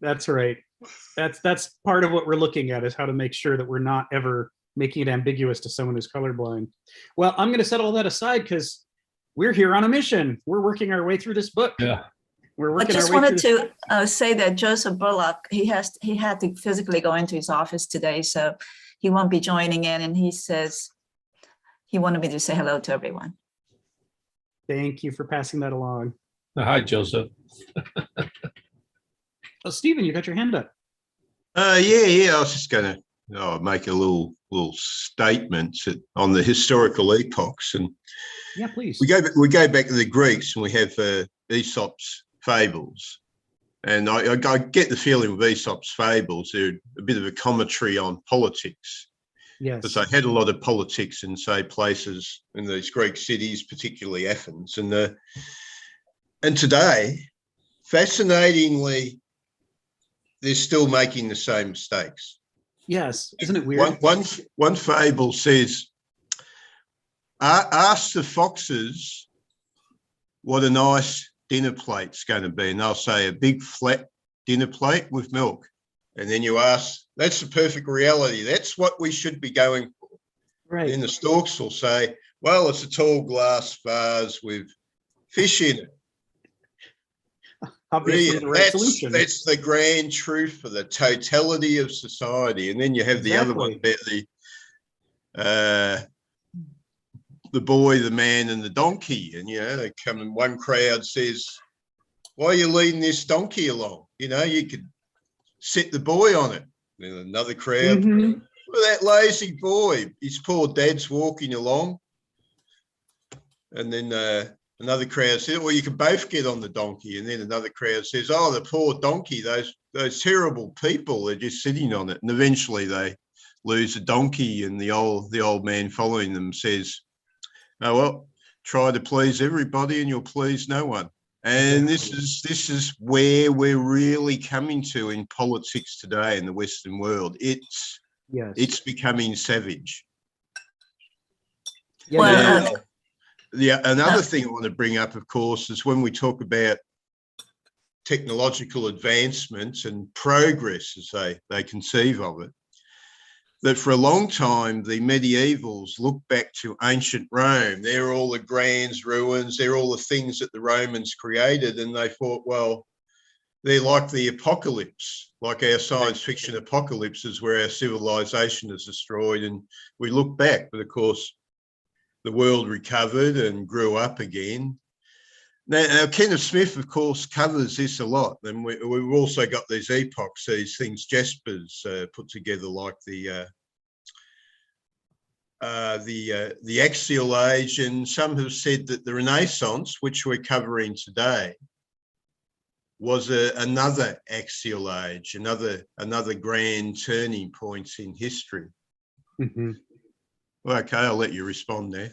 That's right. That's part of what we're looking at, is how to make sure that we're not ever making it ambiguous to someone who's colorblind. Well, I'm going to set all that aside because we're here on a mission. We're working our way through this book. Yeah. I just wanted to say that Joseph Burlock, he had to physically go into his office today, so he won't be joining in, and he says he wanted me to say hello to everyone. Thank you for passing that along. Hi, Joseph. Oh, Stephen, you got your hand up. Yeah. I was just going to make a little statement on the historical epochs, and yeah, please. We go back to the Greeks, and we have Aesop's fables, and I get the feeling with Aesop's fables they're a bit of a commentary on politics. Yes, because they had a lot of politics in, say, places in these Greek cities, particularly Athens, and today, fascinatingly, they're still making the same mistakes. Yes, isn't it weird? One fable says, ask the foxes what a nice dinner plate's going to be, and they'll say a big flat dinner plate with milk. And then you ask, that's the perfect reality. That's what we should be going for. Right. And the storks will say, well, it's a tall glass vase with fish in it. Obviously, the right solution. That's the grand truth for the totality of society. And then you have the other one about the boy, the man, and the donkey. And, they come and one crowd says, why are you leading this donkey along? You could set the boy on it. Then another crowd, look at that lazy boy. His poor dad's walking along. And then another crowd says, well, you can both get on the donkey. And then another crowd says, oh, the poor donkey, those terrible people, they're just sitting on it. And eventually they lose the donkey, and the old man following them says, oh, well, try to please everybody and you'll please no one. And this is where we're really coming to in politics today in the Western world. It's becoming savage. Another thing I want to bring up, of course, is when we talk about technological advancements and progress, as they conceive of it, that for a long time, the medievals look back to ancient Rome. They're all the grand ruins. They're all the things that the Romans created. And they thought, well, they're like the apocalypse, like our science fiction apocalypses where our civilization is destroyed. And we look back, but of course, the world recovered and grew up again. Now Kenneth Smith, of course, covers this a lot. And we've also got these epochs, these things Jasper's put together, like the axial age, and some have said that the Renaissance, which we're covering today, was another axial age, another grand turning point in history. Well, okay, I'll let you respond there.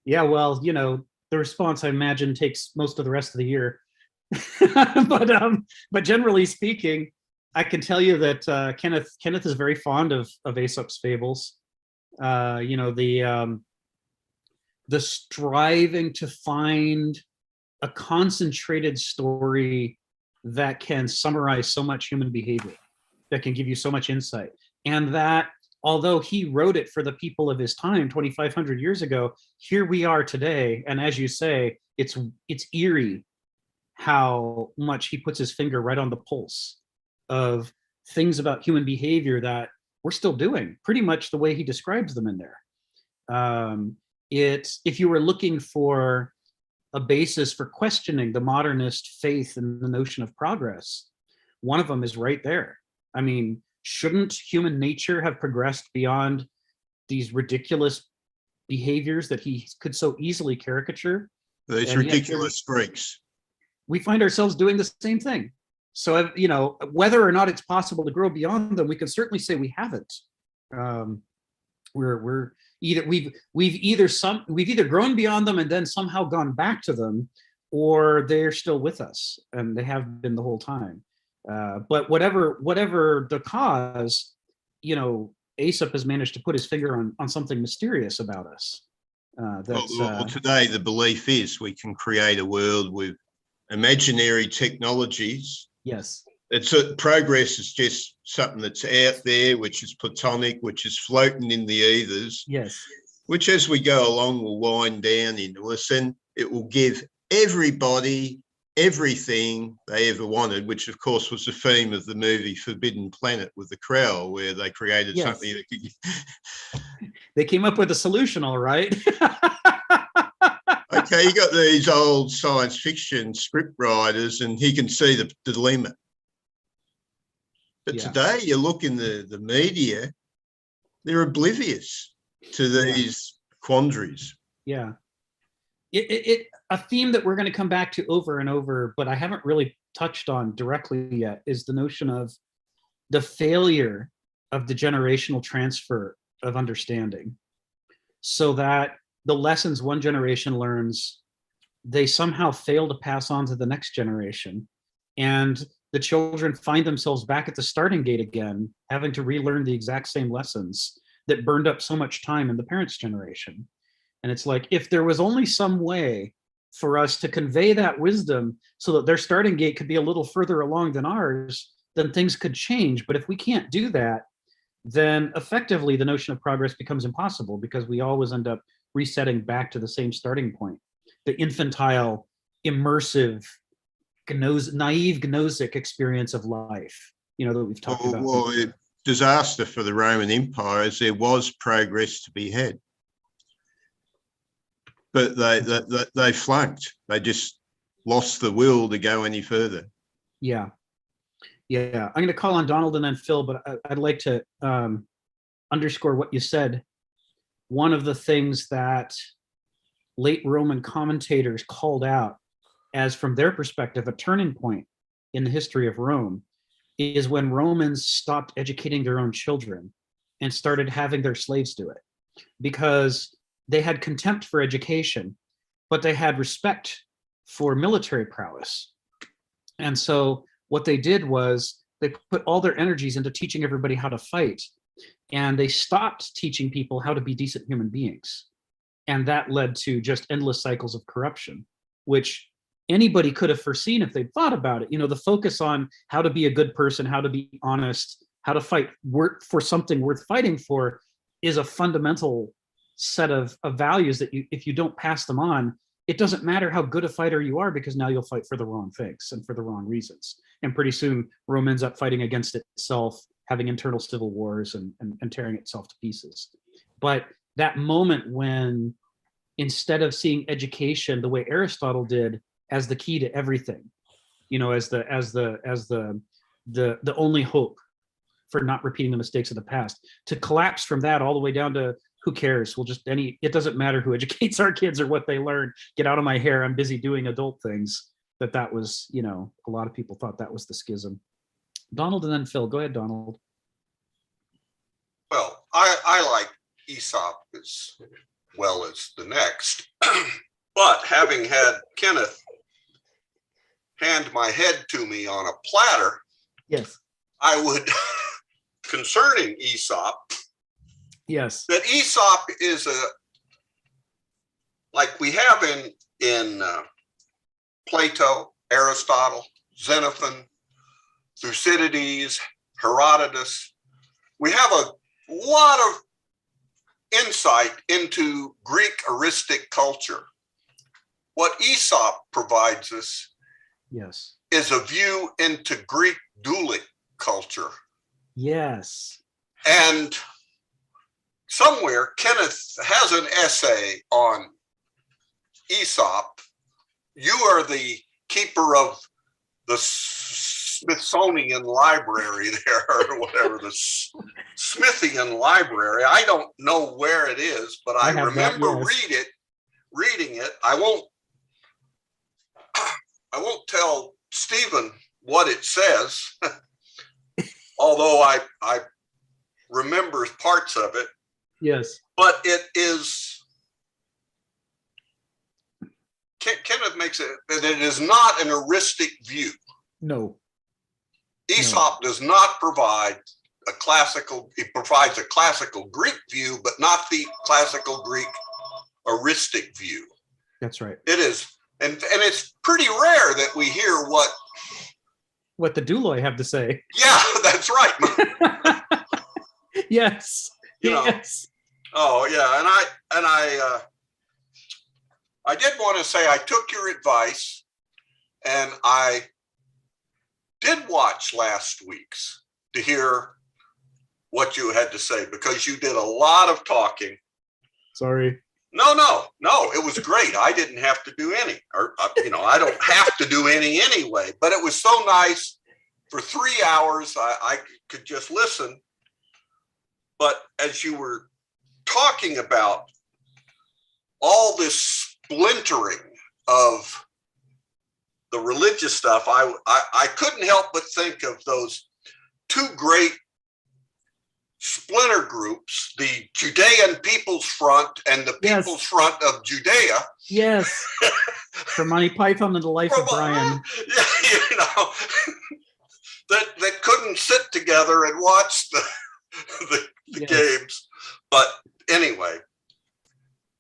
Yeah, well, the response, I imagine, takes most of the rest of the year. but generally speaking, I can tell you that Kenneth is very fond of Aesop's fables. The striving to find a concentrated story that can summarize so much human behavior, that can give you so much insight, and that although he wrote it for the people of his time 2,500 years ago, here we are today. And as you say, it's eerie how much he puts his finger right on the pulse of things about human behavior that we're still doing pretty much the way he describes them in there. If you were looking for a basis for questioning the modernist faith in the notion of progress, one of them is right there. I mean, shouldn't human nature have progressed beyond these ridiculous behaviors that he could so easily caricature? These ridiculous freaks. We find ourselves doing the same thing. So, whether or not it's possible to grow beyond them, we can certainly say we haven't. We've either grown beyond them and then somehow gone back to them, or they're still with us, and they have been the whole time. But whatever the cause, Aesop has managed to put his finger on something mysterious about us. Well, today the belief is we can create a world with imaginary technologies. Yes. progress is just something that's out there, which is platonic, which is floating in the ethers. Yes. Which, as we go along, will wind down into us, and it will give everybody everything they ever wanted, which of course was the theme of the movie Forbidden Planet with the Crow, where they created something that could... They came up with a solution, all right. Okay, you got these old science fiction script writers, and he can see the dilemma. But today, you look in the media, they're oblivious to these quandaries. Yeah. A theme that we're going to come back to over and over, but I haven't really touched on directly yet, is the notion of the failure of the generational transfer of understanding, so that the lessons one generation learns, they somehow fail to pass on to the next generation. And the children find themselves back at the starting gate again, having to relearn the exact same lessons that burned up so much time in the parents' generation. And it's like, if there was only some way for us to convey that wisdom so that their starting gate could be a little further along than ours, then things could change. But if we can't do that, then effectively the notion of progress becomes impossible, because we always end up resetting back to the same starting point. The infantile, immersive, naive, gnostic experience of life, that we've talked about. Well, disaster for the Roman Empire is there was progress to be had. But they flunked. They just lost the will to go any further. Yeah. I'm going to call on Donald and then Phil, but I'd like to underscore what you said. One of the things that late Roman commentators called out as, from their perspective, a turning point in the history of Rome is when Romans stopped educating their own children and started having their slaves do it, because they had contempt for education, but they had respect for military prowess. And so what they did was they put all their energies into teaching everybody how to fight, and they stopped teaching people how to be decent human beings. And that led to just endless cycles of corruption, which anybody could have foreseen if they'd thought about it. The focus on how to be a good person, how to be honest, how to fight for something worth fighting for is a fundamental set of values that if you don't pass them on, it doesn't matter how good a fighter you are, because now you'll fight for the wrong things and for the wrong reasons. And pretty soon Rome ends up fighting against itself, having internal civil wars and tearing itself to pieces. But that moment when, instead of seeing education the way Aristotle did as the key to everything, as the only hope for not repeating the mistakes of the past, to collapse from that all the way down to, who cares? It doesn't matter who educates our kids or what they learn. Get out of my hair. I'm busy doing adult things. That was, a lot of people thought that was the schism. Donald and then Phil. Go ahead, Donald. Well, I like Aesop as well as the next, but having had Kenneth hand my head to me on a platter, yes, I would, concerning Aesop, yes, that Aesop is like we have in Plato, Aristotle, Xenophon, Thucydides, Herodotus. We have a lot of insight into Greek eristic culture. What Aesop provides us, yes, is a view into Greek dueling culture. Yes. And somewhere Kenneth has an essay on Aesop. You are the keeper of the Smithsonian Library there, or whatever, the Smithian Library. I don't know where it is, but I remember reading it. I won't tell Stephen what it says, although I remember parts of it. Yes. But it is, Kenneth makes it that it is not an eristic view. No. Aesop does not provide a classical, it provides a classical Greek view, but not the classical Greek eristic view. That's right. It is, and it's pretty rare that we hear what what the Dooloi have to say. Yeah, that's right. Yes. You know. Yes. Oh yeah, and I did want to say I took your advice, and I did watch last week's to hear what you had to say, because you did a lot of talking. Sorry. No, it was great. I didn't have to do any, or I don't have to do any anyway. But it was so nice for 3 hours. I could just listen. But as you were talking about all this splintering of the religious stuff, I couldn't help but think of those two great splinter groups, the Judean People's Front and the Yes. People's Front of Judea. Yes. From Monty Python and the Life of Brian. Yeah, that couldn't sit together and watch the Yes. games. But anyway,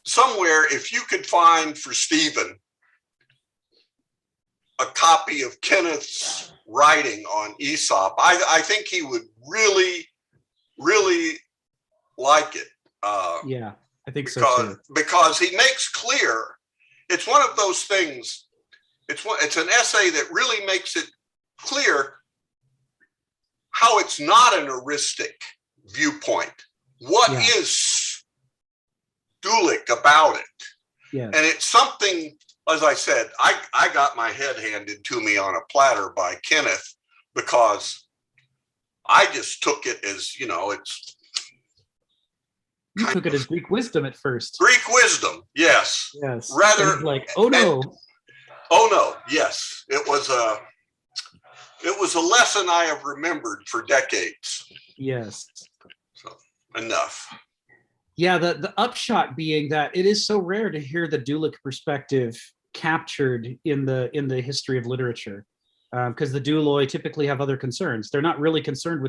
somewhere, if you could find for Stephen a copy of Kenneth's writing on Aesop, I think he would really like it. Yeah, I think so too. Because he makes clear, it's one of those things, it's an essay that really makes it clear how it's not an heuristic viewpoint. What is dualic about it? Yes. And it's something, as I said, I got my head handed to me on a platter by Kenneth, because I just took it as, it's You took it as Greek wisdom at first. Greek wisdom, yes. Yes. Rather And like, oh no. Oh no, yes. It was a lesson I have remembered for decades. Yes. So enough. Yeah, the upshot being that it is so rare to hear the dualic perspective captured in the history of literature, because the Dooloi typically have other concerns. They're not really concerned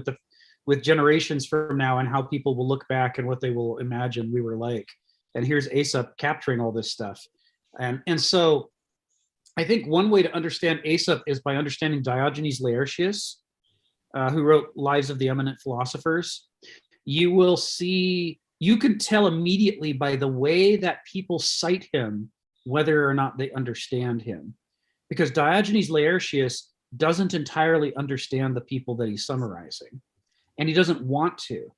with generations from now and how people will look back and what they will imagine we were like. And here's Aesop capturing all this stuff. And so I think one way to understand Aesop is by understanding Diogenes Laertius, who wrote Lives of the Eminent Philosophers. You can tell immediately by the way that people cite him whether or not they understand him. Because Diogenes Laertius doesn't entirely understand the people that he's summarizing. And he doesn't want to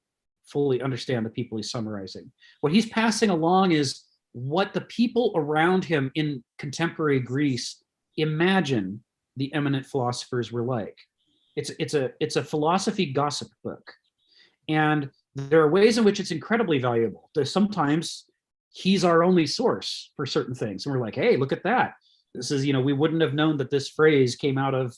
fully understand the people he's summarizing. What he's passing along is what the people around him in contemporary Greece imagine the eminent philosophers were like. It's a philosophy gossip book. And there are ways in which it's incredibly valuable. There's sometimes he's our only source for certain things. And we're like, hey, look at that. This is, we wouldn't have known that this phrase came out of,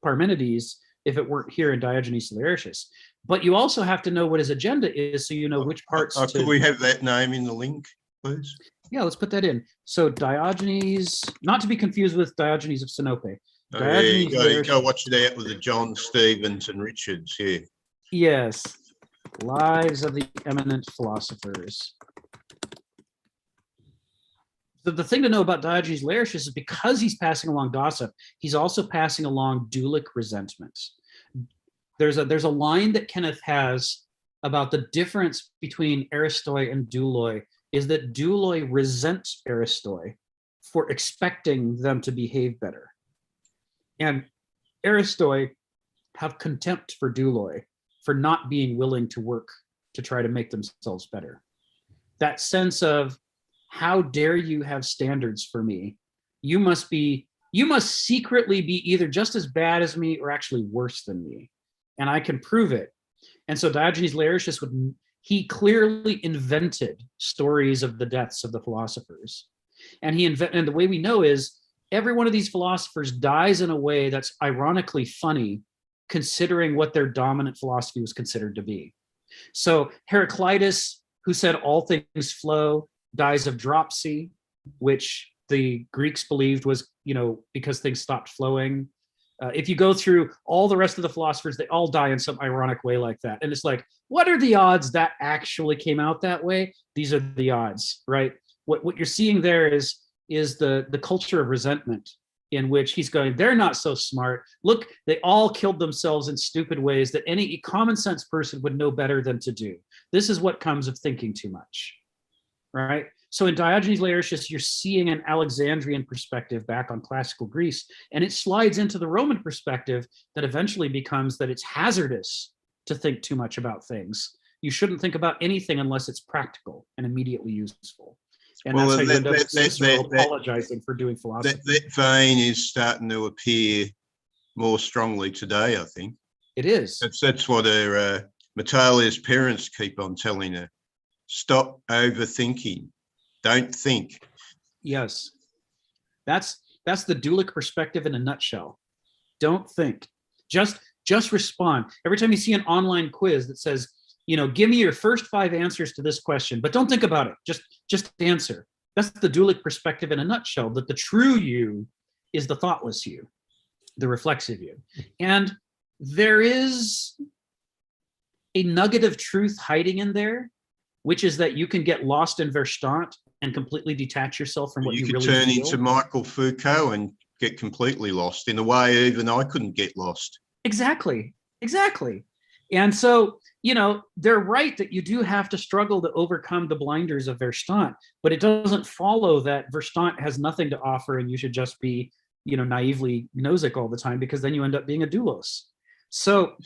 Parmenides if it weren't here in Diogenes Laertius. But you also have to know what his agenda is, so you know which parts. Could we have that name in the link, please? Yeah, let's put that in. So Diogenes, not to be confused with Diogenes of Sinope. Yeah, you go watch it out with the John Stevens and Richards here. Yes, Lives of the Eminent Philosophers. The thing to know about Diogenes Laertius is because he's passing along gossip, he's also passing along dualic resentment. There's a line that Kenneth has about the difference between Aristoi and Dooloi is that Dooloi resents Aristoi for expecting them to behave better. And Aristoi have contempt for Dooloi for not being willing to work to try to make themselves better. That sense of, how dare you have standards for me? You must secretly be either just as bad as me or actually worse than me. And I can prove it. And so Diogenes Laertius he clearly invented stories of the deaths of the philosophers. And and the way we know is every one of these philosophers dies in a way that's ironically funny, considering what their dominant philosophy was considered to be. So Heraclitus, who said all things flow, dies of dropsy, which the Greeks believed was, because things stopped flowing. If you go through all the rest of the philosophers, they all die in some ironic way like that. And it's like, what are the odds that actually came out that way? These are the odds, right? What you're seeing there is the culture of resentment in which he's going, they're not so smart. Look, they all killed themselves in stupid ways that any common sense person would know better than to do. This is what comes of thinking too much, right? So in Diogenes Laertius, you're seeing an Alexandrian perspective back on classical Greece, and it slides into the Roman perspective that eventually becomes that it's hazardous to think too much about things. You shouldn't think about anything unless it's practical and immediately useful. And Well, that's how you end up that- Cicero that- apologizing for doing philosophy. That vein is starting to appear more strongly today, I think. It is. That's what her Natalia's parents keep on telling her. Stop overthinking. Don't think. Yes. That's the dualic perspective in a nutshell. Don't think. Just respond. Every time you see an online quiz that says, give me your first 5 answers to this question, but don't think about it. Just answer. That's the dualic perspective in a nutshell, that the true you is the thoughtless you, the reflexive you. And there is a nugget of truth hiding in there, which is that you can get lost in Verstand and completely detach yourself from what you could really turn feel. into Michael Foucault and get completely lost in a way even I couldn't get lost. Exactly. And so, they're right that you do have to struggle to overcome the blinders of Verstand, but it doesn't follow that Verstand has nothing to offer and you should just be, naively gnostic all the time, because then you end up being a doulos. So,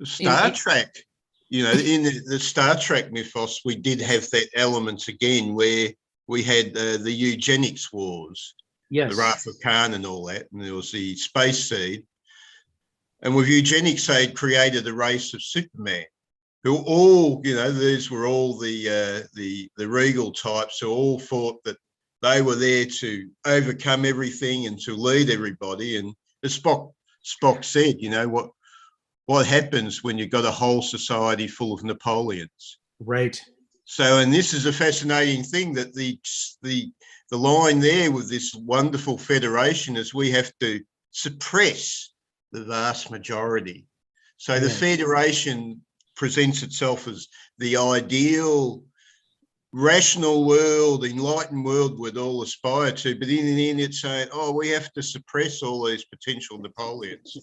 Star Trek, in the Star Trek mythos, we did have that element again where we had the eugenics wars, yes, the Wrath of Khan and all that, and there was the space seed. And with eugenics, they'd created a race of Superman who all, these were all the regal types who all thought that they were there to overcome everything and to lead everybody. And as Spock said, what happens when you've got a whole society full of Napoleons? right. So, and this is a fascinating thing, that the line there with this wonderful federation is we have to suppress the vast majority. So the federation presents itself as the ideal, rational world, enlightened world we'd all aspire to, but in the end it's saying, we have to suppress all these potential Napoleons.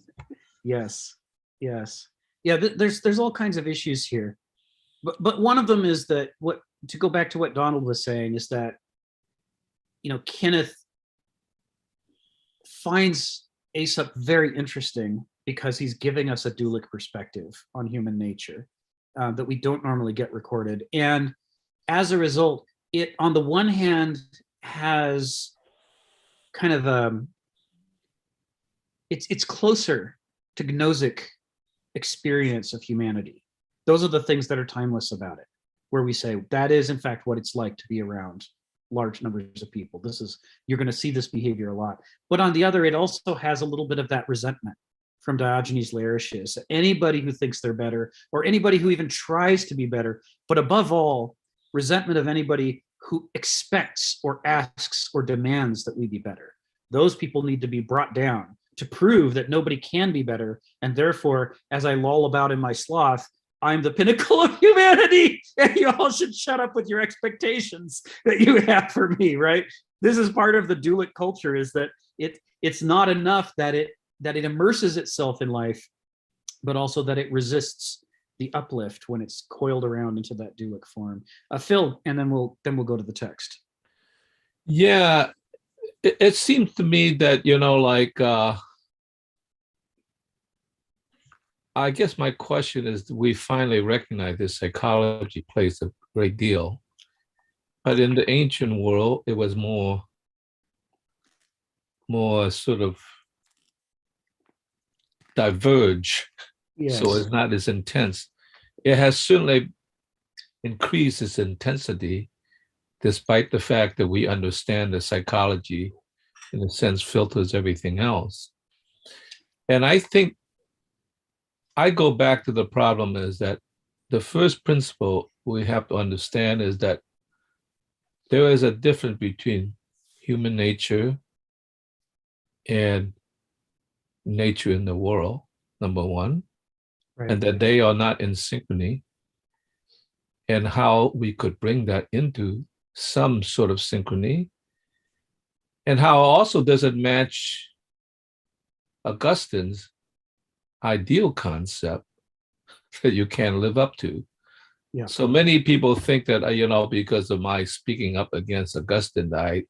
Yes. Yeah, there's all kinds of issues here. But one of them is that, to go back to what Donald was saying, is that, Kenneth finds Aesop very interesting because he's giving us a dualic perspective on human nature that we don't normally get recorded. And as a result, it, on the one hand, has kind of it's closer to gnostic experience of humanity. Those are the things that are timeless about it, where we say that is in fact what it's like to be around large numbers of people. You're going to see this behavior a lot. But on the other, it also has a little bit of that resentment from Diogenes Laertius. Anybody who thinks they're better, or anybody who even tries to be better, but above all, resentment of anybody who expects or asks or demands that we be better. Those people need to be brought down to prove that nobody can be better. And therefore, as I loll about in my sloth, I'm the pinnacle of humanity, and you all should shut up with your expectations that you have for me, right? This is part of the dualic culture, is that it's not enough that it immerses itself in life, but also that it resists the uplift when it's coiled around into that dualic form. Phil, and then we'll go to the text. Yeah, it seems to me that, I guess my question is, we finally recognize that psychology plays a great deal, but in the ancient world, it was more sort of diverge. Yes. So it's not as intense. It has certainly increased its intensity, despite the fact that we understand that psychology, in a sense, filters everything else. And I think I go back to the problem is that the first principle we have to understand is that there is a difference between human nature and nature in the world, number one, Right. and that they are not in synchrony, and how we could bring that into some sort of synchrony And how also does it match Augustine's ideal concept that you can live up to? Yeah. So many people think that, because of my speaking up against Augustine, I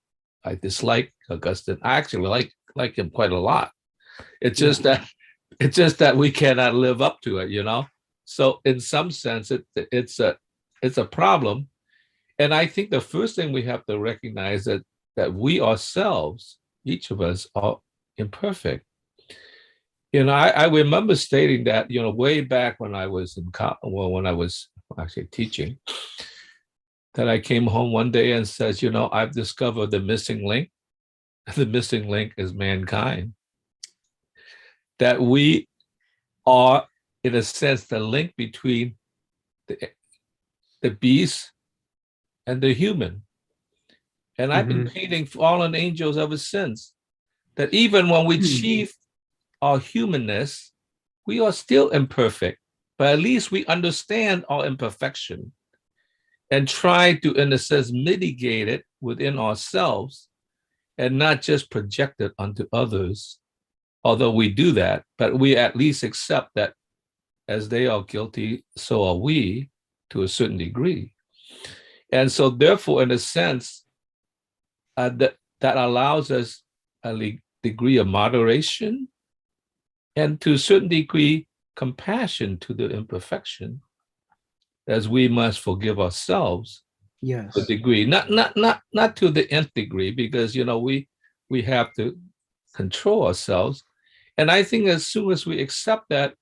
dislike Augustine. I actually like him quite a lot. It's just that we cannot live up to it. So in some sense, it's a problem. And I think the first thing we have to recognize that we ourselves, each of us, are imperfect. I remember stating that, way back when I was when I was actually teaching, that I came home one day and says, I've discovered the missing link. The missing link is mankind. That we are, in a sense, the link between the beast and the human. And I've been painting fallen angels ever since. That even when we achieve our humanness, we are still imperfect, but at least we understand our imperfection and try to, in a sense, mitigate it within ourselves and not just project it onto others. Although we do that, but we at least accept that as they are guilty, so are we to a certain degree. And so therefore, in a sense, that allows us a degree of moderation and to a certain degree, compassion to the imperfection, as we must forgive ourselves. Yes. To a degree, not to the nth degree, because we have to control ourselves. And I think as soon as we accept that,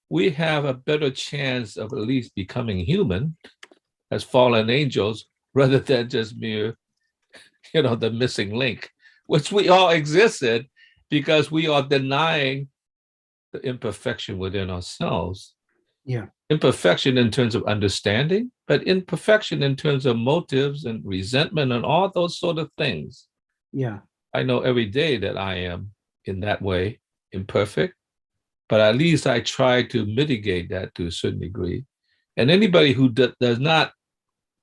we have a better chance of at least becoming human as fallen angels, rather than just mere, the missing link, which we all existed, because we are denying the imperfection within ourselves. Yeah. Imperfection in terms of understanding, but imperfection in terms of motives and resentment and all those sort of things. Yeah. I know every day that I am in that way imperfect, but at least I try to mitigate that to a certain degree. And anybody who does not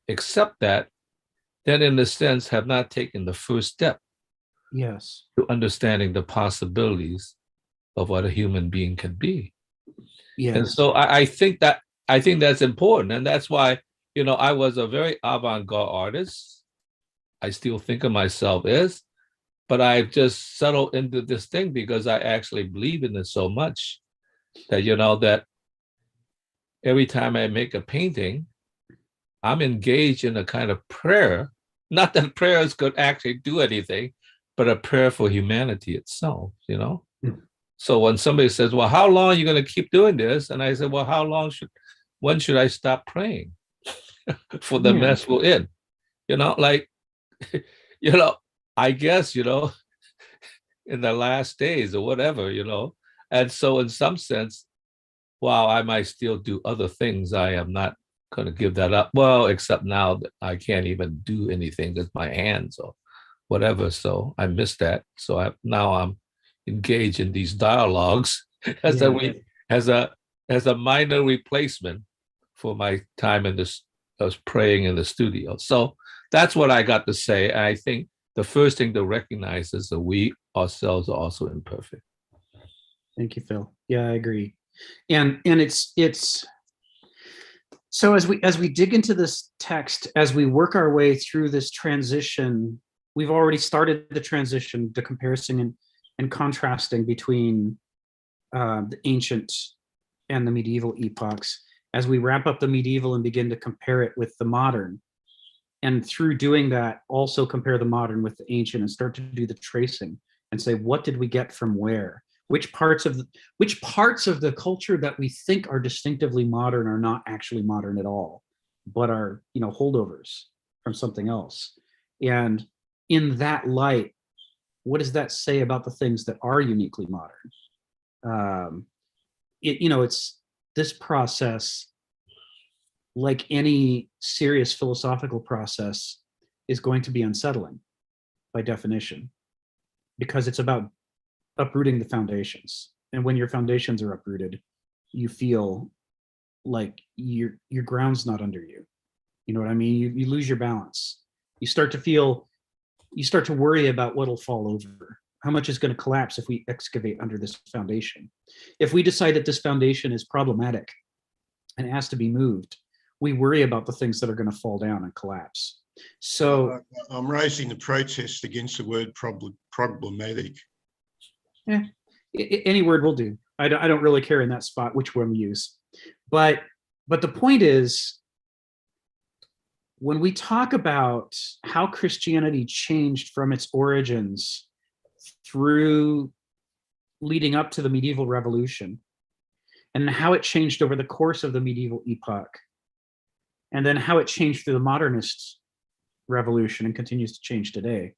accept that, then in a sense have not taken the first step. Yes. To understanding the possibilities of what a human being can be. Yes. And so I think that's important. And that's why, I was a very avant-garde artist. I still think of myself as, but I've just settled into this thing because I actually believe in it so much that, that every time I make a painting, I'm engaged in a kind of prayer. Not that prayers could actually do anything, but a prayer for humanity itself, So when somebody says, well, how long are you going to keep doing this? And I said, well, when should I stop praying for the mess we're in? I guess, in the last days or whatever, And so in some sense, while I might still do other things, I am not going to give that up. Well, except now that I can't even do anything with my hands or whatever. So I miss that. So now I'm engaged in these dialogues as a minor replacement for my time in this, I was praying in the studio. So that's what I got to say. I think the first thing to recognize is that we ourselves are also imperfect. Thank you, Phil. Yeah, I agree. And it's so as we dig into this text, as we work our way through this transition, we've already started the transition, the comparison and contrasting between the ancient and the medieval epochs. As we wrap up the medieval and begin to compare it with the modern, and through doing that, also compare the modern with the ancient and start to do the tracing and say, what did we get from where? Which parts of the culture that we think are distinctively modern are not actually modern at all, but are holdovers from something else. And in that light, what does that say about the things that are uniquely modern? It's this process, like any serious philosophical process, is going to be unsettling by definition, because it's about uprooting the foundations. And when your foundations are uprooted, you feel like your ground's not under you. You know what I mean? You lose your balance. You start to feel you start to worry about what'll fall over, how much is going to collapse if we excavate under this foundation. If we decide that this foundation is problematic and has to be moved, we worry about the things that are going to fall down and collapse. So I'm raising the protest against the word problematic. yeah, any word will do. I don't really care in that spot which one we use. But the point is, when we talk about how Christianity changed from its origins through leading up to the medieval revolution, and how it changed over the course of the medieval epoch, and then how it changed through the modernist revolution and continues to change today,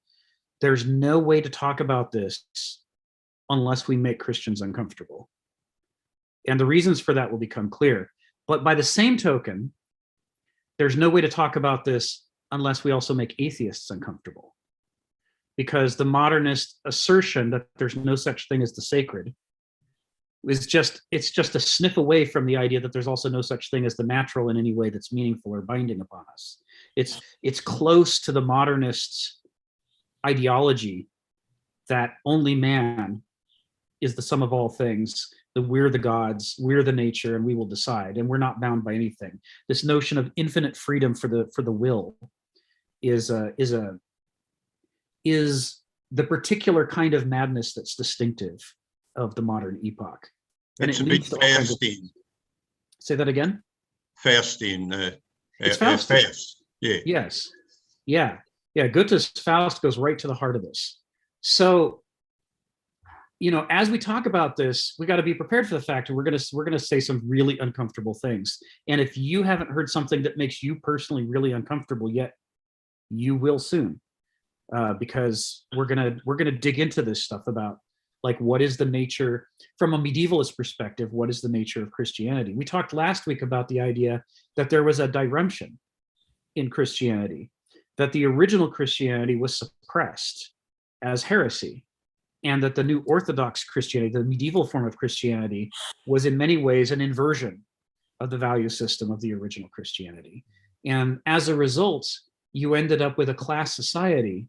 there's no way to talk about this unless we make Christians uncomfortable. And the reasons for that will become clear. But by the same token, there's no way to talk about this unless we also make atheists uncomfortable. Because the modernist assertion that there's no such thing as the sacred it's just a sniff away from the idea that there's also no such thing as the natural in any way that's meaningful or binding upon us. It's close to the modernist ideology that only man is the sum of all things, that we're the gods, we're the nature, and we will decide, and we're not bound by anything. This notion of infinite freedom for the will is the particular kind of madness that's distinctive of the modern epoch. And it's a bit Faustian. Say that again? Faustian. It's Faustian. Faust. Yeah. Yes. Yeah. Goethe's Faust goes right to the heart of this. So, as we talk about this, we got to be prepared for the fact that we're gonna say some really uncomfortable things. And if you haven't heard something that makes you personally really uncomfortable yet, you will soon, because we're gonna dig into this stuff about, like, what is the nature, from a medievalist perspective, what is the nature of Christianity? We talked last week about the idea that there was a diremption in Christianity, that the original Christianity was suppressed as heresy, and that the new Orthodox Christianity, the medieval form of Christianity, was in many ways an inversion of the value system of the original Christianity. And as a result, you ended up with a class society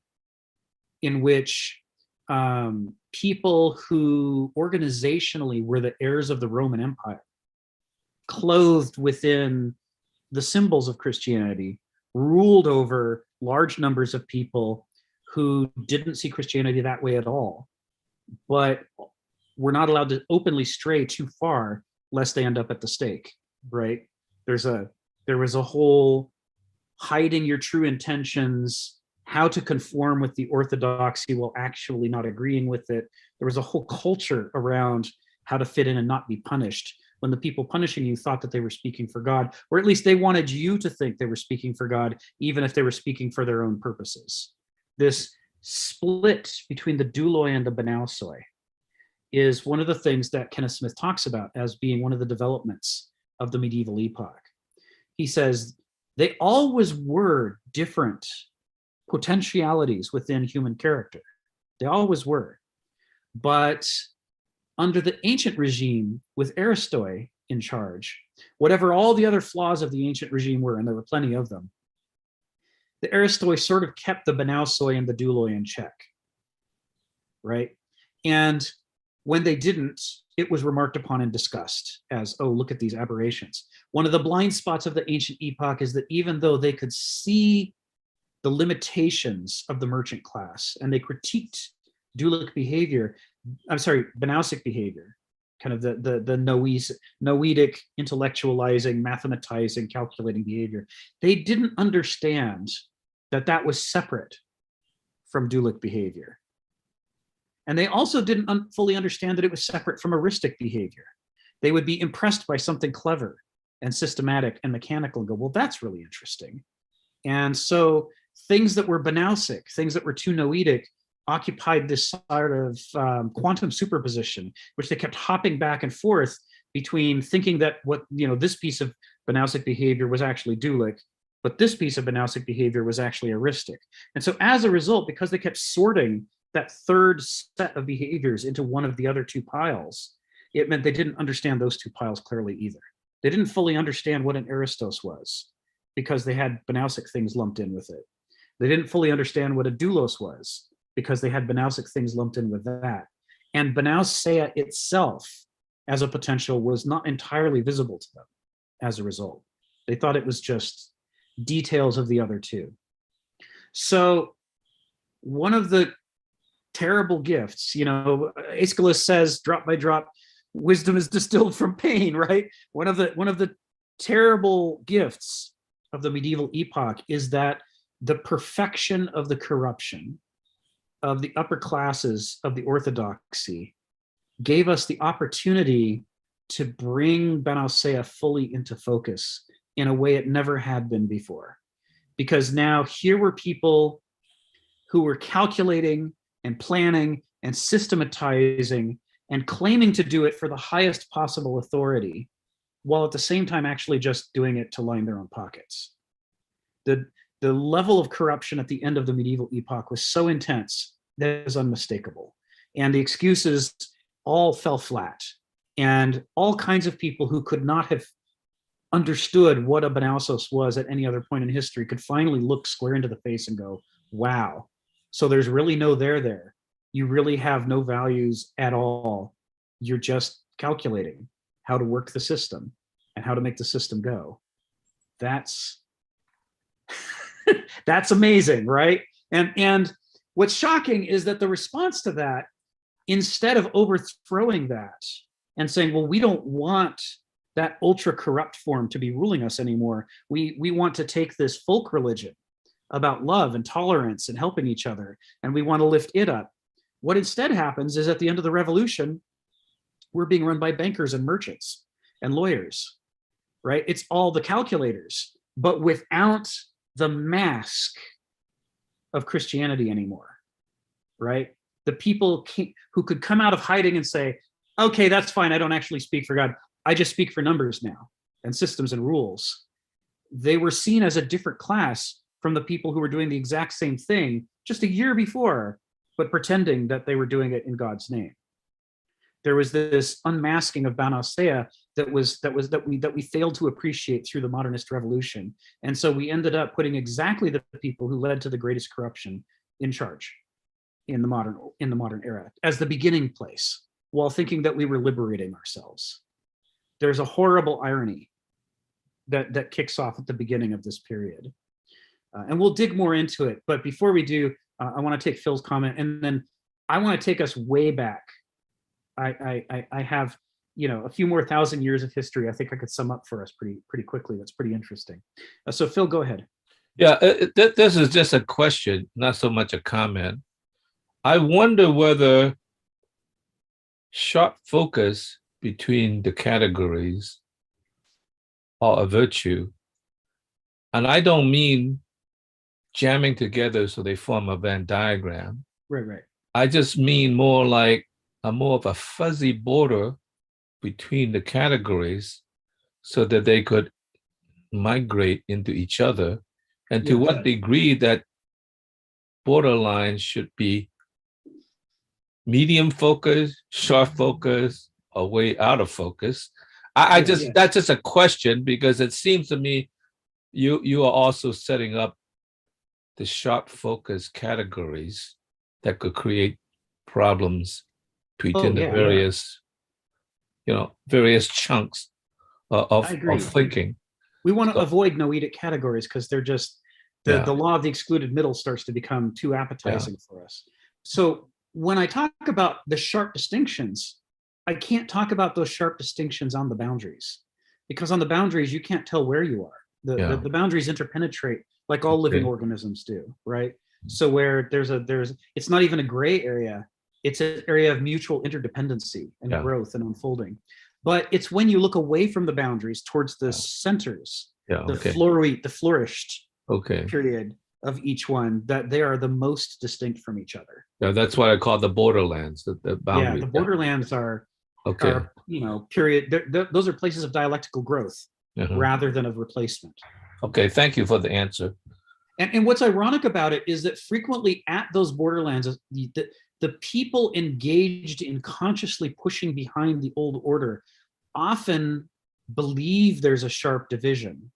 in which people who organizationally were the heirs of the Roman Empire, clothed within the symbols of Christianity, ruled over large numbers of people who didn't see Christianity that way at all, but were not allowed to openly stray too far lest they end up at the stake, right? There was a whole hiding your true intentions, how to conform with the orthodoxy while actually not agreeing with it. There was a whole culture around how to fit in and not be punished, when the people punishing you thought that they were speaking for God, or at least they wanted you to think they were speaking for God, even if they were speaking for their own purposes. This split between the douloi and the banausoi is one of the things that Kenneth Smith talks about as being one of the developments of the medieval epoch. He says they always were different potentialities within human character. They always were. But under the ancient regime, with Aristoi in charge, whatever all the other flaws of the ancient regime were, and there were plenty of them, the Aristoi sort of kept the banausoi and the douloi in check, right? And when they didn't, it was remarked upon and discussed as, oh, look at these aberrations. One of the blind spots of the ancient epoch is that even though they could see the limitations of the merchant class, and they critiqued banausaic behavior, kind of the noetic, intellectualizing, mathematizing, calculating behavior, they didn't understand that was separate from doulic behavior. And they also didn't fully understand that it was separate from heuristic behavior. They would be impressed by something clever and systematic and mechanical and go, well, that's really interesting. And so things that were banausic, things that were too noetic, occupied this sort of quantum superposition, which they kept hopping back and forth between thinking that this piece of banausic behavior was actually doulic, but this piece of banausic behavior was actually heuristic. And so as a result, because they kept sorting that third set of behaviors into one of the other two piles, it meant they didn't understand those two piles clearly either. They didn't fully understand what an aristos was, because they had banausic things lumped in with it. They didn't fully understand what a doulos was because they had Banausic things lumped in with that. And Banausea itself as a potential was not entirely visible to them as a result. They thought it was just details of the other two. So one of the terrible gifts, Aeschylus says, drop by drop, wisdom is distilled from pain, right? One of the terrible gifts of the medieval epoch is that the perfection of the corruption of the upper classes of the orthodoxy gave us the opportunity to bring Banausea fully into focus in a way it never had been before. Because now here were people who were calculating and planning and systematizing and claiming to do it for the highest possible authority, while at the same time actually just doing it to line their own pockets. The level of corruption at the end of the medieval epoch was so intense that it was unmistakable. And the excuses all fell flat. And all kinds of people who could not have understood what a Banausos was at any other point in history could finally look square into the face and go, wow, so there's really no there. You really have no values at all. You're just calculating how to work the system and how to make the system go. That's that's amazing, right? And what's shocking is that the response to that, instead of overthrowing that and saying, well, we don't want that ultra corrupt form to be ruling us anymore. We want to take this folk religion about love and tolerance and helping each other, and we want to lift it up. What instead happens is at the end of the revolution, we're being run by bankers and merchants and lawyers, right? It's all the calculators, but without the mask of Christianity anymore, right? The people who could come out of hiding and say, okay, that's fine, I don't actually speak for God, I just speak for numbers now and systems and rules. They were seen as a different class from the people who were doing the exact same thing just a year before, but pretending that they were doing it in God's name. There was this unmasking of Banausea that we failed to appreciate through the modernist revolution. And so we ended up putting exactly the people who led to the greatest corruption in charge in the modern era as the beginning place, while thinking that we were liberating ourselves. There's a horrible irony that kicks off at the beginning of this period. And we'll dig more into it. But before we do, I want to take Phil's comment, and then I want to take us way back. I have, a few more thousand years of history. I think I could sum up for us pretty quickly. That's pretty interesting. So Phil, go ahead. Yeah, this is just a question, not so much a comment. I wonder whether sharp focus between the categories are a virtue. And I don't mean jamming together so they form a Venn diagram. Right. I just mean more of a fuzzy border between the categories so that they could migrate into each other, and to what degree that borderline should be medium focus, sharp focus, or way out of focus. That's just a question, because it seems to me you are also setting up the sharp focus categories that could create problems between the various chunks of thinking. We want to avoid noetic categories because they're just the law of the excluded middle starts to become too appetizing for us. So when I talk about the sharp distinctions, I can't talk about those sharp distinctions on the boundaries, because on the boundaries you can't tell where you are. The boundaries interpenetrate like all living organisms do, right? So where it's not even a gray area, it's an area of mutual interdependency and growth and unfolding. But it's when you look away from the boundaries towards the centers, the flourished period of each one, that they are the most distinct from each other. Yeah, that's what I call the borderlands, the boundaries. Yeah, the borderlands are period. Those are places of dialectical growth rather than of replacement. Okay, thank you for the answer. And what's ironic about it is that frequently at those borderlands, the people engaged in consciously pushing behind the old order often believe there's a sharp division,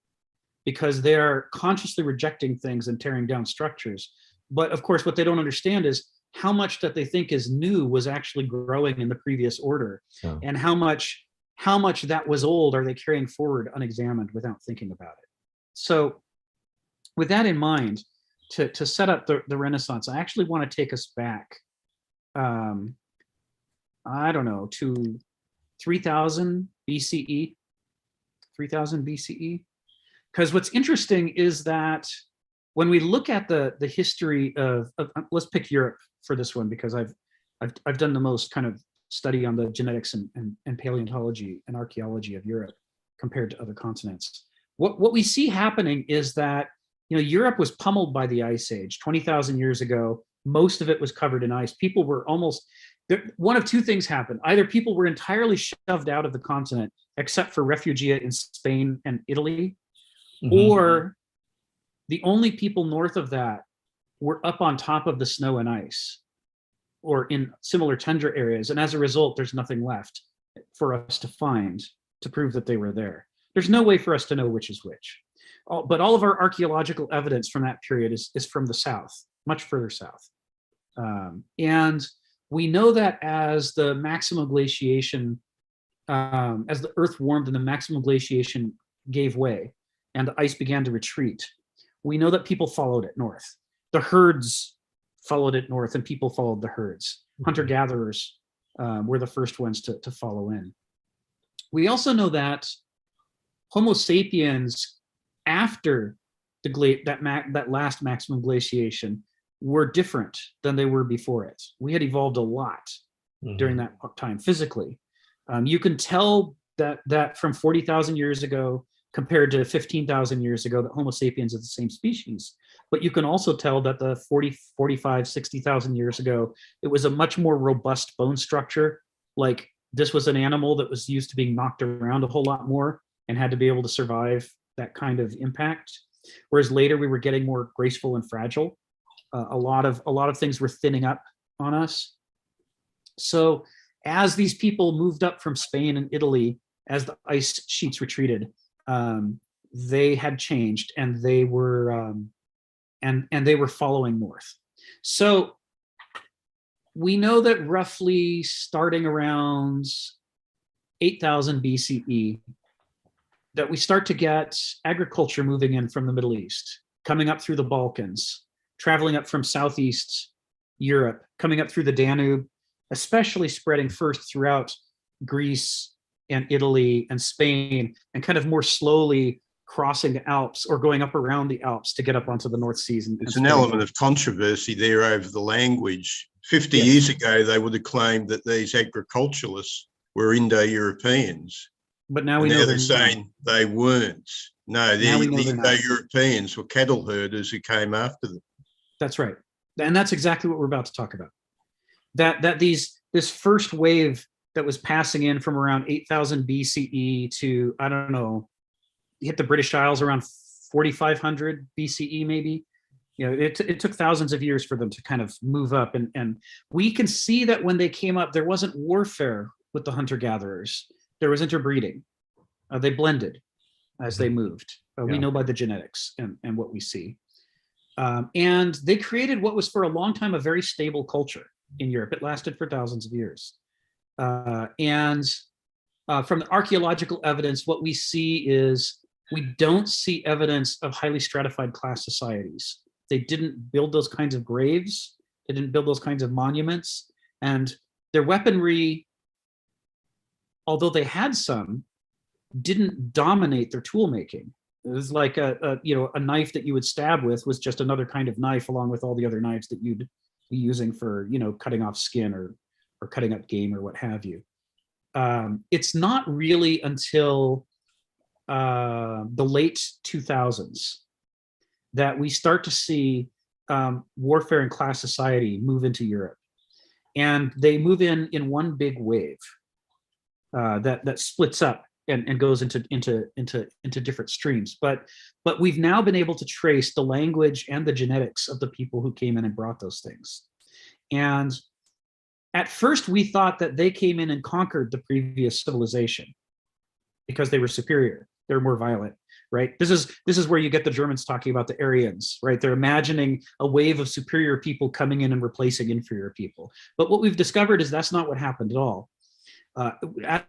because they're consciously rejecting things and tearing down structures. But of course, what they don't understand is how much that they think is new was actually growing in the previous order, Yeah. and how much that was old are they carrying forward unexamined without thinking about it. So with that in mind, to set up the Renaissance, I actually want to take us back, I don't know, to 3000 BCE, 3000 BCE. Because what's interesting is that when we look at the history of let's pick Europe for this one, because I've done the most kind of study on the genetics and paleontology and archaeology of Europe compared to other continents. What we see happening is that, you know, Europe was pummeled by the Ice Age 20,000 years ago. Most of it was covered in ice. People were almost, one of two things happened. Either people were entirely shoved out of the continent, except for refugia in Spain and Italy, or the only people north of that were up on top of the snow and ice, or in similar tundra areas. And as a result, there's nothing left for us to find to prove that they were there. There's no way for us to know which is which. But all of our archaeological evidence from that period is from the south, much further south. And we know that as the maximum glaciation, as the earth warmed and the maximum glaciation gave way and the ice began to retreat, we know that people followed it north. The herds followed it north and people followed the herds. Hunter-gatherers were the first ones to follow in. We also know that Homo sapiens, after that last maximum glaciation, were different than they were before it. We had evolved a lot during that time physically. You can tell that from 40,000 years ago compared to 15,000 years ago, that Homo sapiens is the same species. But you can also tell that the 40, 45, 60,000 years ago, it was a much more robust bone structure. Like, this was an animal that was used to being knocked around a whole lot more and had to be able to survive that kind of impact. Whereas later we were getting more graceful and fragile. A lot of things were thinning up on us. So as these people moved up from Spain and Italy, as the ice sheets retreated, they had changed, and they were they were following north. So we know that roughly starting around 8000 BCE, that we start to get agriculture moving in from the Middle East, coming up through the Balkans, traveling up from Southeast Europe, coming up through the Danube, especially spreading first throughout Greece and Italy and Spain, and kind of more slowly crossing the Alps or going up around the Alps to get up onto the North Seas. There's an element of controversy there over the language. 50 years ago, they would have claimed that these agriculturalists were Indo-Europeans. But now we know they're saying they weren't. No, the Indo-Europeans were cattle herders who came after them. That's right. And that's exactly what we're about to talk about. That this first wave that was passing in from around 8000 BCE to, I don't know, hit the British Isles around 4500 BCE maybe. You know, it took thousands of years for them to kind of move up. And we can see that when they came up, there wasn't warfare with the hunter-gatherers. There was interbreeding. They blended as they moved. We know by the genetics and what we see. And they created what was for a long time a very stable culture in Europe. It lasted for thousands of years. And from the archaeological evidence, what we see is we don't see evidence of highly stratified class societies. They didn't build those kinds of graves. They didn't build those kinds of monuments. And their weaponry, although they had some, didn't dominate their tool making. It was like a knife that you would stab with was just another kind of knife along with all the other knives that you'd be using for, cutting off skin or cutting up game or what have you. It's not really until the late 2000s that we start to see warfare and class society move into Europe. And they move in one big wave that splits up and goes into different streams. But we've now been able to trace the language and the genetics of the people who came in and brought those things. And at first we thought that they came in and conquered the previous civilization because they were superior. they're more violent, right? This is where you get the Germans talking about the Aryans, right? They're imagining a wave of superior people coming in and replacing inferior people. But what we've discovered is that's not what happened at all.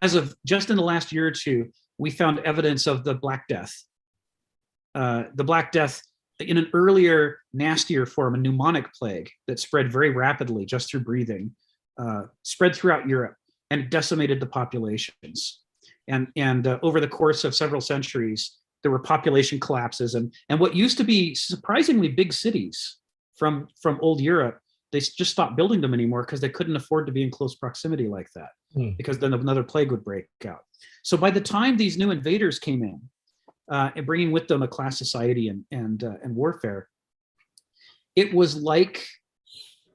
As of just in the last year or two, we found evidence of the Black Death. The Black Death in an earlier, nastier form, a pneumonic plague that spread very rapidly just through breathing, spread throughout Europe and decimated the populations. And over the course of several centuries, there were population collapses, and what used to be surprisingly big cities from old Europe, they just stopped building them anymore because they couldn't afford to be in close proximity like that, because then another plague would break out. So by the time these new invaders came in, and bringing with them a class society and warfare, it was like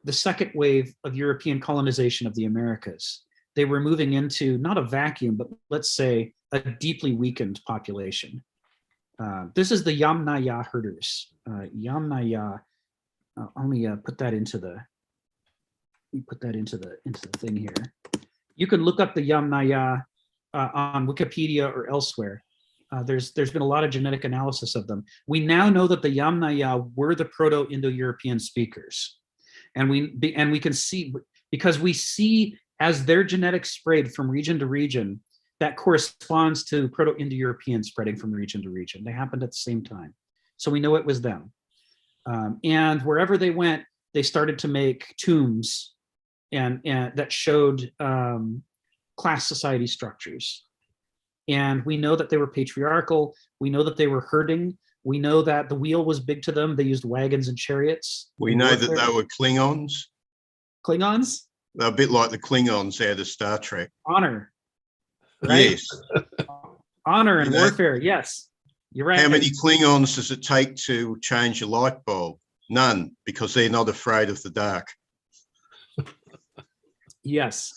the second wave of European colonization of the Americas. They were moving into not a vacuum, but let's say a deeply weakened population. This is the Yamnaya herders. Yamnaya. Let me put that into the. Thing here. You can look up the Yamnaya on Wikipedia or elsewhere. There's been a lot of genetic analysis of them. We now know that the Yamnaya were the Proto-Indo-European speakers, and we can see, because we see as their genetics spread from region to region, that corresponds to Proto-Indo-European spreading from region to region. They happened at the same time, so we know it was them. And wherever they went, they started to make tombs and that showed class society structures. And we know that they were patriarchal. We know that they were herding. We know that the wheel was big to them. They used wagons and chariots. We know that they were Klingons. Klingons? They're a bit like the Klingons out of Star Trek. Honor. Right? Yes. Honor and warfare, yes. You're right. How many Klingons does it take to change a light bulb? None, because they're not afraid of the dark. Yes.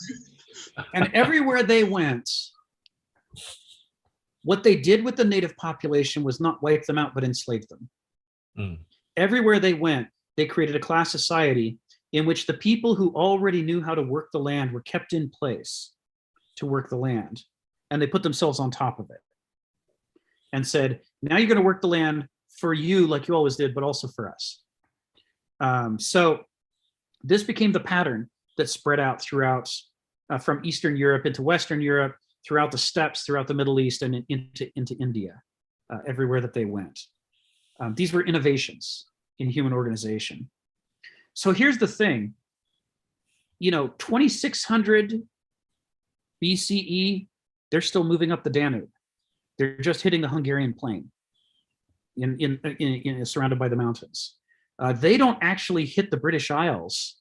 And everywhere they went, what they did with the native population was not wipe them out, but enslave them. Everywhere they went, they created a class society in which the people who already knew how to work the land were kept in place to work the land. And they put themselves on top of it and said, now you're going to work the land for you like you always did, but also for us. So this became the pattern that spread out throughout from Eastern Europe into Western Europe, throughout the steppes, throughout the Middle East, and into India, everywhere that they went. These were innovations in human organization. So here's the thing, 2600 BCE, they're still moving up the Danube. They're just hitting the Hungarian plain, surrounded by the mountains. They don't actually hit the British Isles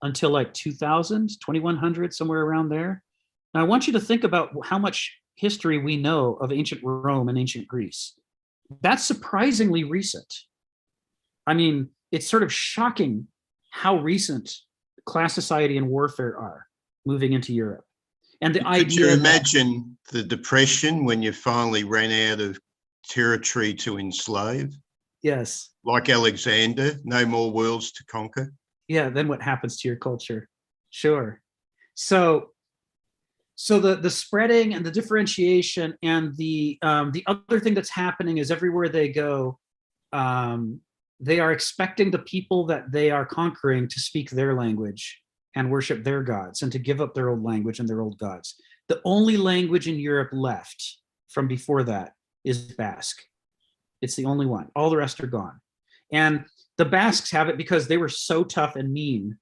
until like 2000, 2100, somewhere around there. Now, I want you to think about how much history we know of ancient Rome and ancient Greece. That's surprisingly recent. I mean, it's sort of shocking how recent class society and warfare are moving into Europe. And the idea. Could you imagine the Depression when you finally ran out of territory to enslave? Yes. Like Alexander, no more worlds to conquer. Yeah, then what happens to your culture? Sure. So the spreading and the differentiation and the other thing that's happening is everywhere they go, they are expecting the people that they are conquering to speak their language and worship their gods and to give up their old language and their old gods. The only language in Europe left from before that is Basque. It's the only one. All the rest are gone. And the Basques have it because they were so tough and mean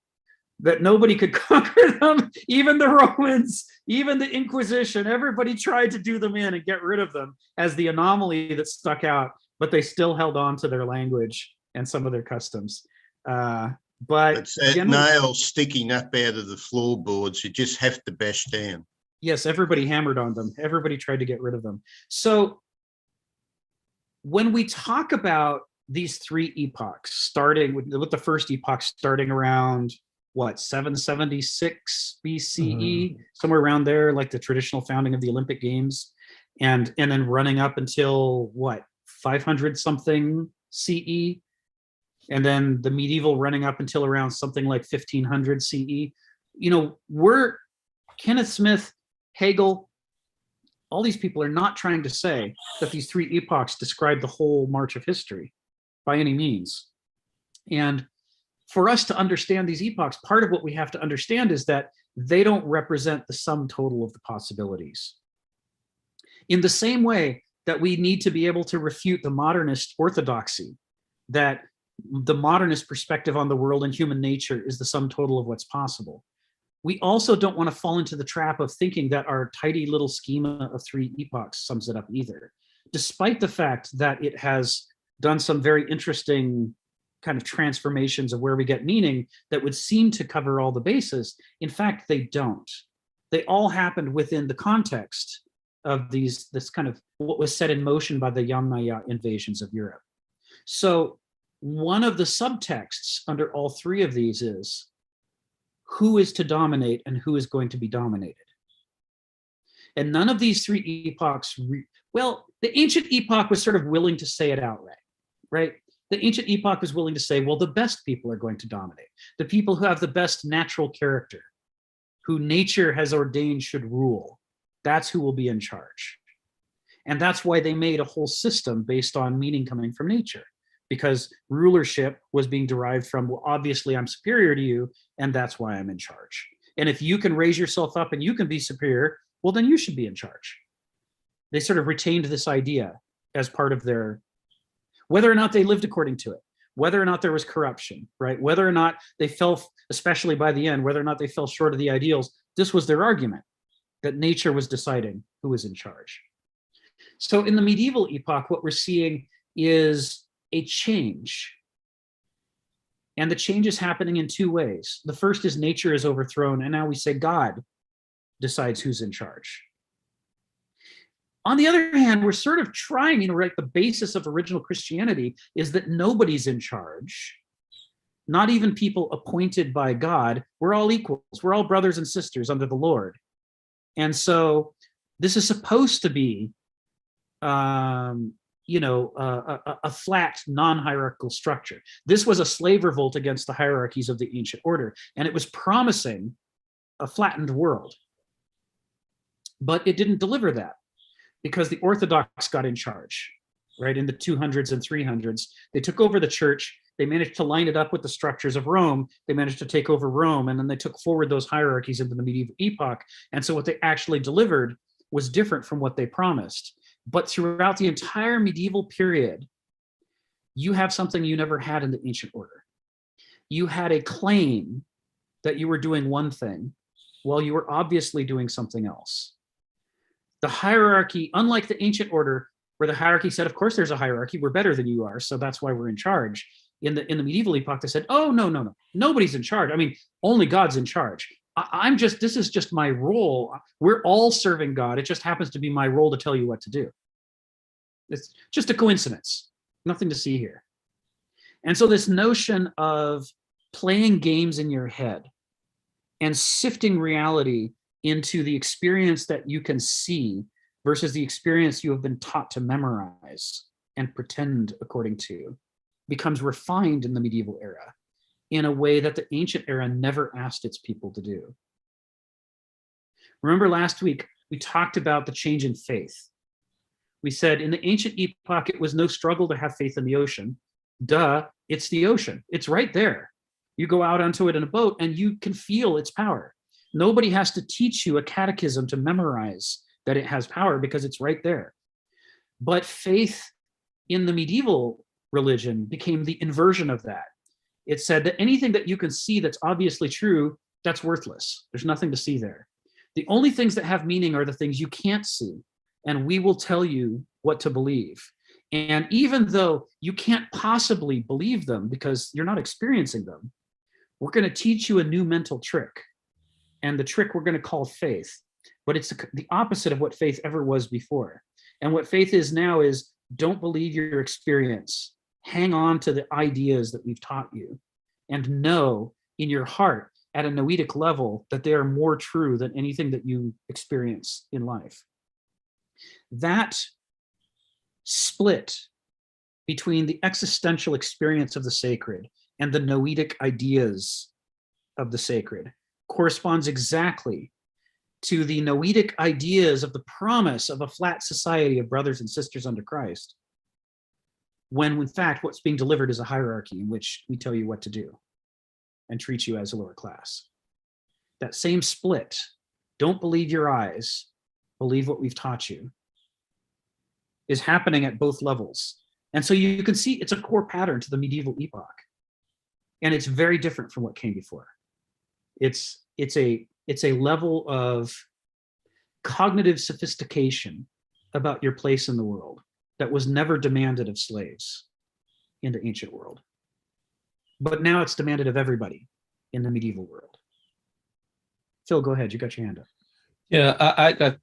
that nobody could conquer them, even the Romans, even the Inquisition. Everybody tried to do them in and get rid of them as the anomaly that stuck out, but they still held on to their language and some of their customs. But it's that nail sticking up out of the floorboards. You just have to bash down. Yes, everybody hammered on them. Everybody tried to get rid of them. So when we talk about these three epochs, starting with the first epoch starting around 776 BCE, somewhere around there, like the traditional founding of the Olympic Games, and then running up until 500 something CE, and then the medieval running up until around something like 1500 CE. We're Kenneth Smith, Hegel, all these people are not trying to say that these three epochs describe the whole march of history by any means. And for us to understand these epochs, part of what we have to understand is that they don't represent the sum total of the possibilities. In the same way that we need to be able to refute the modernist orthodoxy, that the modernist perspective on the world and human nature is the sum total of what's possible. We also don't want to fall into the trap of thinking that our tidy little schema of three epochs sums it up either, despite the fact that it has done some very interesting kind of transformations of where we get meaning that would seem to cover all the bases. In fact, they don't. They all happened within the context of this kind of what was set in motion by the Yamnaya invasions of Europe. So one of the subtexts under all three of these is who is to dominate and who is going to be dominated. And none of these three epochs, well, the ancient epoch was sort of willing to say it outright, right? The ancient epoch was willing to say, well, the best people are going to dominate. The people who have the best natural character, who nature has ordained should rule, that's who will be in charge. And that's why they made a whole system based on meaning coming from nature, because rulership was being derived from, well, obviously I'm superior to you, and that's why I'm in charge. And if you can raise yourself up and you can be superior, well, then you should be in charge. They sort of retained this idea as part of their, whether or not they lived according to it, whether or not there was corruption, right? Whether or not they fell, especially by the end, whether or not they fell short of the ideals, this was their argument, that nature was deciding who was in charge. So in the medieval epoch, what we're seeing is a change. And the change is happening in two ways. The first is nature is overthrown, and now we say God decides who's in charge. On the other hand, we're sort of trying, right, the basis of original Christianity is that nobody's in charge, not even people appointed by God. We're all equals. We're all brothers and sisters under the Lord. And so this is supposed to be, a flat, non-hierarchical structure. This was a slave revolt against the hierarchies of the ancient order, and it was promising a flattened world. But it didn't deliver that, because the Orthodox got in charge, right? In the 200s and 300s, they took over the church. They managed to line it up with the structures of Rome. They managed to take over Rome, and then they took forward those hierarchies into the medieval epoch. And so what they actually delivered was different from what they promised. But throughout the entire medieval period, you have something you never had in the ancient order. You had a claim that you were doing one thing while you were obviously doing something else. The hierarchy, unlike the ancient order, where the hierarchy said, of course there's a hierarchy, we're better than you are, so that's why we're in charge. In the medieval epoch, they said, oh, no, nobody's in charge. I mean, only God's in charge. This is just my role. We're all serving God. It just happens to be my role to tell you what to do. It's just a coincidence, nothing to see here. And so this notion of playing games in your head and sifting reality into the experience that you can see versus the experience you have been taught to memorize and pretend according to becomes refined in the medieval era in a way that the ancient era never asked its people to do. Remember last week, we talked about the change in faith. We said in the ancient epoch, it was no struggle to have faith in the ocean. Duh, it's the ocean. It's right there. You go out onto it in a boat and you can feel its power. Nobody has to teach you a catechism to memorize that it has power because it's right there. But faith in the medieval religion became the inversion of that. It said that anything that you can see that's obviously true, that's worthless. There's nothing to see there. The only things that have meaning are the things you can't see, and we will tell you what to believe. And even though you can't possibly believe them because you're not experiencing them, we're going to teach you a new mental trick. And the trick we're going to call faith. But it's the opposite of what faith ever was before. And what faith is now is don't believe your experience. Hang on to the ideas that we've taught you and know in your heart at a noetic level that they are more true than anything that you experience in life. That split between the existential experience of the sacred and the noetic ideas of the sacred corresponds exactly to the Noetic ideas of the promise of a flat society of brothers and sisters under Christ, when in fact what's being delivered is a hierarchy in which we tell you what to do and treat you as a lower class. That same split, don't believe your eyes, believe what we've taught you, is happening at both levels. And so you can see it's a core pattern to the medieval epoch. And it's very different from what came before. It's a level of cognitive sophistication about your place in the world that was never demanded of slaves in the ancient world. But now it's demanded of everybody in the medieval world. Phil, go ahead. You got your hand up. Yeah, I got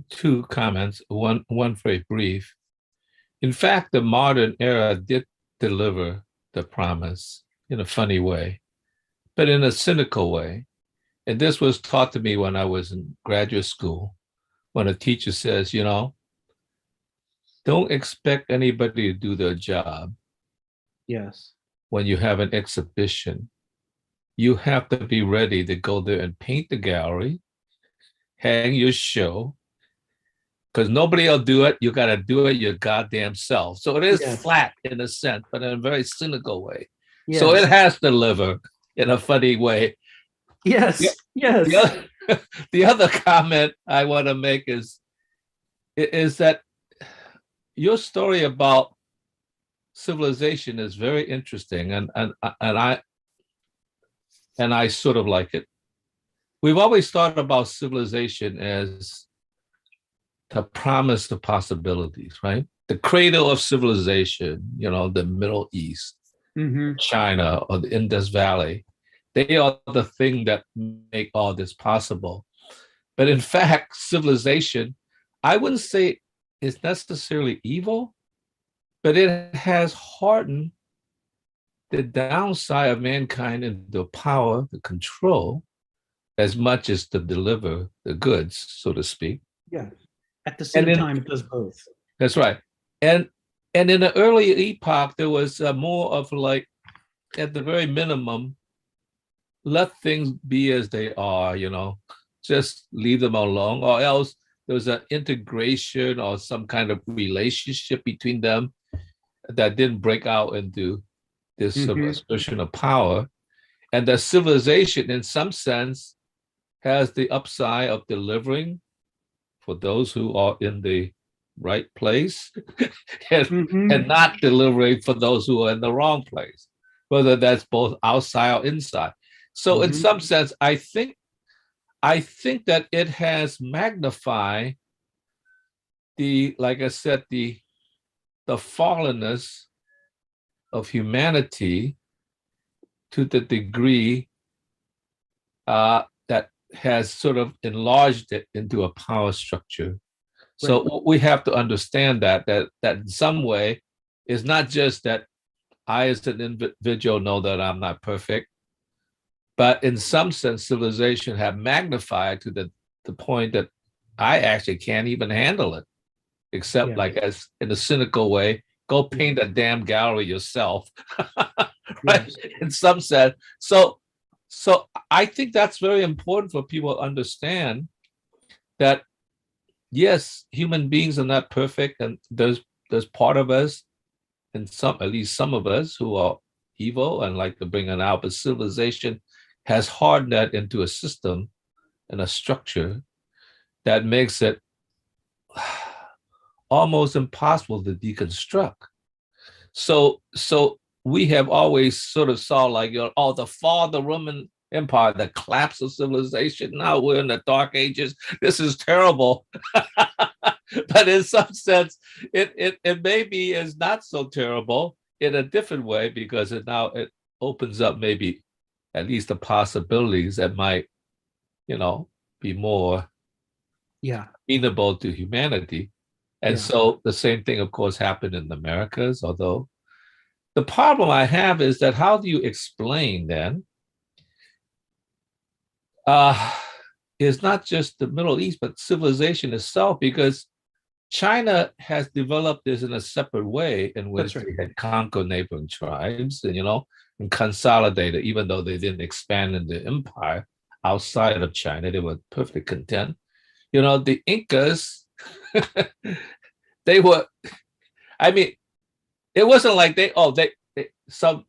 two comments, one very brief. In fact, the modern era did deliver the promise in a funny way, but in a cynical way. And this was taught to me when I was in graduate school, when a teacher says, you know, don't expect anybody to do their job. Yes. When you have an exhibition, you have to be ready to go there and paint the gallery, hang your show, because nobody will do it. You got to do it your goddamn self. So it is flat in a sense, but in a very cynical way. Yes. So it has to deliver in a funny way. Yes, yes. The other comment I want to make is that your story about civilization is very interesting, and I sort of like it. We've always thought about civilization as the promise of possibilities, right? The cradle of civilization, you know, the Middle East, China, or the Indus Valley. They are the thing that make all this possible. But in fact, civilization, I wouldn't say is necessarily evil, but it has hardened the downside of mankind into power, the control, as much as to deliver the goods, so to speak. Yeah. At the same time, it does both. That's right. And in the early epoch, there was more of like, at the very minimum, let things be as they are, you know, just leave them alone, or else there was an integration or some kind of relationship between them that didn't break out into this sort of expression of power. And the civilization, in some sense, has the upside of delivering for those who are in the right place and not delivering for those who are in the wrong place, whether that's both outside or inside. So in some sense, I think that it has magnified the, like I said, the fallenness of humanity to the degree that has sort of enlarged it into a power structure. So we have to understand that in some way, it's not just that I as an individual know that I'm not perfect, but in some sense, civilization have magnified to the point that I actually can't even handle it, except like as in a cynical way, go paint a damn gallery yourself, right? In some sense. So I think that's very important for people to understand that, yes, human beings are not perfect, and there's part of us, and at least some of us who are evil and like to bring it out, but civilization has hardened that into a system and a structure that makes it almost impossible to deconstruct. So we have always sort of saw like, you know, the fall of the Roman Empire, the collapse of civilization. Now we're in the Dark Ages. This is terrible. But in some sense, it maybe is not so terrible in a different way, because it opens up maybe at least the possibilities that might, you know, be more amenable to humanity. And so the same thing, of course, happened in the Americas, although the problem I have is that how do you explain then is not just the Middle East, but civilization itself, because China has developed this in a separate way in which they had conquered neighboring tribes and, you know, and consolidated, even though they didn't expand in the empire outside of China, they were perfectly content. You know, the Incas, they were, I mean, it wasn't like some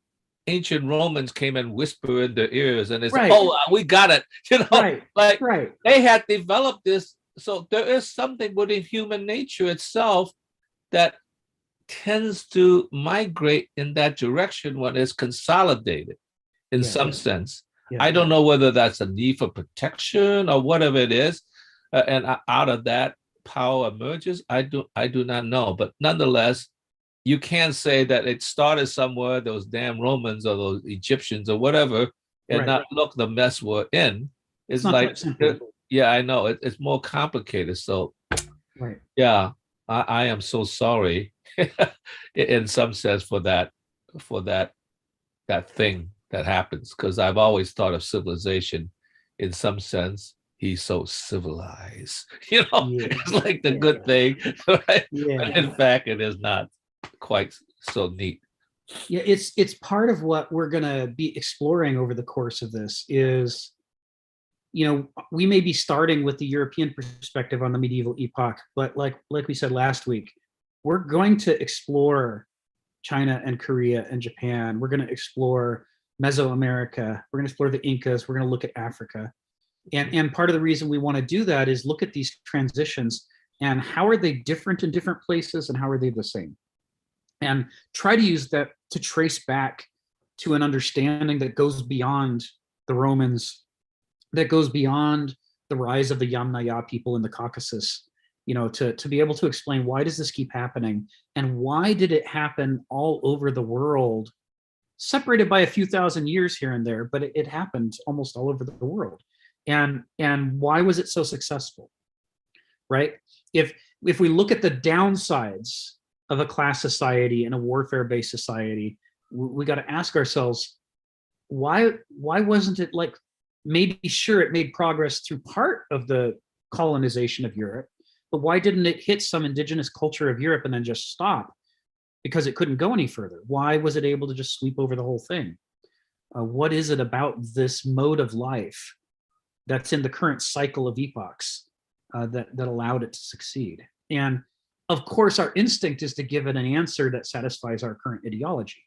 ancient Romans came and whispered in their ears and they said, Right. oh, we got it. You know, Right. like Right. they had developed this. So there is something within human nature itself that tends to migrate in that direction when it's consolidated in Yeah. some sense. Yeah. I don't know whether that's a need for protection or whatever it is. And out of that power emerges. I do not know. But nonetheless, you can't say that it started somewhere, those damn Romans or those Egyptians or whatever, and Right. not look the mess we're in. It's not like, that simple. yeah, I know. It's more complicated. So, Right. yeah, I am so sorry in some sense for that thing that happens, because I've always thought of civilization in some sense. He's so civilized, you know, Yeah. it's like the Yeah. good thing, right? Yeah. But in fact, it is not quite so neat. Yeah, it's part of what we're going to be exploring over the course of this is, you know, we may be starting with the European perspective on the medieval epoch, but like we said last week, we're going to explore China and Korea and Japan. We're going to explore Mesoamerica. We're going to explore the Incas. We're going to look at Africa. And part of the reason we want to do that is look at these transitions and how are they different in different places and how are they the same? And try to use that to trace back to an understanding that goes beyond the Romans, that goes beyond the rise of the Yamnaya people in the Caucasus, you know, to be able to explain why does this keep happening and why did it happen all over the world, separated by a few thousand years here and there, but it happened almost all over the world. And why was it so successful, right? If we look at the downsides of a class society and a warfare-based society, we got to ask ourselves, why wasn't it like, maybe sure it made progress through part of the colonization of Europe, but why didn't it hit some indigenous culture of Europe and then just stop because it couldn't go any further? Why was it able to just sweep over the whole thing? What is it about this mode of life that's in the current cycle of epochs that allowed it to succeed? And of course, our instinct is to give it an answer that satisfies our current ideology,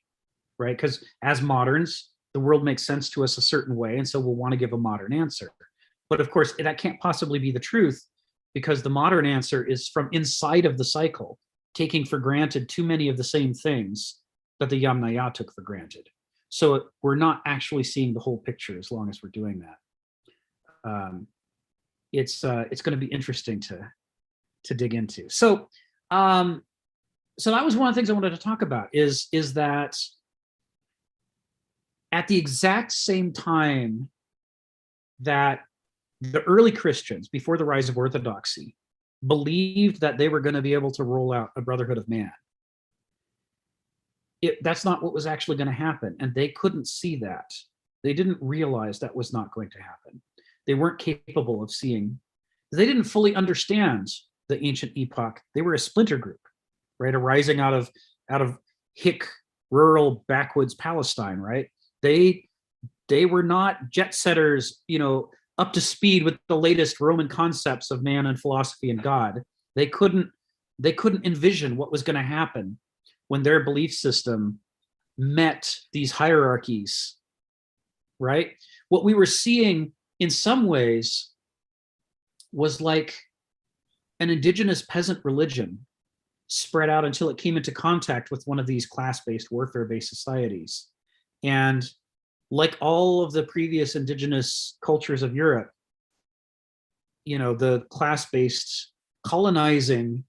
right? Because as moderns, the world makes sense to us a certain way, and so we'll want to give a modern answer. But of course, that can't possibly be the truth, because the modern answer is from inside of the cycle, taking for granted too many of the same things that the Yamnaya took for granted. So we're not actually seeing the whole picture as long as we're doing that. It's going to be interesting to dig into. So that was one of the things I wanted to talk about is that at the exact same time that the early Christians, before the rise of Orthodoxy, believed that they were going to be able to roll out a brotherhood of man, that's not what was actually going to happen. And they couldn't see that. They didn't realize that was not going to happen. They weren't capable of seeing. They didn't fully understand the ancient epoch. They were a splinter group, right? Arising out of hick, rural, backwoods Palestine, right? They were not jet setters, you know, up to speed with the latest Roman concepts of man and philosophy and God. They couldn't envision what was going to happen when their belief system met these hierarchies, right? What we were seeing in some ways was like an indigenous peasant religion spread out until it came into contact with one of these class-based, warfare-based societies. And like all of the previous indigenous cultures of Europe, you know, the class-based colonizing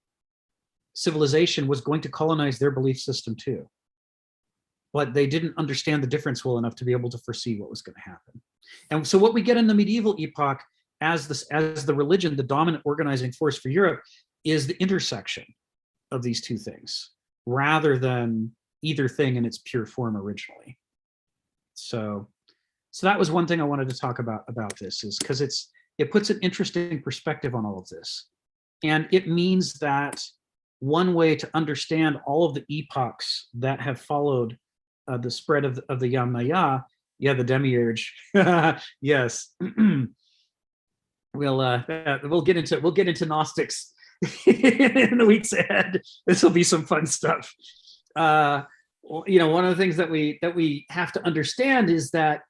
civilization was going to colonize their belief system too. But they didn't understand the difference well enough to be able to foresee what was going to happen. And so what we get in the medieval epoch as the religion, the dominant organizing force for Europe, is the intersection of these two things, rather than either thing in its pure form originally. So that was one thing I wanted to talk about this, is because it puts an interesting perspective on all of this. And it means that one way to understand all of the epochs that have followed the spread of the Yamnaya, the demiurge, yes, we'll get into Gnostics in the weeks ahead. This will be some fun stuff. One of the things that we have to understand is that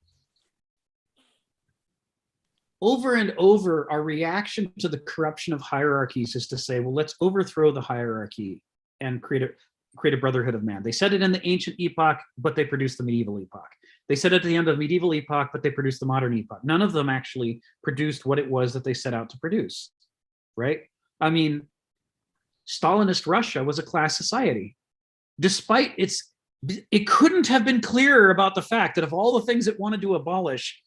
over and over, our reaction to the corruption of hierarchies is to say, well, let's overthrow the hierarchy and create a brotherhood of man. They said it in the ancient epoch, but they produced the medieval epoch. They said it at the end of the medieval epoch, but they produced the modern epoch. None of them actually produced what it was that they set out to produce, right? I mean, Stalinist Russia was a class society. Despite it couldn't have been clearer about the fact that of all the things it wanted to abolish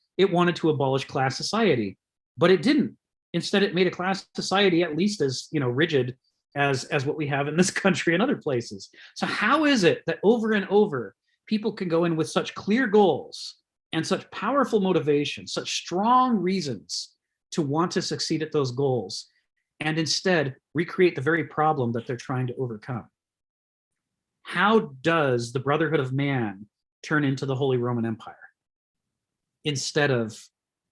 class society, but it didn't. Instead, it made a class society at least as rigid as what we have in this country and other places. So how is it that over and over people can go in with such clear goals and such powerful motivation, such strong reasons to want to succeed at those goals, and instead recreate the very problem that they're trying to overcome? How does the brotherhood of man turn into the Holy Roman Empire instead of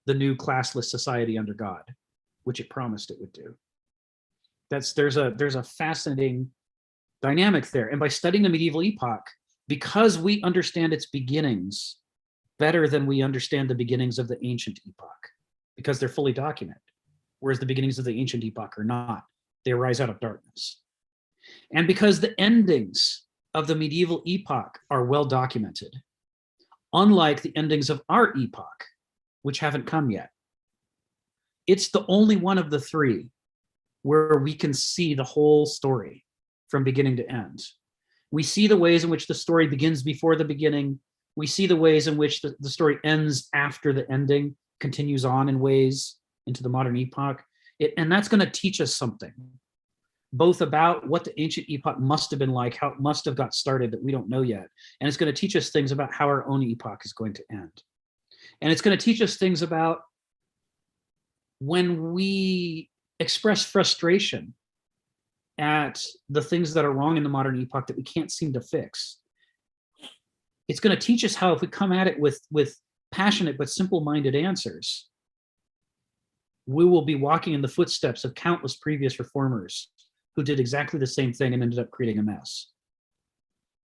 the new classless society under God, which it promised it would do? There's a fascinating dynamic there. And by studying the medieval epoch, because we understand its beginnings better than we understand the beginnings of the ancient epoch, because they're fully documented, whereas the beginnings of the ancient epoch are not. They arise out of darkness. And because the endings of the medieval epoch are well documented, unlike the endings of our epoch, which haven't come yet. It's the only one of the three where we can see the whole story from beginning to end. We see the ways in which the story begins before the beginning. We see the ways in which the story ends after the ending, continues on in ways into the modern epoch. And that's going to teach us something, both about what the ancient epoch must have been like, how it must have got started that we don't know yet. And it's going to teach us things about how our own epoch is going to end. And it's going to teach us things about when we express frustration at the things that are wrong in the modern epoch that we can't seem to fix. It's going to teach us how, if we come at it with passionate but simple-minded answers, we will be walking in the footsteps of countless previous reformers who did exactly the same thing and ended up creating a mess.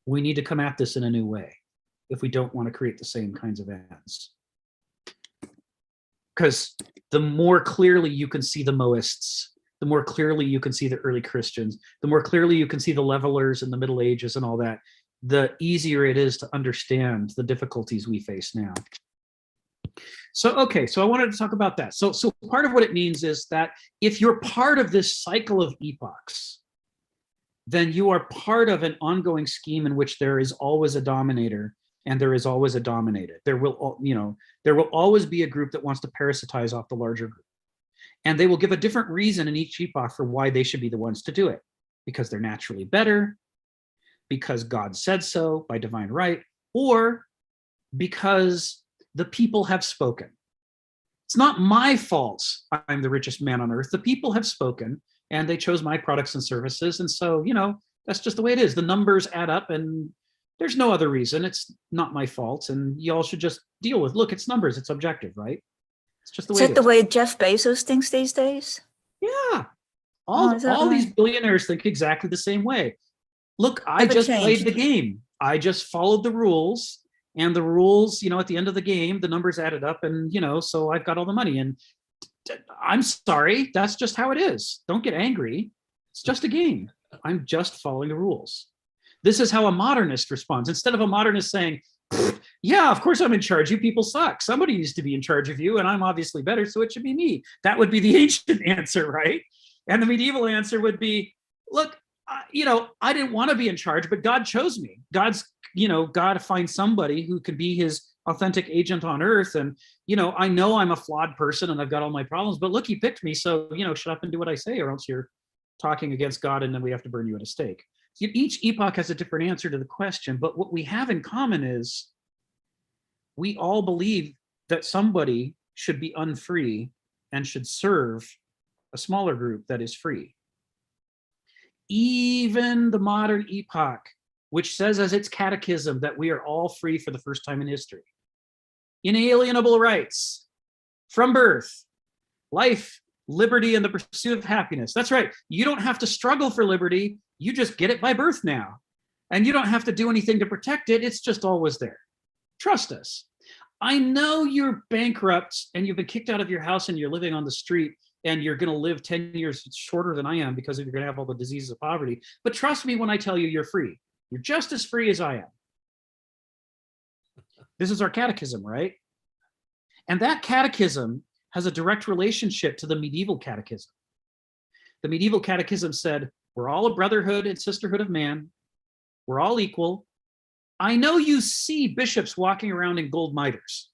We need to come at this in a new way if we don't want to create the same kinds of ends. Because the more clearly you can see the Moists, the more clearly you can see the early Christians, the more clearly you can see the levelers in the Middle Ages and all that, the easier it is to understand the difficulties we face now. So I wanted to talk about that. So part of what it means is that if you're part of this cycle of epochs, then you are part of an ongoing scheme in which there is always a dominator and there is always a dominated. There will always be a group that wants to parasitize off the larger group. And they will give a different reason in each epoch for why they should be the ones to do it. Because they're naturally better, because God said so by divine right, or because the people have spoken. It's not my fault I'm the richest man on earth. The people have spoken and they chose my products and services. And so, that's just the way it is. The numbers add up and there's no other reason. It's not my fault. And y'all should just deal with, look, it's numbers, it's objective, right? It's just the way it is. Is that the way Jeff Bezos thinks these days? Yeah. All these billionaires think exactly the same way. Look, I just played the game. I just followed the rules. And the rules, at the end of the game, the numbers added up and, so I've got all the money. And I'm sorry, that's just how it is. Don't get angry. It's just a game. I'm just following the rules. This is how a modernist responds. Instead of a modernist saying, yeah, of course I'm in charge. You people suck. Somebody needs to be in charge of you. And I'm obviously better, so it should be me. That would be the ancient answer, right? And the medieval answer would be, look, I didn't want to be in charge, but God chose me. God finds somebody who could be his authentic agent on earth. And, I know I'm a flawed person and I've got all my problems, but look, he picked me. So, shut up and do what I say, or else you're talking against God and then we have to burn you at a stake. So each epoch has a different answer to the question, but what we have in common is we all believe that somebody should be unfree and should serve a smaller group that is free. Even the modern epoch, which says as its catechism that we are all free for the first time in history. Inalienable rights from birth, life, liberty and the pursuit of happiness. That's right. You don't have to struggle for liberty. You just get it by birth now. And you don't have to do anything to protect it. It's just always there. Trust us. I know you're bankrupt and you've been kicked out of your house and you're living on the street and you're going to live 10 years shorter than I am because you're going to have all the diseases of poverty. But trust me when I tell you you're free. You're just as free as I am. This is our catechism, right? And that catechism has a direct relationship to the medieval catechism. The medieval catechism said, we're all a brotherhood and sisterhood of man. We're all equal. I know you see bishops walking around in gold mitres.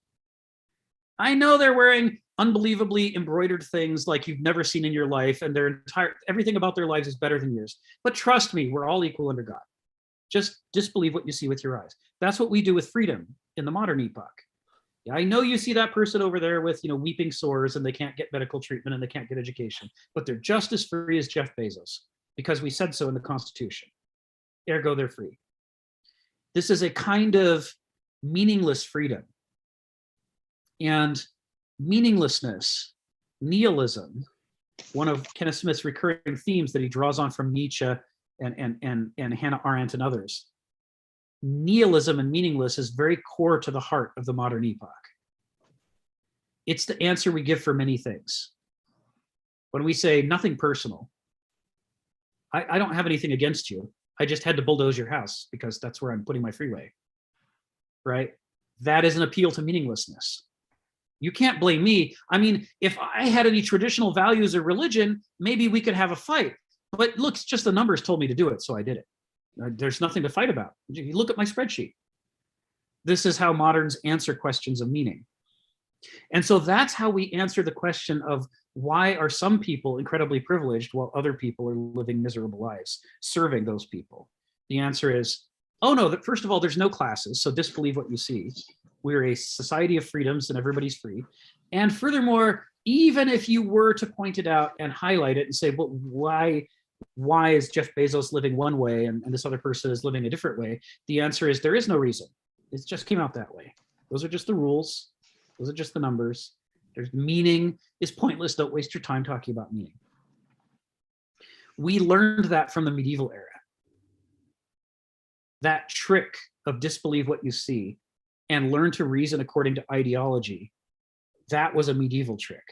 I know they're wearing unbelievably embroidered things like you've never seen in your life, and everything about their lives is better than yours. But trust me, we're all equal under God. Just disbelieve what you see with your eyes. That's what we do with freedom in the modern epoch. I know you see that person over there with, weeping sores and they can't get medical treatment and they can't get education, but they're just as free as Jeff Bezos because we said so in the Constitution. Ergo, they're free. This is a kind of meaningless freedom. And meaninglessness, nihilism, one of Kenneth Smith's recurring themes that he draws on from Nietzsche and Hannah Arendt and others. Nihilism and meaningless is very core to the heart of the modern epoch. It's the answer we give for many things. When we say nothing personal, I don't have anything against you. I just had to bulldoze your house because that's where I'm putting my freeway, right? That is an appeal to meaninglessness. You can't blame me. I mean, if I had any traditional values or religion, maybe we could have a fight. But look, it's just the numbers told me to do it, so I did it. There's nothing to fight about. You look at my spreadsheet. This is how moderns answer questions of meaning. And so that's how we answer the question of why are some people incredibly privileged while other people are living miserable lives, serving those people? The answer is, oh no, first of all, there's no classes, so disbelieve what you see. We're a society of freedoms and everybody's free. And furthermore, even if you were to point it out and highlight it and say, well, why is Jeff Bezos living one way and this other person is living a different way? The answer is there is no reason. It just came out that way. Those are just the rules. Those are just the numbers. There's meaning is pointless. Don't waste your time talking about meaning. We learned that from the medieval era. That trick of disbelieve what you see and learn to reason according to ideology, that was a medieval trick.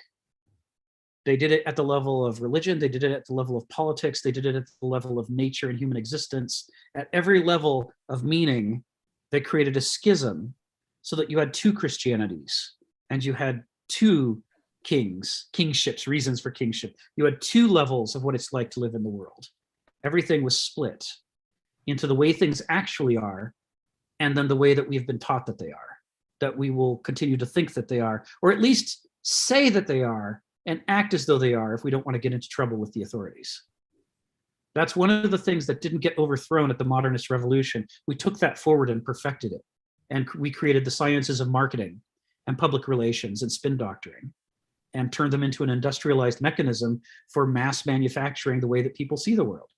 They did it at the level of religion. They did it at the level of politics. They did it at the level of nature and human existence. At every level of meaning, they created a schism so that you had two Christianities and you had two kingships, reasons for kingship. You had two levels of what it's like to live in the world. Everything was split into the way things actually are and then the way that we've been taught that they are, that we will continue to think that they are, or at least say that they are and act as though they are if we don't want to get into trouble with the authorities. That's one of the things that didn't get overthrown at the modernist revolution. We took that forward and perfected it. And we created the sciences of marketing and public relations and spin doctoring and turned them into an industrialized mechanism for mass manufacturing the way that people see the world.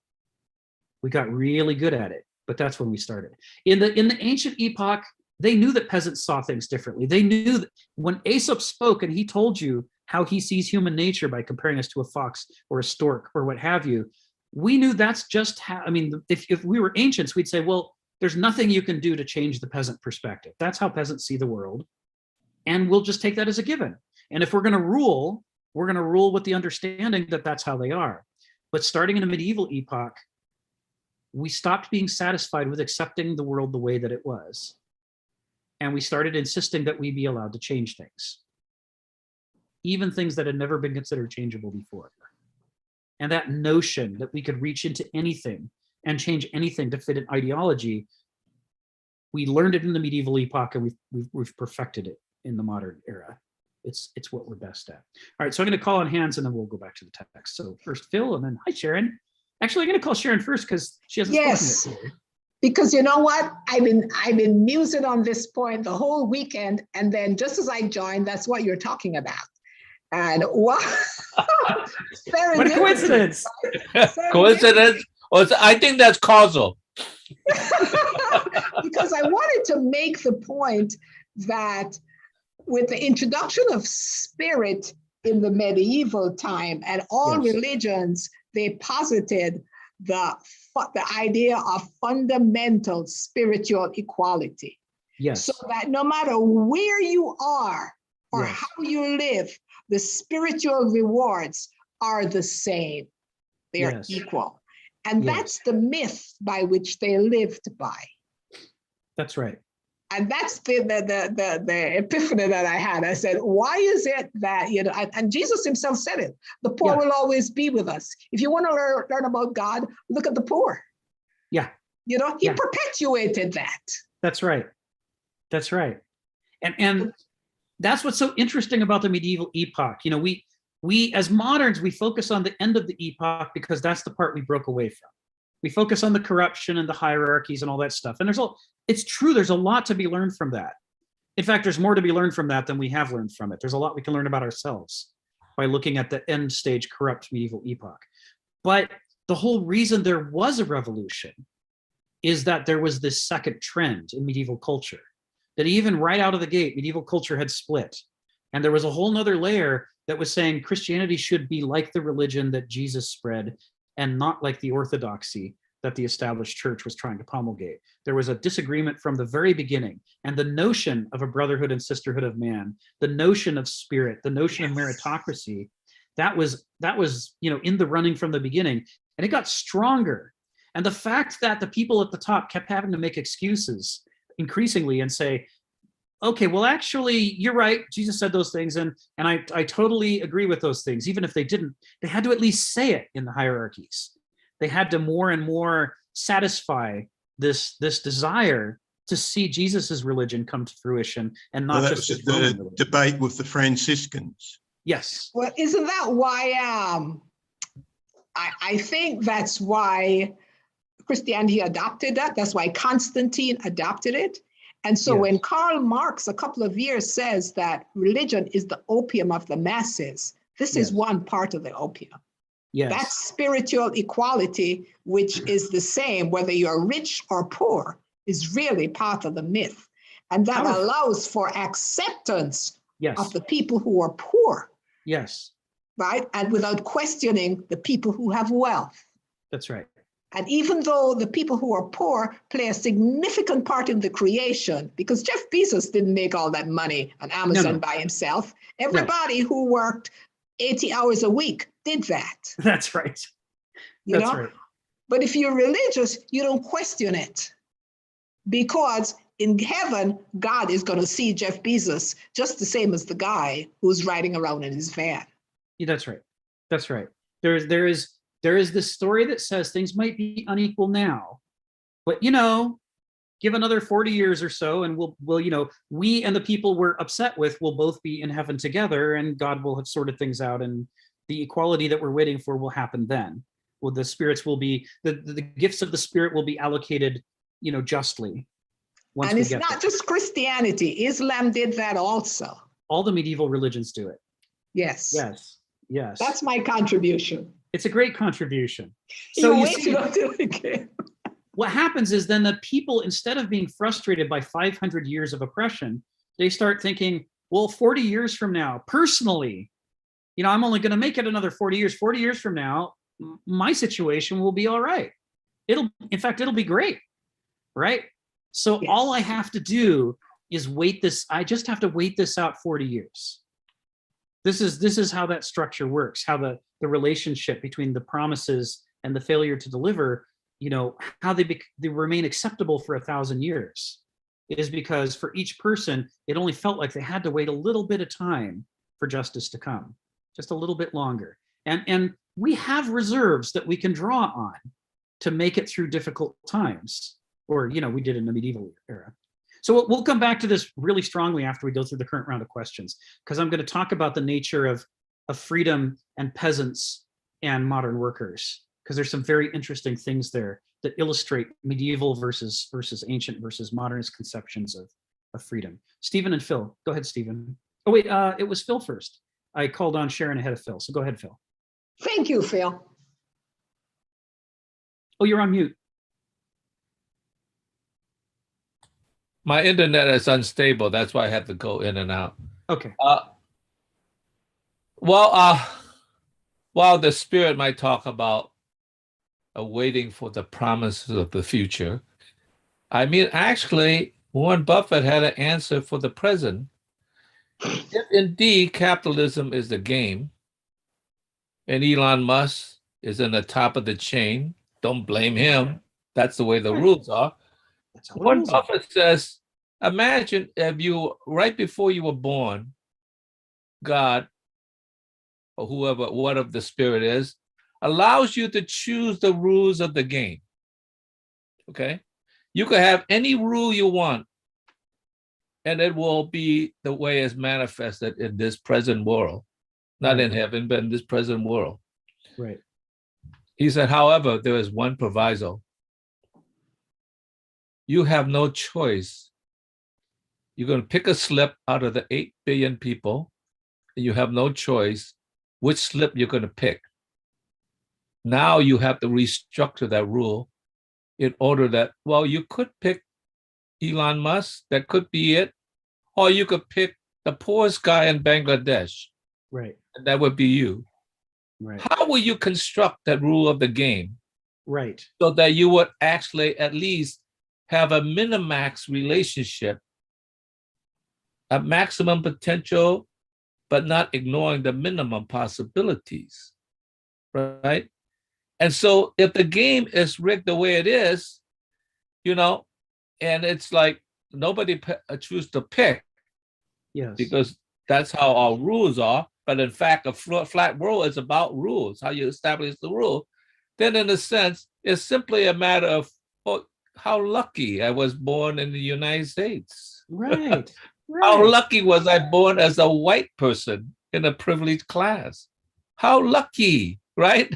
We got really good at it, but that's when we started. In the ancient epoch, they knew that peasants saw things differently. They knew that when Aesop spoke and he told you how he sees human nature by comparing us to a fox or a stork or what have you, we knew that's just how, I mean, if we were ancients, we'd say, well, there's nothing you can do to change the peasant perspective. That's how peasants see the world. And we'll just take that as a given. And if we're going to rule, we're going to rule with the understanding that that's how they are. But starting in a medieval epoch, we stopped being satisfied with accepting the world the way that it was. And we started insisting that we be allowed to change things, even things that had never been considered changeable before. And that notion that we could reach into anything and change anything to fit an ideology, we learned it in the medieval epoch and we've perfected it in the modern era. It's what we're best at. All right, so I'm going to call on hands and then we'll go back to the text. So first Phil and then hi Sharon. Actually, I'm going to call Sharon first because she hasn't spoken yet. Because you know what? I've been musing on this point the whole weekend, and then just as I joined, that's what you're talking about. And what? What a coincidence! Coincidence? Or I think that's causal. Because I wanted to make the point that with the introduction of spirit in the medieval time, and all Yes. religions, they posited the idea of fundamental spiritual equality. Yes. So that no matter where you are or Yes. how you live, the spiritual rewards are the same. They are Yes. equal. And Yes. that's the myth by which they lived by. That's right. And that's the epiphany that I had. I said, why is it that, and Jesus himself said it, the poor Yeah. will always be with us. If you want to learn about God, look at the poor. Yeah. He Yeah. perpetuated that. That's right. That's right. And that's what's so interesting about the medieval epoch. We as moderns, we focus on the end of the epoch because that's the part we broke away from. We focus on the corruption and the hierarchies and all that stuff. And it's true, there's a lot to be learned from that. In fact, there's more to be learned from that than we have learned from it. There's a lot we can learn about ourselves by looking at the end stage corrupt medieval epoch. But the whole reason there was a revolution is that there was this second trend in medieval culture, that even right out of the gate, medieval culture had split. And there was a whole nother layer that was saying Christianity should be like the religion that Jesus spread and not like the orthodoxy that the established church was trying to promulgate. There was a disagreement from the very beginning, and the notion of a brotherhood and sisterhood of man, the notion of spirit, the notion of meritocracy, that was in the running from the beginning, and it got stronger. And the fact that the people at the top kept having to make excuses increasingly and say, okay, well, actually, you're right. Jesus said those things, and I totally agree with those things. Even if they didn't, they had to at least say it in the hierarchies. They had to more and more satisfy this desire to see Jesus's religion come to fruition, and not That just was this Roman the religion. debate with the Franciscans. Yes. Well, isn't that why I think that's why Christianity adopted that. That's why Constantine adopted it. And so Yes. when Karl Marx a couple of years says that religion is the opium of the masses, this is Yes. one part of the opium. Yes. That spiritual equality, which is the same whether you're rich or poor, is really part of the myth. And that Powerful. allows for acceptance Yes. of the people who are poor, Yes. right? And without questioning the people who have wealth. That's right. And even though the people who are poor play a significant part in the creation, because Jeff Bezos didn't make all that money on Amazon No. by himself, everybody who worked 80 hours a week did that. That's right. You That's know? right. But if you're religious, you don't question it, because in heaven, God is going to see Jeff Bezos just the same as the guy who's riding around in his van. Yeah, that's right. That's right. There is this story that says things might be unequal now, but give another 40 years or so, and we'll we and the people we're upset with will both be in heaven together, and God will have sorted things out, and the equality that we're waiting for will happen then. Well, the spirits will be the gifts of the spirit will be allocated, justly. Once And we it's get not there. just Christianity. Islam did that also. All the medieval religions do it. Yes. Yes. Yes. That's my contribution. It's a great contribution. So You you wait see, till I do it again. what happens is then the people, instead of being frustrated by 500 years of oppression, they start thinking, well, 40 years from now, personally, I'm only going to make it another 40 years. 40 years from now, my situation will be all right. It'll be great. Right? So Yes. all I have to do is wait this. I just have to wait this out 40 years. This is how that structure works, how the relationship between the promises and the failure to deliver, how they remain acceptable for 1,000 years. It is because for each person, it only felt like they had to wait a little bit of time for justice to come, just a little bit longer. And we have reserves that we can draw on to make it through difficult times, or we did in the medieval era. So we'll come back to this really strongly after we go through the current round of questions, because I'm going to talk about the nature of freedom and peasants and modern workers, because there's some very interesting things there that illustrate medieval versus ancient versus modernist conceptions of freedom. Stephen and Phil. Go ahead, Stephen. Oh, wait, it was Phil first. I called on Sharon ahead of Phil, so go ahead, Phil. Thank you, Phil. Oh, you're on mute. My internet is unstable. That's why I had to go in and out. Okay. Well, while the spirit might talk about waiting for the promises of the future, I mean, actually, Warren Buffett had an answer for the present. If indeed capitalism is the game, and Elon Musk is in the top of the chain, don't blame him. That's the way the rules are. That's how the Warren rules are. Buffett says, imagine if you, right before you were born, God, or whoever, whatever the spirit is, allows you to choose the rules of the game. Okay? You could have any rule you want, and it will be the way it's manifested in this present world, not Right. in heaven, but in this present world. Right. He said, however, there is one proviso. You have no choice. You're going to pick a slip out of the 8 billion people, and you have no choice which slip you're going to pick. Now you have to restructure that rule in order that, well, you could pick Elon Musk, that could be it, or you could pick the poorest guy in Bangladesh, Right. and that would be you. Right. How will you construct that rule of the game Right. so that you would actually at least have a minimax relationship, a maximum potential, but not ignoring the minimum possibilities, right? And so if the game is rigged the way it is, you know, and it's like nobody choose to pick Yes. because that's how our rules are. But in fact, a flat world is about rules, how you establish the rule. Then in a sense, it's simply a matter of, oh, how lucky I was born in the United States. Right. How Right. lucky was I born as a white person in a privileged class? How lucky, right?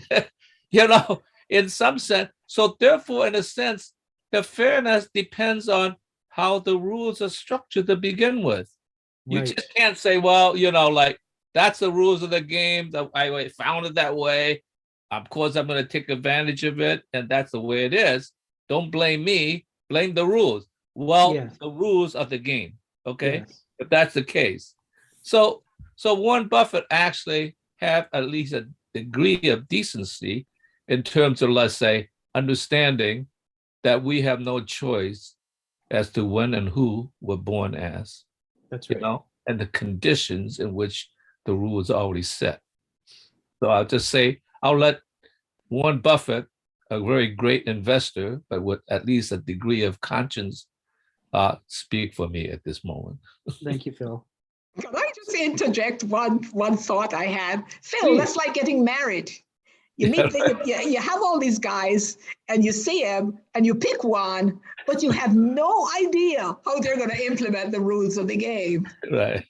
You know, in some sense. So therefore, in a sense, the fairness depends on how the rules are structured to begin with. You Right. just can't say, well, you know, like that's the rules of the game. I found it that way. Of course, I'm going to take advantage of it, and that's the way it is. Don't blame me. Blame the rules. Well, Yes. the rules of the game. Okay, Yes. if that's the case. So Warren Buffett actually have at least a degree of decency in terms of, let's say, understanding that we have no choice as to when and who we're born as, That's you right. know, and the conditions in which the rules are already set. So I'll just say, I'll let Warren Buffett, a very great investor, but with at least a degree of conscience, speak for me at this moment. Thank you, Phil. Can I just interject one thought I had? Phil, Please. that's like getting married. You meet, you have all these guys and you see them and you pick one, but you have no idea how they're going to implement the rules of the game. Right.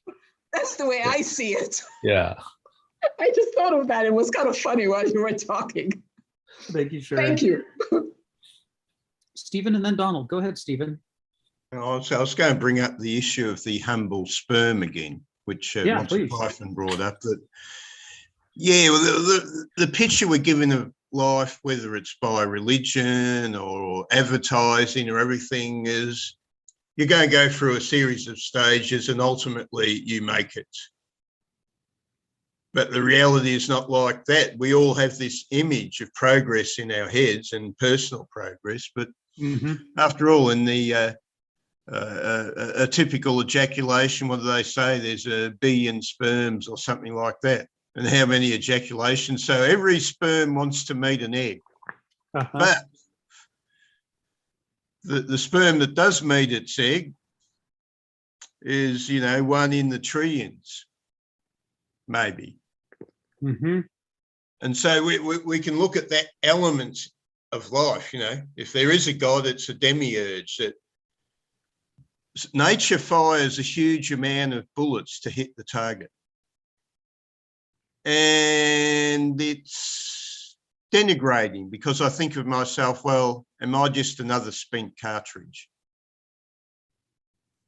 That's the way I see it. Yeah. I just thought of that. It was kind of funny while you were talking. Thank you, Sherry. Thank you. Stephen and then Donald. Go ahead, Stephen. I was going to bring up the issue of the humble sperm again, which Monty please. Python brought up. That, yeah, well, the picture we're given of life, whether it's by religion or advertising or everything, is you're going to go through a series of stages and ultimately you make it. But the reality is not like that. We all have this image of progress in our heads and personal progress. But after all, in the a typical ejaculation, what do they say? There's a billion sperms or something like that. And how many ejaculations? So every sperm wants to meet an egg. But the sperm that does meet its egg is, you know, one in the trillions, maybe. And so we can look at that element of life, you know. If there is a God, it's a demiurge. That nature fires a huge amount of bullets to hit the target. And it's denigrating because I think of myself, well, am I just another spent cartridge?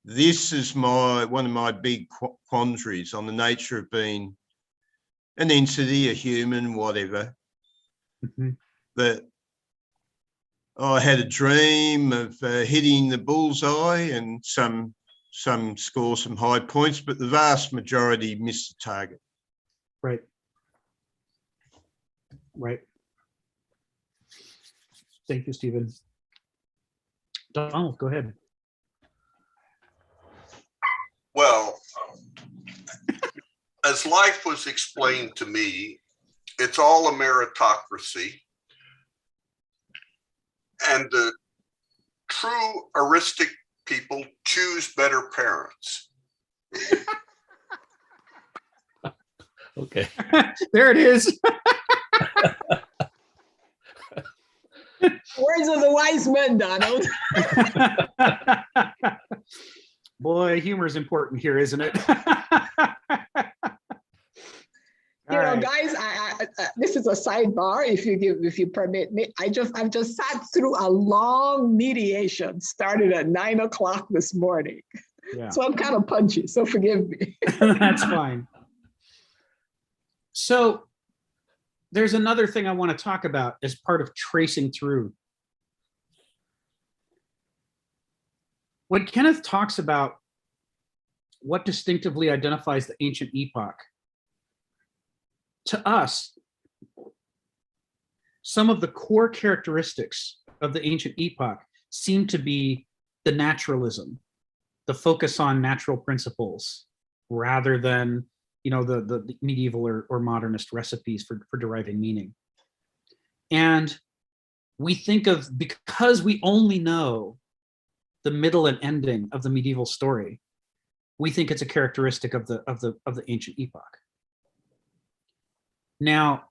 This is one of my big quandaries on the nature of being an entity, a human, whatever. That I had a dream of hitting the bullseye, and some score some high points, but the vast majority missed the target. Right. Right. Thank you, Stephen. Donald, go ahead. Well, as life was explained to me, it's all a meritocracy. And the true heuristic people choose better parents. Okay. There it is. Words of the wise men, Donald. Boy, humor is important here, isn't it? You know, guys, this is a sidebar. If you permit me, I've just sat through a long mediation, started at 9 o'clock this morning. Yeah. So I'm kind of punchy, so forgive me. That's fine. So there's another thing I want to talk about as part of tracing through. When Kenneth talks about what distinctively identifies the ancient epoch, to us, some of the core characteristics of the ancient epoch seem to be the naturalism, the focus on natural principles, rather than the medieval or modernist recipes for deriving meaning. And we think of, because we only know the middle and ending of the medieval story, we think it's a characteristic of the ancient epoch. Now,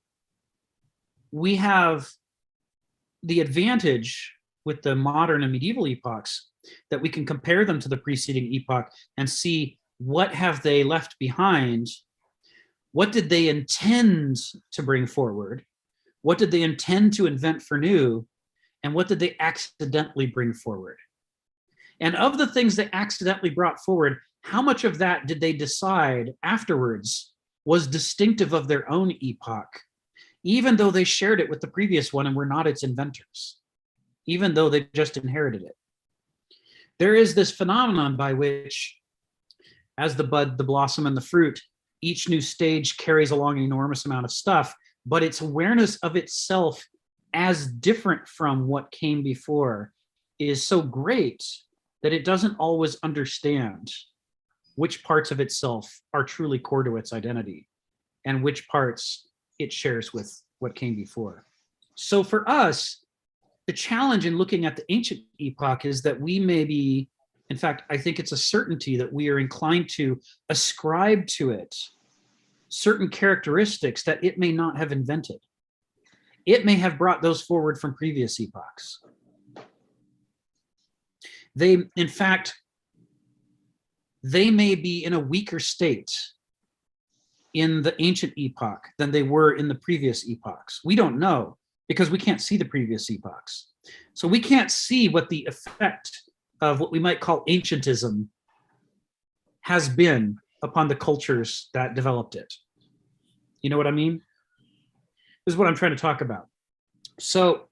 we have the advantage with the modern and medieval epochs that we can compare them to the preceding epoch and see what have they left behind, what did they intend to bring forward, what did they intend to invent for new, and what did they accidentally bring forward. And of the things they accidentally brought forward, how much of that did they decide afterwards was distinctive of their own epoch, even though they shared it with the previous one and were not its inventors, even though they just inherited it. There is this phenomenon by which, as the bud, the blossom, and the fruit, each new stage carries along an enormous amount of stuff, but its awareness of itself as different from what came before is so great that it doesn't always understand which parts of itself are truly core to its identity and which parts it shares with what came before. So for us, the challenge in looking at the ancient epoch is that we may be, in fact, I think it's a certainty that we are inclined to ascribe to it certain characteristics that it may not have invented. It may have brought those forward from previous epochs. They, in fact, they may be in a weaker state in the ancient epoch than they were in the previous epochs. We don't know because we can't see the previous epochs. So we can't see what the effect of what we might call ancientism has been upon the cultures that developed it. You know what I mean? This is what I'm trying to talk about. So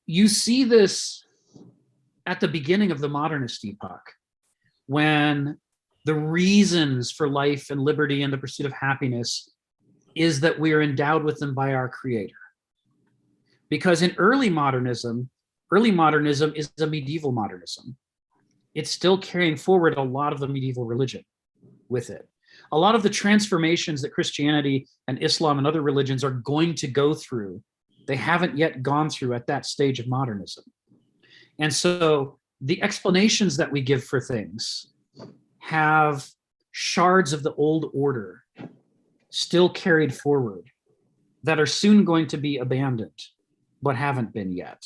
you see this at the beginning of the modernist epoch, when the reasons for life and liberty and the pursuit of happiness is that we are endowed with them by our creator. Because in early modernism is a medieval modernism. It's still carrying forward a lot of the medieval religion with it. A lot of the transformations that Christianity and Islam and other religions are going to go through, they haven't yet gone through at that stage of modernism. And so the explanations that we give for things have shards of the old order still carried forward that are soon going to be abandoned, but haven't been yet.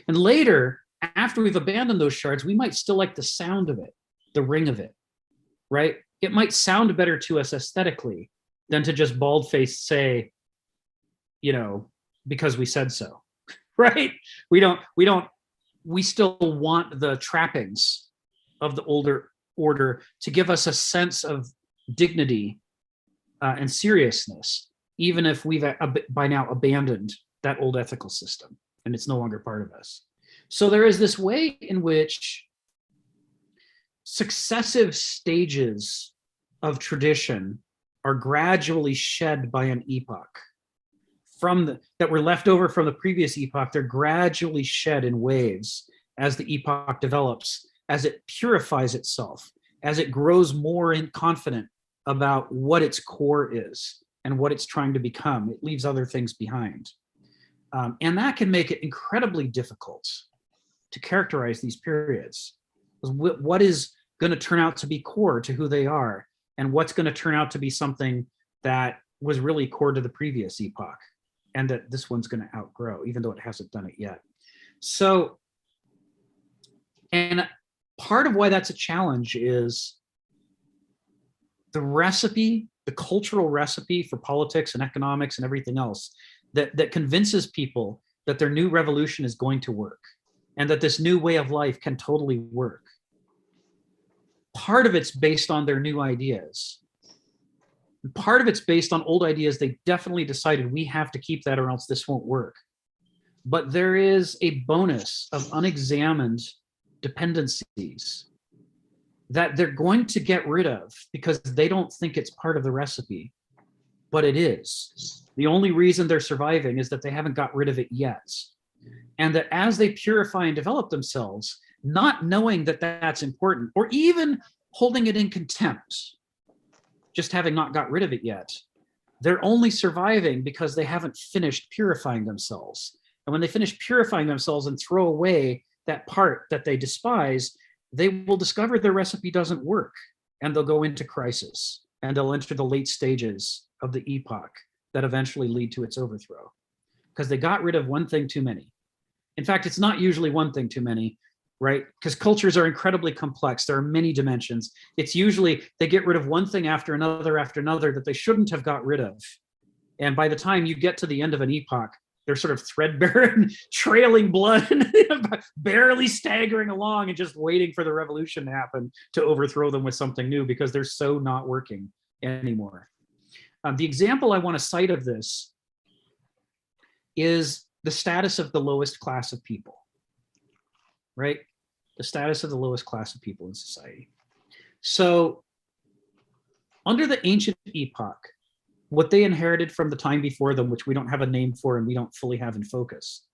And later, after we've abandoned those shards, we might still like the sound of it, the ring of it, right? It might sound better to us aesthetically than to just bald-faced say, because we said so, right? We still want the trappings of the older order to give us a sense of dignity and seriousness, even if we've by now abandoned that old ethical system and it's no longer part of us. So there is this way in which successive stages of tradition are gradually shed by an epoch. That were left over from the previous epoch, they're gradually shed in waves as the epoch develops, as it purifies itself, as it grows more confident about what its core is and what it's trying to become. It leaves other things behind. And that can make it incredibly difficult to characterize these periods. What is going to turn out to be core to who they are, and what's going to turn out to be something that was really core to the previous epoch, and that this one's going to outgrow, even though it hasn't done it yet. So, and part of why that's a challenge is the recipe, the cultural recipe for politics and economics and everything else that convinces people that their new revolution is going to work and that this new way of life can totally work. Part of it's based on their new ideas. Part of it's based on old ideas they definitely decided we have to keep that or else this won't work. But there is a bonus of unexamined dependencies that they're going to get rid of because they don't think it's part of the recipe, but it is. The only reason they're surviving is that they haven't got rid of it yet. And that as they purify and develop themselves, not knowing that that's important, or even holding it in contempt, just having not got rid of it yet, they're only surviving because they haven't finished purifying themselves. And when they finish purifying themselves and throw away that part that they despise, they will discover their recipe doesn't work, and they'll go into crisis, and they'll enter the late stages of the epoch that eventually lead to its overthrow, because they got rid of one thing too many. In fact, it's not usually one thing too many, right? Because cultures are incredibly complex. There are many dimensions. It's usually they get rid of one thing after another that they shouldn't have got rid of. And by the time you get to the end of an epoch, they're sort of threadbare and trailing blood, barely staggering along and just waiting for the revolution to happen to overthrow them with something new because they're so not working anymore. The example I want to cite of this is the status of the lowest class of people, right? The status of the lowest class of people in society. So under the ancient epoch, what they inherited from the time before them, which we don't have a name for and we don't fully have in focus,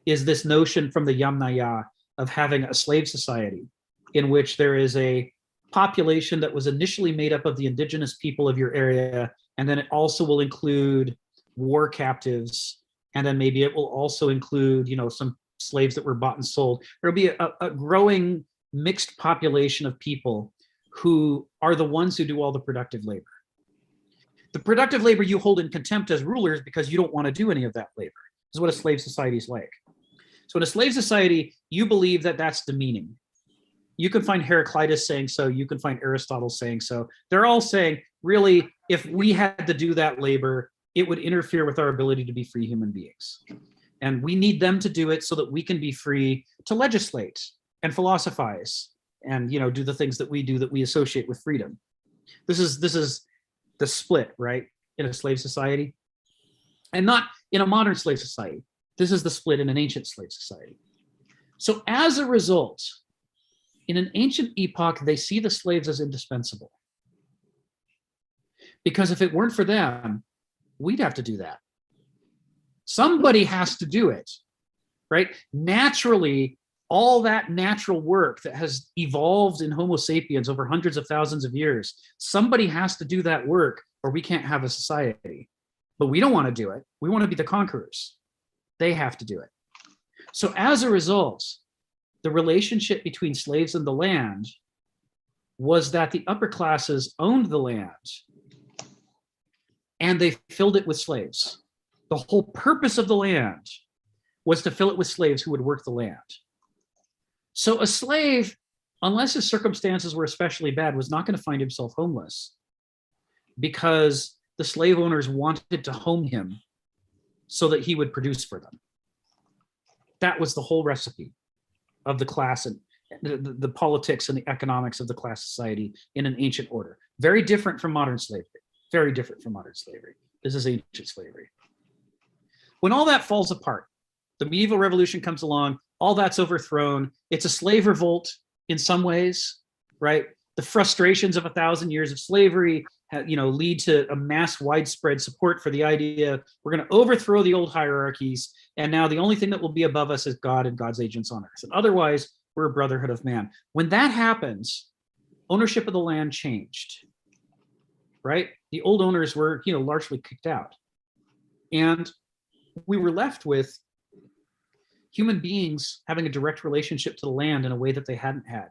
is this notion from the Yamnaya of having a slave society in which there is a population that was initially made up of the indigenous people of your area, and then it also will include war captives, and then maybe it will also include, you know, some slaves that were bought and sold. There'll be a growing mixed population of people who are the ones who do all the productive labor. The productive labor you hold in contempt as rulers because you don't want to do any of that labor. This is what a slave society is like. So in a slave society, you believe that that's demeaning. You can find Heraclitus saying so, you can find Aristotle saying so. They're all saying, really, if we had to do that labor, it would interfere with our ability to be free human beings. And we need them to do it so that we can be free to legislate and philosophize and, you know, do the things that we do that we associate with freedom. This is the split, right, in a slave society, and not in a modern slave society. This is the split in an ancient slave society. So as a result, in an ancient epoch, they see the slaves as indispensable. Because if it weren't for them, we'd have to do that. Somebody has to do it, right? Naturally, all that natural work that has evolved in Homo sapiens over hundreds of thousands of years, somebody has to do that work or we can't have a society. But we don't want to do it. We want to be the conquerors. They have to do it. So as a result, the relationship between slaves and the land was that the upper classes owned the land and they filled it with slaves. The whole purpose of the land was to fill it with slaves who would work the land. So a slave, unless his circumstances were especially bad, was not going to find himself homeless because the slave owners wanted to home him so that he would produce for them. That was the whole recipe of the class and the politics and the economics of the class society in an ancient order. Very different from modern slavery. Very different from modern slavery. This is ancient slavery. When all that falls apart, the medieval revolution comes along, all that's overthrown. It's a slave revolt in some ways, right? The frustrations of 1,000 years of slavery, lead to a mass widespread support for the idea we're going to overthrow the old hierarchies, and now the only thing that will be above us is God and God's agents on earth. And otherwise, we're a brotherhood of man. When that happens, ownership of the land changed, right? The old owners were, largely kicked out. And we were left with human beings having a direct relationship to the land in a way that they hadn't had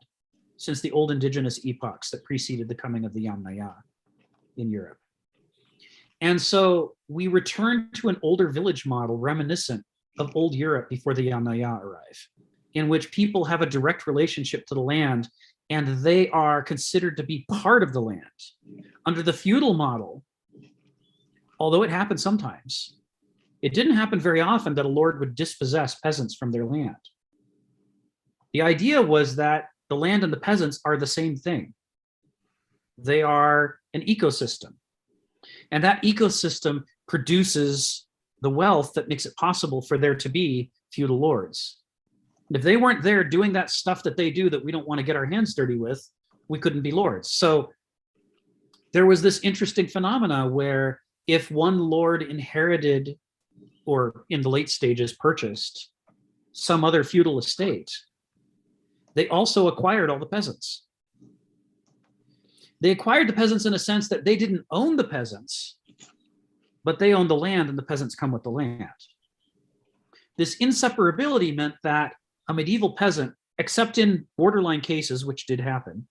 since the old indigenous epochs that preceded the coming of the Yamnaya in Europe. And so we return to an older village model reminiscent of old Europe before the Yamnaya arrive, in which people have a direct relationship to the land and they are considered to be part of the land. Under the feudal model, although it happened sometimes, it didn't happen very often that a lord would dispossess peasants from their land. The idea was that the land and the peasants are the same thing. They are an ecosystem. And that ecosystem produces the wealth that makes it possible for there to be feudal lords. And if they weren't there doing that stuff that they do that we don't want to get our hands dirty with, we couldn't be lords. So there was this interesting phenomena where if one lord inherited, or in the late stages purchased, some other feudal estate, they also acquired all the peasants. They acquired the peasants in a sense that they didn't own the peasants, but they owned the land and the peasants come with the land. This inseparability meant that a medieval peasant, except in borderline cases, which did happen,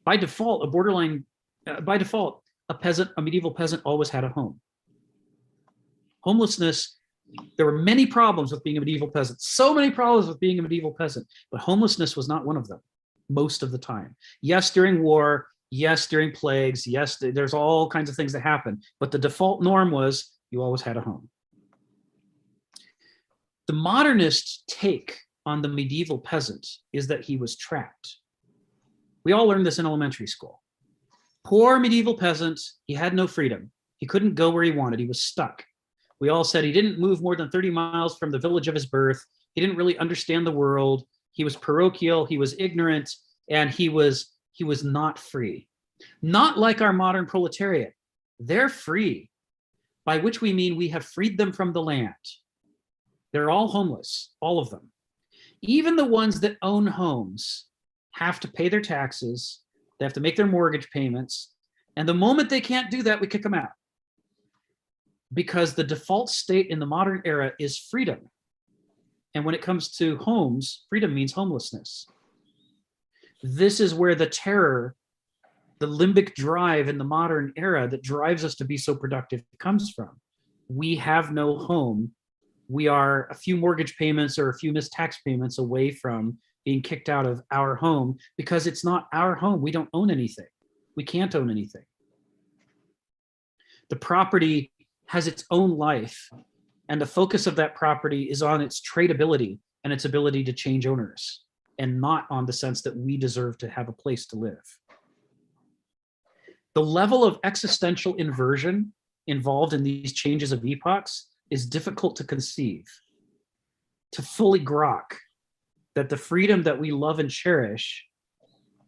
by default, a medieval peasant always had a home. Homelessness, there were many problems with being a medieval peasant, so many problems with being a medieval peasant, but homelessness was not one of them most of the time. Yes, during war, yes, during plagues, yes, there's all kinds of things that happen, but the default norm was you always had a home. The modernist take on the medieval peasant is that he was trapped. We all learned this in elementary school. Poor medieval peasant, he had no freedom. He couldn't go where he wanted, he was stuck. We all said he didn't move more than 30 miles from the village of his birth. He didn't really understand the world. He was parochial, he was ignorant, and he was not free. Not like our modern proletariat. They're free, by which we mean we have freed them from the land. They're all homeless, all of them. Even the ones that own homes have to pay their taxes, they have to make their mortgage payments, and the moment they can't do that, we kick them out. Because the default state in the modern era is freedom. And when it comes to homes, freedom means homelessness. This is where the terror, the limbic drive in the modern era that drives us to be so productive comes from. We have no home. We are a few mortgage payments or a few missed tax payments away from being kicked out of our home because it's not our home. We don't own anything. We can't own anything. The property has its own life, and the focus of that property is on its tradability and its ability to change owners, and not on the sense that we deserve to have a place to live. The level of existential inversion involved in these changes of epochs is difficult to conceive, to fully grok that the freedom that we love and cherish,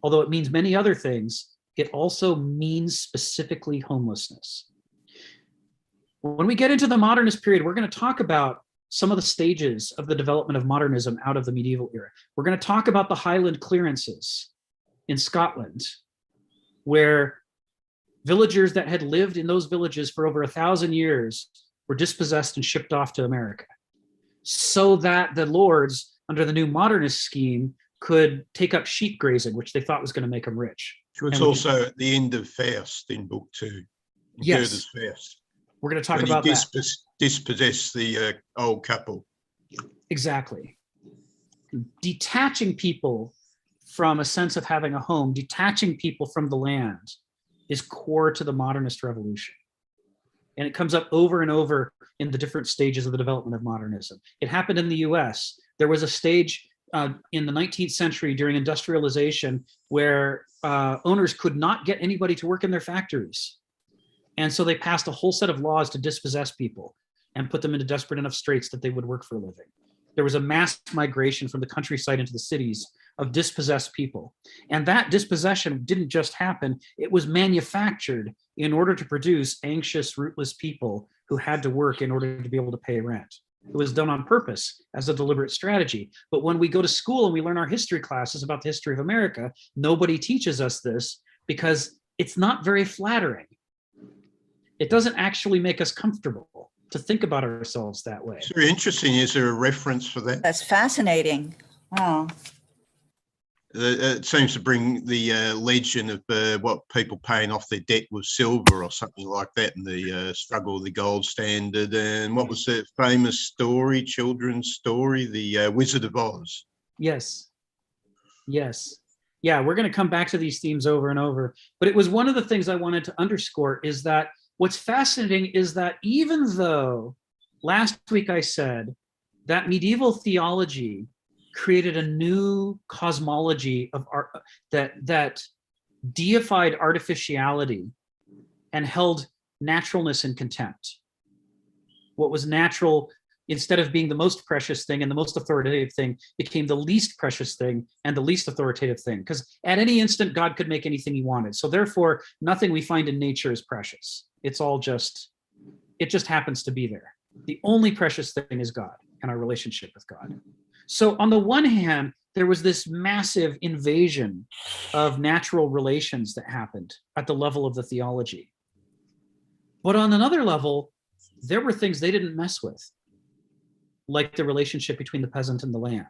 although it means many other things, it also means specifically homelessness. When we get into the modernist period, we're going to talk about some of the stages of the development of modernism out of the medieval era. We're going to talk about the Highland clearances in Scotland, where villagers that had lived in those villages for over 1,000 years were dispossessed and shipped off to America, so that the lords under the new modernist scheme could take up sheep grazing, which they thought was going to make them rich. Which was also at the end of Faust in book 2. Yes. Goethe's Faust. We're going to talk when about he that. Dispossessed the old couple. Exactly. Detaching people from a sense of having a home, detaching people from the land is core to the modernist revolution. And it comes up over and over in the different stages of the development of modernism. It happened in the US. There was a stage in the 19th century during industrialization where owners could not get anybody to work in their factories. And so they passed a whole set of laws to dispossess people and put them into desperate enough straits that they would work for a living. There was a mass migration from the countryside into the cities of dispossessed people. And that dispossession didn't just happen, it was manufactured in order to produce anxious, rootless people who had to work in order to be able to pay rent. It was done on purpose as a deliberate strategy. But when we go to school and we learn our history classes about the history of America, nobody teaches us this because it's not very flattering. It doesn't actually make us comfortable to think about ourselves that way. It's very interesting. Is there a reference for that? That's fascinating. Wow. It seems to bring the legend of what people paying off their debt with silver or something like that, and the struggle with the gold standard. And what was that famous story, children's story, the Wizard of Oz? Yes. Yes. Yeah, we're going to come back to these themes over and over. But it was one of the things I wanted to underscore is that what's fascinating is that even though last week I said that medieval theology created a new cosmology of art that deified artificiality and held naturalness in contempt. What was natural, instead of being the most precious thing and the most authoritative thing, became the least precious thing and the least authoritative thing. Because at any instant, God could make anything he wanted. So therefore, nothing we find in nature is precious. It's all just, it just happens to be there. The only precious thing is God and our relationship with God. So on the one hand, there was this massive invasion of natural relations that happened at the level of the theology. But on another level, there were things they didn't mess with, like the relationship between the peasant and the land.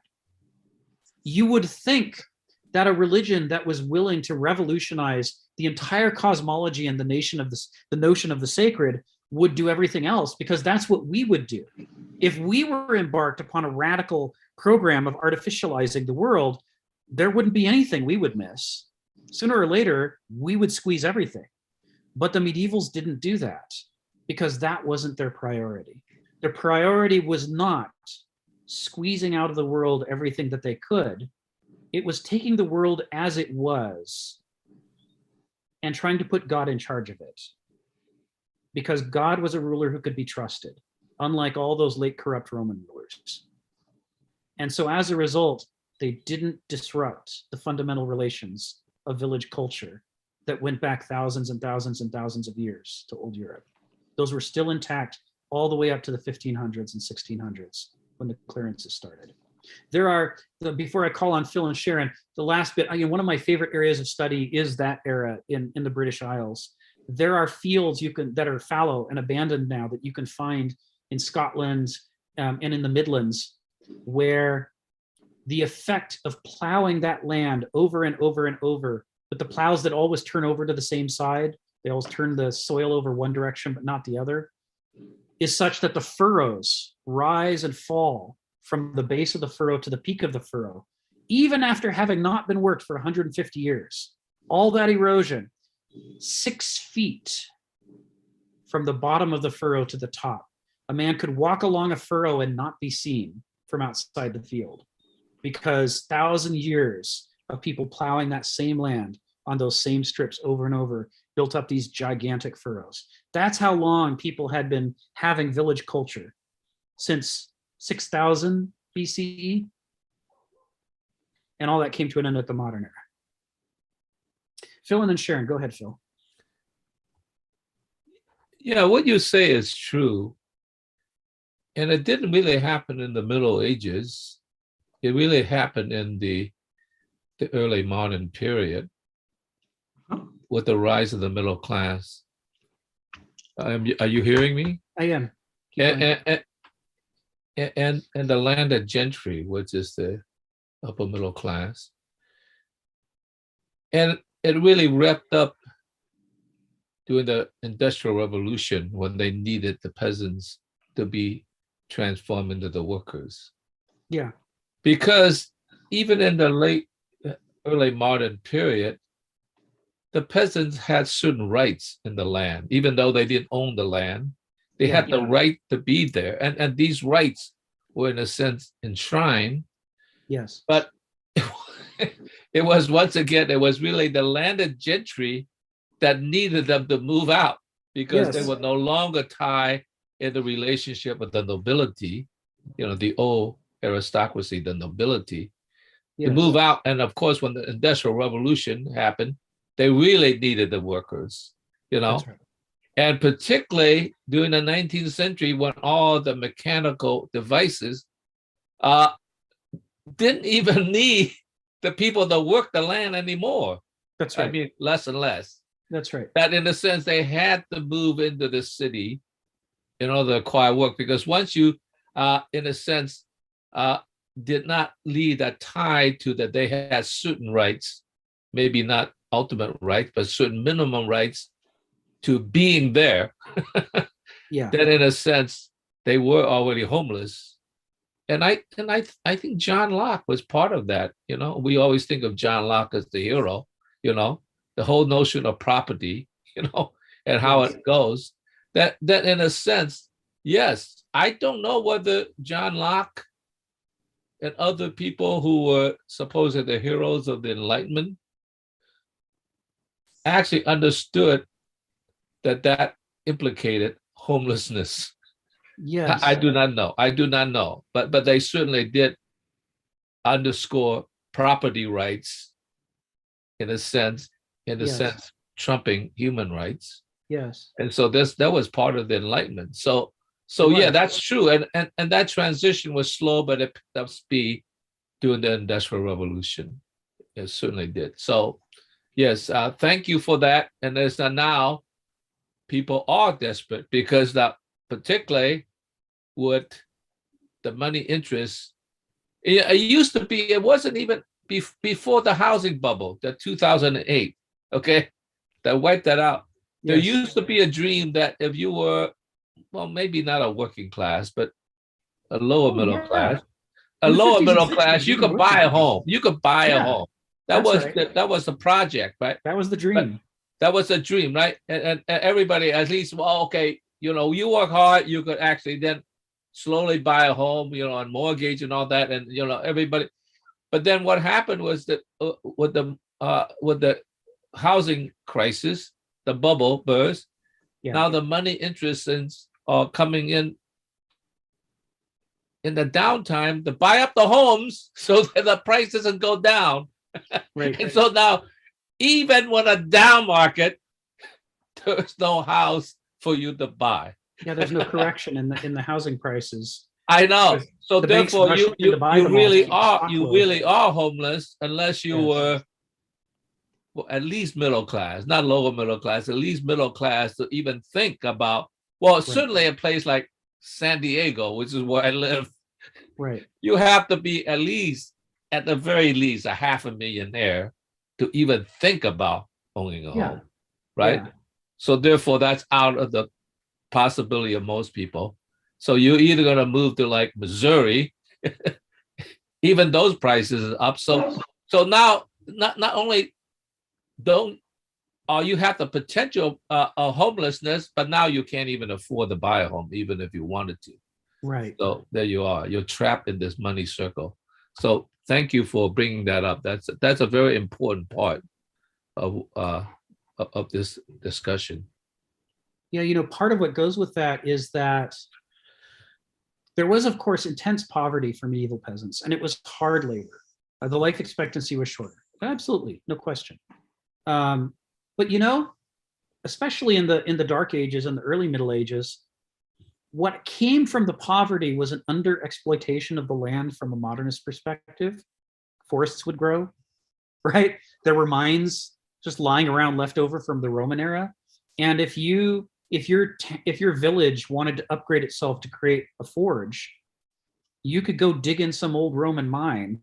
You would think that a religion that was willing to revolutionize the entire cosmology and the notion of the sacred would do everything else, because that's what we would do. If we were embarked upon a radical program of artificializing the world, there wouldn't be anything we would miss. Sooner or later, we would squeeze everything. But the medievals didn't do that because that wasn't their priority. Their priority was not squeezing out of the world everything that they could. It was taking the world as it was and trying to put God in charge of it. Because God was a ruler who could be trusted, unlike all those late corrupt Roman rulers. And so as a result, they didn't disrupt the fundamental relations of village culture that went back thousands and thousands and thousands of years to old Europe. Those were still intact all the way up to the 1500s and 1600s when the clearances started. There are, before I call on Phil and Sharon, the last bit, one of my favorite areas of study is that era in the British Isles. There are fields that are fallow and abandoned now that you can find in Scotland and in the Midlands, where the effect of plowing that land over and over and over, but the plows that always turn over to the same side, they always turn the soil over one direction but not the other, is such that the furrows rise and fall from the base of the furrow to the peak of the furrow, even after having not been worked for 150 years. All that erosion, 6 feet from the bottom of the furrow to the top. A man could walk along a furrow and not be seen from outside the field, because 1,000 years of people plowing that same land on those same strips over and over built up these gigantic furrows. That's how long people had been having village culture, since 6,000 BCE. And all that came to an end at the modern era. Phil and then Sharon. Go ahead, Phil. Yeah, what you say is true. And it didn't really happen in the Middle Ages. It really happened in the early modern period with the rise of the middle class. Are you hearing me? I am. And the landed gentry, which is the upper middle class. And it really wrapped up during the Industrial Revolution, when they needed the peasants to be transformed into the workers. Yeah. Because even in the early modern period, the peasants had certain rights in the land, even though they didn't own the land. They had the right to be there. And these rights were, in a sense, enshrined. Yes. But it was, once again, it was really the landed gentry that needed them to move out, because they were no longer tied in the relationship with the nobility, the old aristocracy, the nobility. Yes. move out. And of course, when the Industrial Revolution happened, they really needed the workers, you know. That's right. And particularly during the 19th century, when all the mechanical devices didn't even need the people that work the land anymore. That's right. I mean, less and less. That's right. That in a sense, they had to move into the city in order to acquire work, because once you, in a sense, did not lead a tie to that they had certain rights, maybe not ultimate rights, but certain minimum rights to being there, Yeah. then in a sense, they were already homeless. And I think John Locke was part of that. You know, we always think of John Locke as the hero, you know, the whole notion of property, you know, and how Yes. it goes. That in a sense, yes, I don't know whether John Locke and other people who were supposed the heroes of the Enlightenment actually understood that implicated homelessness. Yes. I do not know. I do not know. But they certainly did underscore property rights in a sense, Yes. trumping human rights. Yes. And so that was part of the Enlightenment. So It yeah, was. that's true. And that transition was slow, but it picked up speed during the Industrial Revolution. It certainly did. So yes, thank you for that. And there's now people are desperate because that particularly with the money interest, it used to be, it wasn't even before the housing bubble, the 2008, okay, that wiped that out. There Yes. used to be a dream that if you were, well, maybe not a working class, but a lower middle yeah. class, In the 50s and middle 60s, class, you even could buy a working home. You could buy a Yeah, home. That that's was right. that was the project, right? That was the dream. That was a dream, right? And everybody, at least, well, okay, you know, you work hard, you could actually then slowly buy a home, you know, on mortgage and all that, and you know, everybody. But then what happened was that with the housing crisis, the bubble burst. Yeah. Now the money interests are coming in the downtime to buy up the homes so that the price doesn't go down. Right. And so now, even when a down market, there's no house for you to buy. Yeah, there's no correction in the housing prices. I know. So The banks therefore, rush you in to buy them all really to are stock you load. really are homeless unless you Yes. were well, at least middle class, not lower middle class, at least middle class to even think about. Well, certainly a place like San Diego, which is where I live, Right. you have to be at the very least, a $500,000 to even think about owning a Yeah. home, right? Yeah. So therefore, that's out of the possibility of most people. So you're either going to move to like Missouri, even those prices are up. So now, not only you have the potential of homelessness, but now you can't even afford to buy a home, even if you wanted to. Right. So there you are. You're trapped in this money circle. So thank you for bringing that up. That's a very important part of this discussion. Yeah, you know, part of what goes with that is that there was, of course, intense poverty for medieval peasants, and it was hard labor. The life expectancy was shorter. Absolutely, no question. But you know, especially in the Dark Ages and the early Middle Ages, what came from the poverty was an under exploitation of the land from a modernist perspective. Forests would grow, right? There were mines just lying around left over from the Roman era, and if your village wanted to upgrade itself to create a forge, you could go dig in some old Roman mine,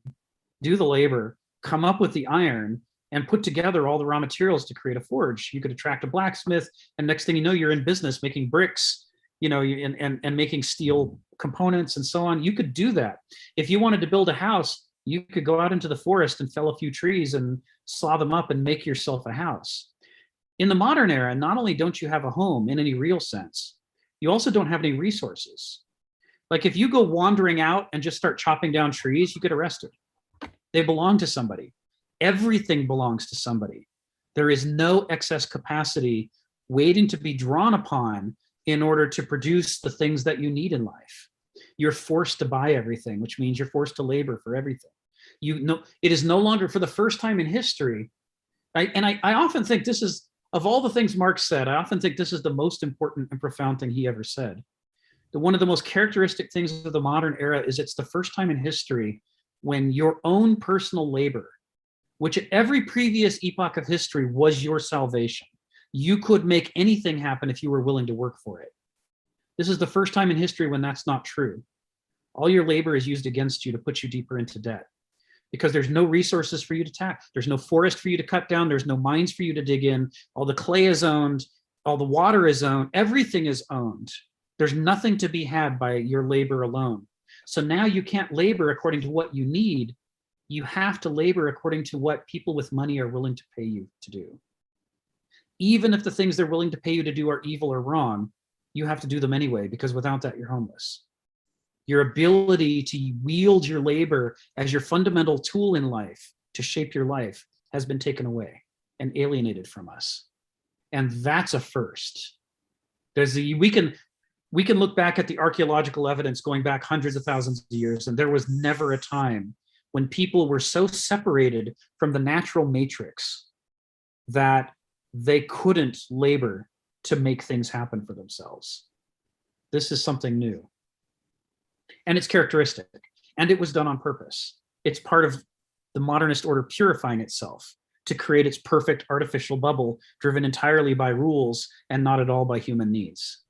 do the labor, come up with the iron, and put together all the raw materials to create a forge. You could attract a blacksmith, and next thing you know, you're in business making bricks, you know, and making steel components and so on. You could do that. If you wanted to build a house, you could go out into the forest and fell a few trees and saw them up and make yourself a house. In the modern era, not only don't you have a home in any real sense, you also don't have any resources. Like if you go wandering out and just start chopping down trees, you get arrested. They belong to somebody. Everything belongs to somebody. There is no excess capacity waiting to be drawn upon in order to produce the things that you need in life. You're forced to buy everything, which means you're forced to labor for everything. You know, it is no longer, for the first time in history. I often think this is, of all the things Marx said, I often think this is the most important and profound thing he ever said. That one of the most characteristic things of the modern era is it's the first time in history when your own personal labor, which at every previous epoch of history was your salvation. You could make anything happen if you were willing to work for it. This is the first time in history when that's not true. All your labor is used against you to put you deeper into debt, because there's no resources for you to tap. There's no forest for you to cut down. There's no mines for you to dig in. All the clay is owned. All the water is owned. Everything is owned. There's nothing to be had by your labor alone. So now you can't labor according to what you need. You have to labor according to what people with money are willing to pay you to do. Even if the things they're willing to pay you to do are evil or wrong, you have to do them anyway, because without that, you're homeless. Your ability to wield your labor as your fundamental tool in life to shape your life has been taken away and alienated from us. And that's a first. We can look back at the archaeological evidence going back hundreds of thousands of years, and there was never a time when people were so separated from the natural matrix that they couldn't labor to make things happen for themselves. This is something new. And it's characteristic. And it was done on purpose. It's part of the modernist order purifying itself to create its perfect artificial bubble driven entirely by rules and not at all by human needs.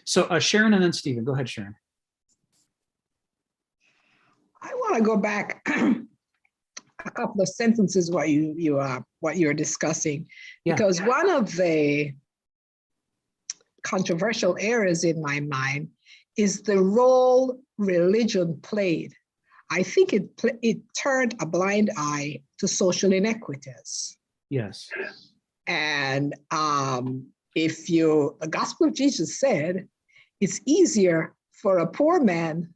So Sharon and then Stephen. Go ahead, Sharon. I want to go back a couple of sentences what you're discussing, because one of the controversial areas in my mind is the role religion played. I think it turned a blind eye to social inequities. Yes. And the Gospel of Jesus said, it's easier for a poor man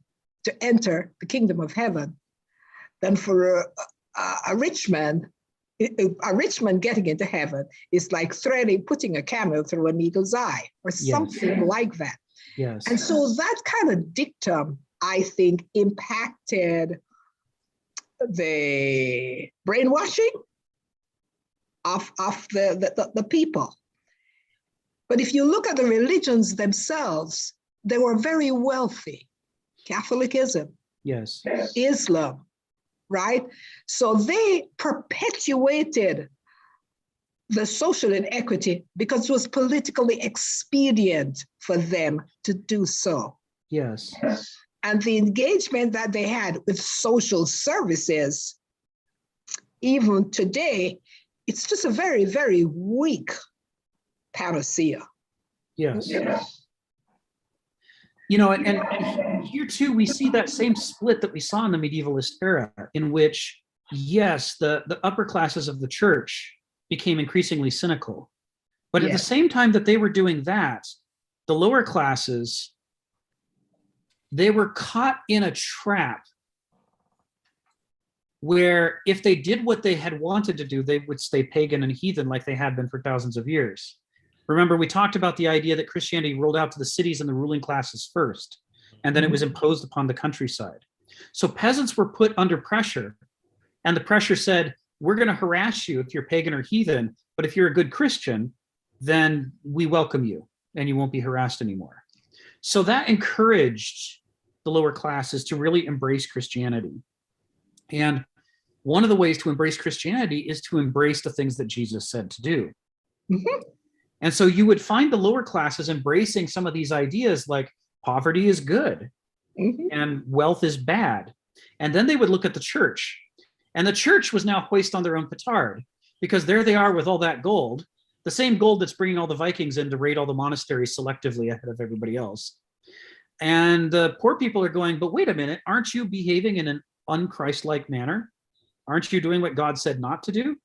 to enter the kingdom of heaven than for a rich man. A rich man getting into heaven is like putting a camel through a needle's eye, or something like that. Yes. And so that kind of dictum, I think, impacted the brainwashing of the people. But if you look at the religions themselves, they were very wealthy. Catholicism, yes, Islam, right? So they perpetuated the social inequity because it was politically expedient for them to do so. Yes. And the engagement that they had with social services, even today, it's just a very, very weak panacea. Yes. You know, and here too, we see that same split that we saw in the medievalist era, in which, yes, the upper classes of the church became increasingly cynical. But at the same time that they were doing that, the lower classes, they were caught in a trap where if they did what they had wanted to do, they would stay pagan and heathen like they had been for thousands of years. Remember, we talked about the idea that Christianity rolled out to the cities and the ruling classes first, and then it was imposed upon the countryside. So peasants were put under pressure, and the pressure said, we're going to harass you if you're pagan or heathen, but if you're a good Christian, then we welcome you, and you won't be harassed anymore. So that encouraged the lower classes to really embrace Christianity. And one of the ways to embrace Christianity is to embrace the things that Jesus said to do. Mm-hmm. And so you would find the lower classes embracing some of these ideas like poverty is good and wealth is bad. And then they would look at the church, and the church was now hoist on their own petard, because there they are with all that gold, the same gold that's bringing all the Vikings in to raid all the monasteries selectively ahead of everybody else. And the poor people are going, but wait a minute, aren't you behaving in an un-Christ-like manner? Aren't you doing what God said not to do?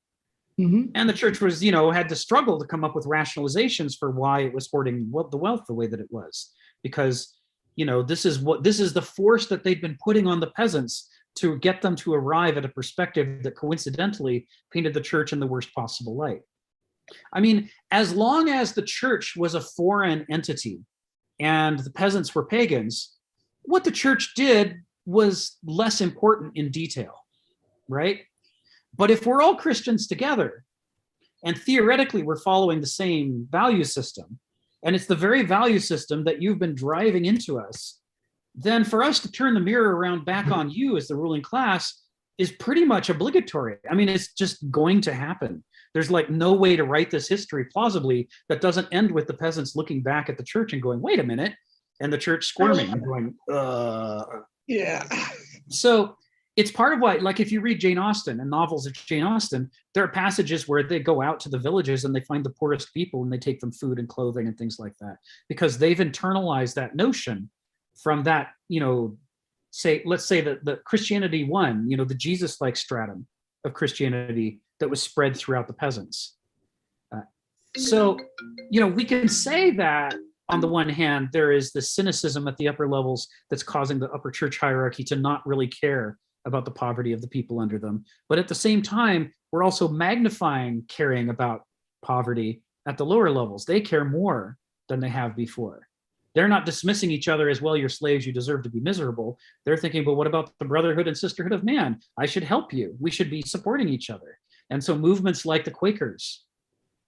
And the church was, had to struggle to come up with rationalizations for why it was hoarding the wealth the way that it was, because, this is the force that they'd been putting on the peasants to get them to arrive at a perspective that coincidentally painted the church in the worst possible light. I mean, as long as the church was a foreign entity and the peasants were pagans, what the church did was less important in detail. right? But if we're all Christians together, and theoretically we're following the same value system, and it's the very value system that you've been driving into us, then for us to turn the mirror around back on you as the ruling class is pretty much obligatory. I mean, it's just going to happen. There's like no way to write this history plausibly that doesn't end with the peasants looking back at the church and going, wait a minute, and the church squirming and going, Yeah. So it's part of why, like if you read Jane Austen and novels of Jane Austen, there are passages where they go out to the villages and they find the poorest people and they take them food and clothing and things like that, because they've internalized that notion from that, let's say that the Christianity one, the Jesus-like stratum of Christianity that was spread throughout the peasants. So we can say that on the one hand, there is the cynicism at the upper levels that's causing the upper church hierarchy to not really care about the poverty of the people under them. But at the same time, we're also magnifying caring about poverty at the lower levels. They care more than they have before. They're not dismissing each other as, well, you're slaves, you deserve to be miserable. They're thinking, well, what about the brotherhood and sisterhood of man? I should help you. We should be supporting each other. And so movements like the Quakers,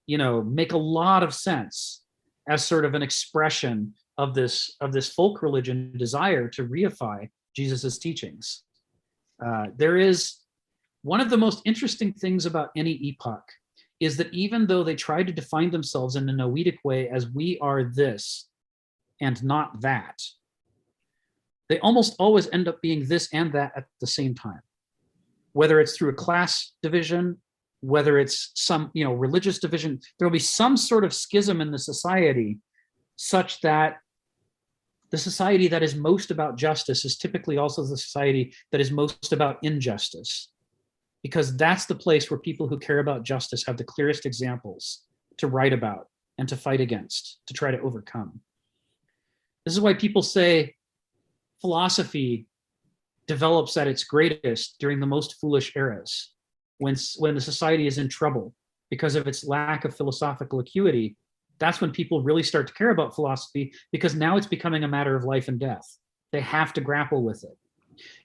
make a lot of sense as sort of an expression of this folk religion desire to reify Jesus's teachings. There is one of the most interesting things about any epoch is that even though they try to define themselves in a noetic way as we are this and not that, they almost always end up being this and that at the same time. Whether it's through a class division, whether it's some religious division, there will be some sort of schism in the society such that the society that is most about justice is typically also the society that is most about injustice, because that's the place where people who care about justice have the clearest examples to write about and to fight against, to try to overcome. This is why people say philosophy develops at its greatest during the most foolish eras, when the society is in trouble because of its lack of philosophical acuity. That's when people really start to care about philosophy, because now it's becoming a matter of life and death. They have to grapple with it.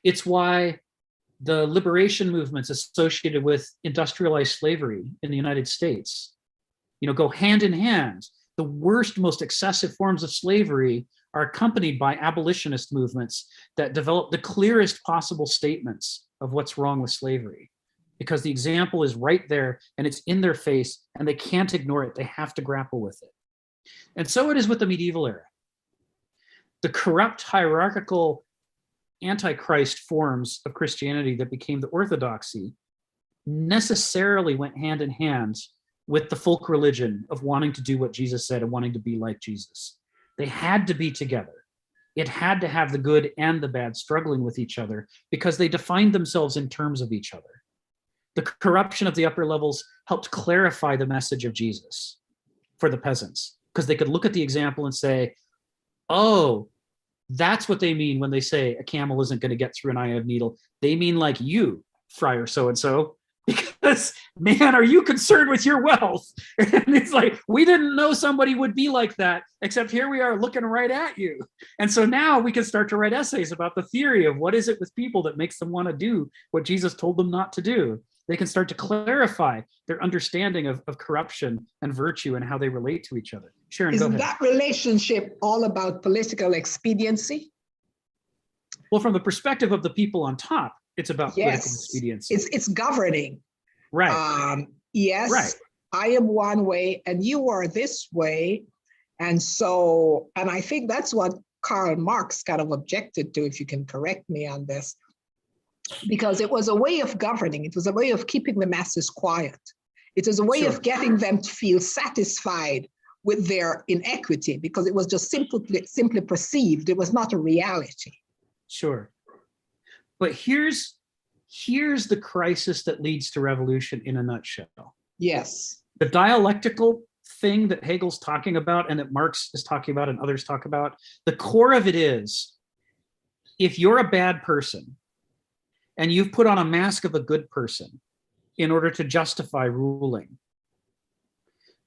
It's why the liberation movements associated with industrialized slavery in the United States, go hand in hand. The worst, most excessive forms of slavery are accompanied by abolitionist movements that develop the clearest possible statements of what's wrong with slavery, because the example is right there and it's in their face and they can't ignore it. They have to grapple with it. And so it is with the medieval era. The corrupt, hierarchical, antichrist forms of Christianity that became the orthodoxy necessarily went hand in hand with the folk religion of wanting to do what Jesus said and wanting to be like Jesus. They had to be together. It had to have the good and the bad struggling with each other, because they defined themselves in terms of each other. The corruption of the upper levels helped clarify the message of Jesus for the peasants, because they could look at the example and say, oh, that's what they mean when they say a camel isn't going to get through an eye of needle. They mean like you, friar so-and-so, because, man, are you concerned with your wealth? And it's like, we didn't know somebody would be like that, except here we are looking right at you. And so now we can start to write essays about the theory of what is it with people that makes them want to do what Jesus told them not to do. They can start to clarify their understanding of corruption and virtue and how they relate to each other. Sharon, go Isn't ahead. that relationship all about political expediency? Well, from the perspective of the people on top, it's about political Yes, expediency. it's governing. Right. Yes, Right. I am one way and you are this way. And so, and I think that's what Karl Marx kind of objected to, if you can correct me on this, because it was a way of governing. It was a way of keeping the masses quiet. It was a way Sure. of getting them to feel satisfied with their inequity, because it was just simply perceived. It was not a reality. Sure. But here's the crisis that leads to revolution in a nutshell. Yes. The dialectical thing that Hegel's talking about and that Marx is talking about and others talk about, the core of it is, if you're a bad person and you've put on a mask of a good person in order to justify ruling,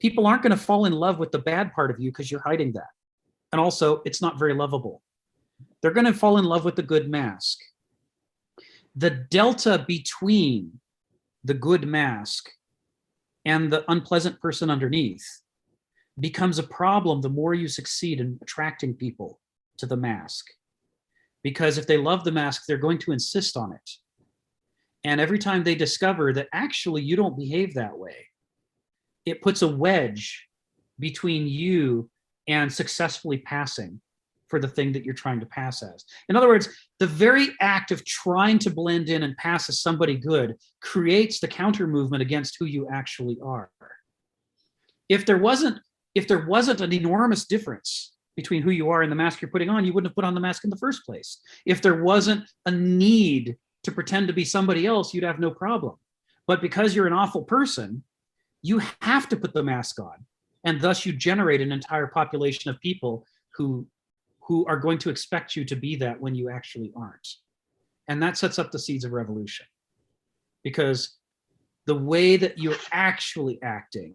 people aren't going to fall in love with the bad part of you because you're hiding that. And also, it's not very lovable. They're going to fall in love with the good mask. the delta between the good mask and the unpleasant person underneath becomes a problem the more you succeed in attracting people to the mask. Because if they love the mask, they're going to insist on it. And every time they discover that actually you don't behave that way, it puts a wedge between you and successfully passing for the thing that you're trying to pass as. In other words, the very act of trying to blend in and pass as somebody good creates the counter movement against who you actually are. If there wasn't an enormous difference between who you are and the mask you're putting on, you wouldn't have put on the mask in the first place. If there wasn't a need to pretend to be somebody else, you'd have no problem. But because you're an awful person, you have to put the mask on. And thus you generate an entire population of people who are going to expect you to be that when you actually aren't. And that sets up the seeds of revolution. Because the way that you're actually acting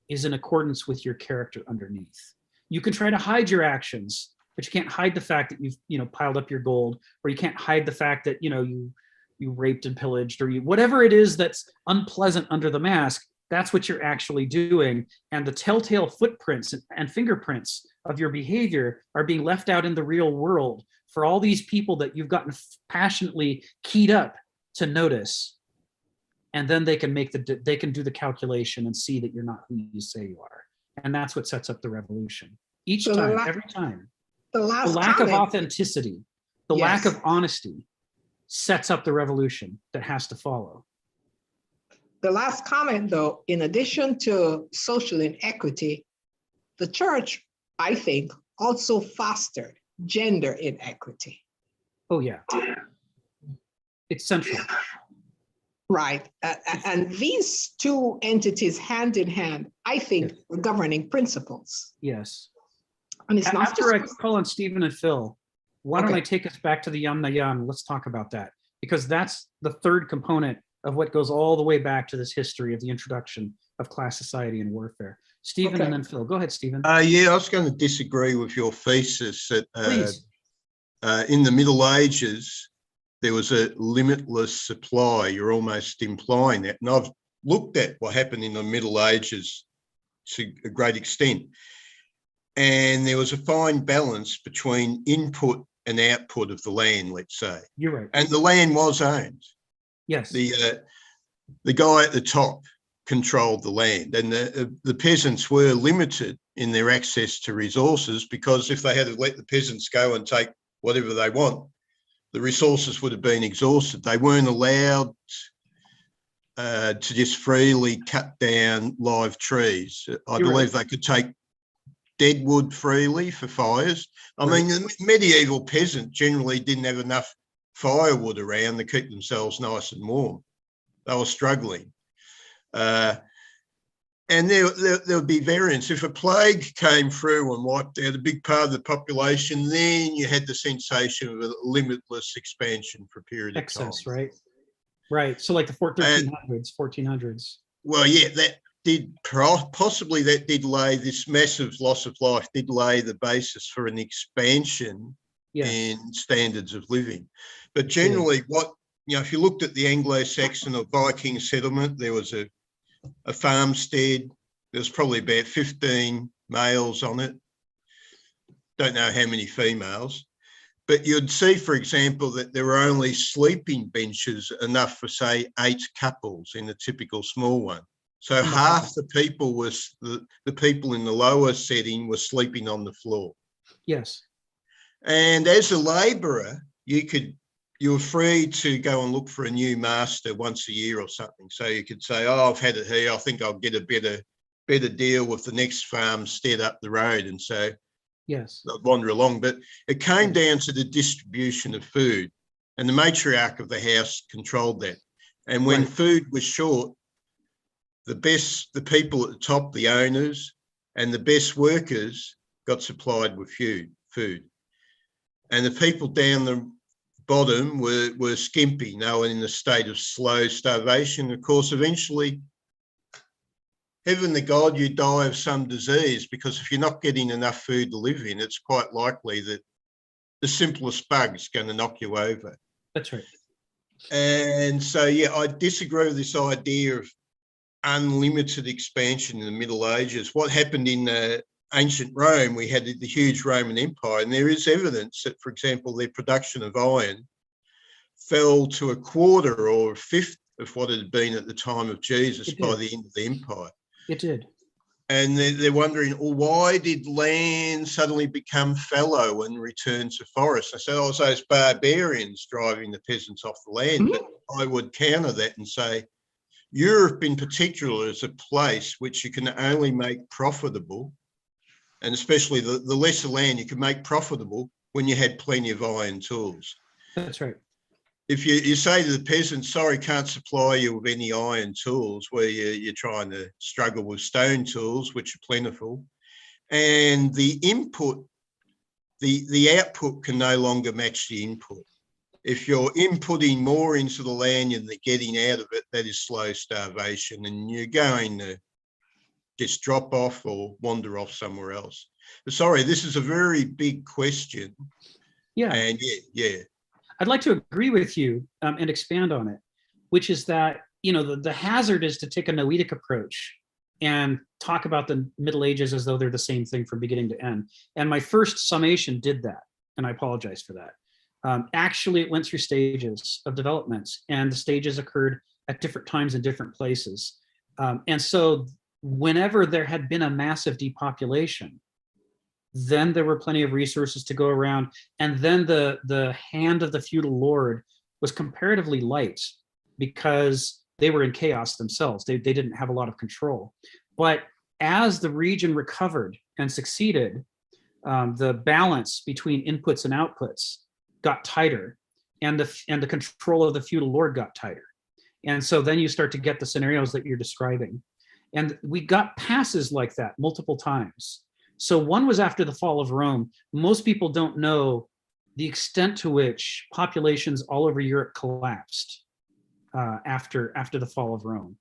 is in accordance with your character underneath. You can try to hide your actions, but you can't hide the fact that you've piled up your gold, or you can't hide the fact that you raped and pillaged, or whatever it is that's unpleasant under the mask. That's what you're actually doing. And the telltale footprints and fingerprints of your behavior are being left out in the real world for all these people that you've gotten passionately keyed up to notice. And then they can do the calculation and see that you're not who you say you are. And that's what sets up the revolution. Each time, every time. The lack of authenticity, the lack of honesty sets up the revolution that has to follow. The last comment, though, in addition to social inequity, the church, I think, also fostered gender inequity. Oh, yeah. It's central. Right. And these two entities, hand in hand, I think, were governing principles. Yes. And it's not After I call on Stephen and Phil, why don't I take us back to the Yamna Yan? Let's talk about that, because that's the third component of what goes all the way back to this history of the introduction of class society and warfare. Stephen and then Phil. Go ahead, Stephen. Yeah, I was going to disagree with your thesis that in the Middle Ages, there was a limitless supply. You're almost implying that. And I've looked at what happened in the Middle Ages to a great extent. And there was a fine balance between input and output of the land, let's say. You're right. And the land was owned. Yes. The guy at the top controlled the land, and the peasants were limited in their access to resources, because if they had to let the peasants go and take whatever they want, the resources would have been exhausted. They weren't allowed to just freely cut down live trees. I believe they could take dead wood freely for fires. I mean, the medieval peasant generally didn't have enough firewood around to keep themselves nice and warm. They were struggling. And there would be variance. If a plague came through and wiped out a big part of the population, then you had the sensation of a limitless expansion for a period of time. Excess, right? Right. So like the 1400s. Well, yeah, that did possibly lay this massive loss of life, did lay the basis for an expansion in standards of living. But generally, if you looked at the Anglo-Saxon or Viking settlement, there was a farmstead. There's probably about 15 males on it. Don't know how many females. But you'd see, for example, that there were only sleeping benches enough for, say, 8 couples in a typical small one. So half the people the people in the lower setting were sleeping on the floor. Yes. And as a labourer, you were free to go and look for a new master once a year or something. So you could say, oh, I've had it here. I think I'll get a better deal with the next farmstead up the road. And so I'd wander along. But it came down to the distribution of food, and the matriarch of the house controlled that. And when food was short, the people at the top, the owners, and the best workers got supplied with food. And the people down the bottom were skimpy. They were in a state of slow starvation. Of course, eventually, heaven to God, you die of some disease, because if you're not getting enough food to live in, it's quite likely that the simplest bug's going to knock you over. That's right. And so, yeah, I disagree with this idea of unlimited expansion in the Middle Ages. What happened in ancient Rome, we had the huge Roman Empire, and there is evidence that, for example, their production of iron fell to a quarter or a fifth of what it had been at the time of Jesus by the end of the empire. It did. And they're wondering, well, why did land suddenly become fallow and return to forest? I said, oh, it's those barbarians driving the peasants off the land. But I would counter that and say, Europe in particular is a place which you can only make profitable, and especially the lesser land you can make profitable when you had plenty of iron tools. That's right. If you say to the peasants, sorry, can't supply you with any iron tools, where you're trying to struggle with stone tools, which are plentiful, and the input, the output can no longer match the input. If you're inputting more into the land than they're getting out of it, that is slow starvation, and you're going to just drop off or wander off somewhere else. But sorry, this is a very big question. Yeah. And yeah. I'd like to agree with you and expand on it, which is that, you know, the hazard is to take a noetic approach and talk about the Middle Ages as though they're the same thing from beginning to end. And my first summation did that, and I apologize for that. Actually, it went through stages of development, and the stages occurred at different times in different places. And so whenever there had been a massive depopulation, then there were plenty of resources to go around. And then the hand of the feudal lord was comparatively light because they were in chaos themselves. They didn't have a lot of control. But as the region recovered and succeeded, the balance between inputs and outputs got tighter, and the control of the feudal lord got tighter. And so then you start to get the scenarios that you're describing. And we got passes like that multiple times. So one was after the fall of Rome. Most people don't know the extent to which populations all over Europe collapsed after the fall of Rome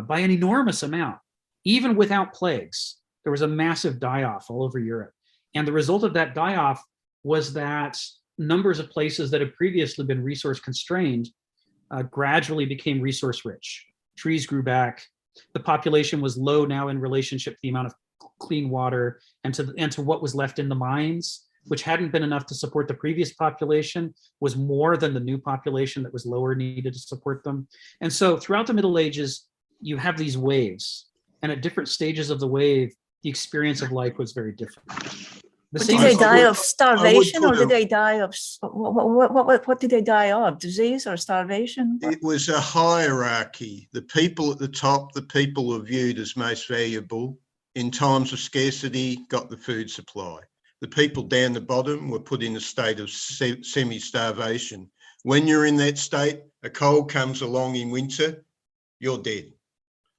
by an enormous amount. Even without plagues, there was a massive die-off all over Europe. And the result of that die-off was that numbers of places that had previously been resource constrained gradually became resource rich. Trees grew back. The population was low now in relationship to the amount of clean water and to what was left in the mines, which hadn't been enough to support the previous population, was more than the new population that was lower needed to support them. And so throughout the Middle Ages, you have these waves, and at different stages of the wave, the experience of life was very different. Did they die of starvation, or did they die of what did they die of? Disease or starvation? It was a hierarchy. The people at the top, the people were viewed as most valuable. In times of scarcity, got the food supply. The people down the bottom were put in a state of semi-starvation. When you're in that state, a cold comes along in winter, you're dead.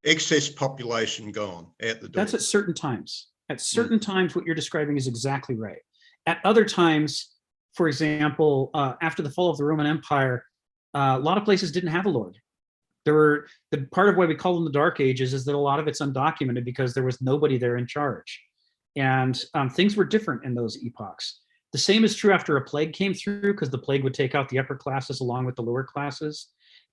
Excess population gone out the door. That's at certain times. At certain times, what you're describing is exactly right. At other times, for example, after the fall of the Roman Empire, a lot of places didn't have a lord. The part of why we call them the Dark Ages is that a lot of it's undocumented because there was nobody there in charge. And things were different in those epochs. The same is true after a plague came through, because the plague would take out the upper classes along with the lower classes.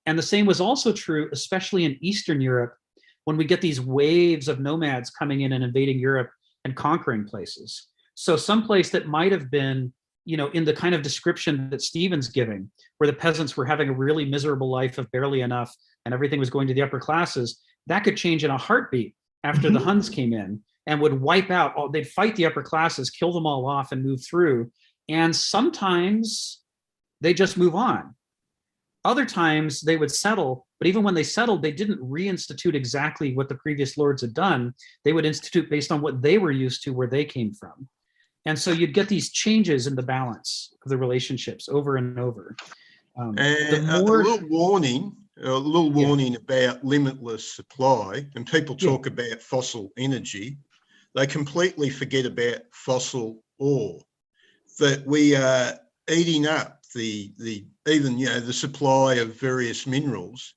And the same was also true, especially in Eastern Europe, when we get these waves of nomads coming in and invading Europe and conquering places. So some place that might have been, you know, in the kind of description that Stephen's giving, where the peasants were having a really miserable life of barely enough and everything was going to the upper classes, that could change in a heartbeat after the Huns came in and would wipe out all, they'd fight the upper classes, kill them all off and move through. And sometimes they just move on. Other times they would settle, but even when they settled, they didn't reinstitute exactly what the previous lords had done. They would institute based on what they were used to, where they came from. And so you'd get these changes in the balance of the relationships over and over. And a little warning about limitless supply, and people talk about fossil energy. They completely forget about fossil ore, that we are eating up the supply of various minerals.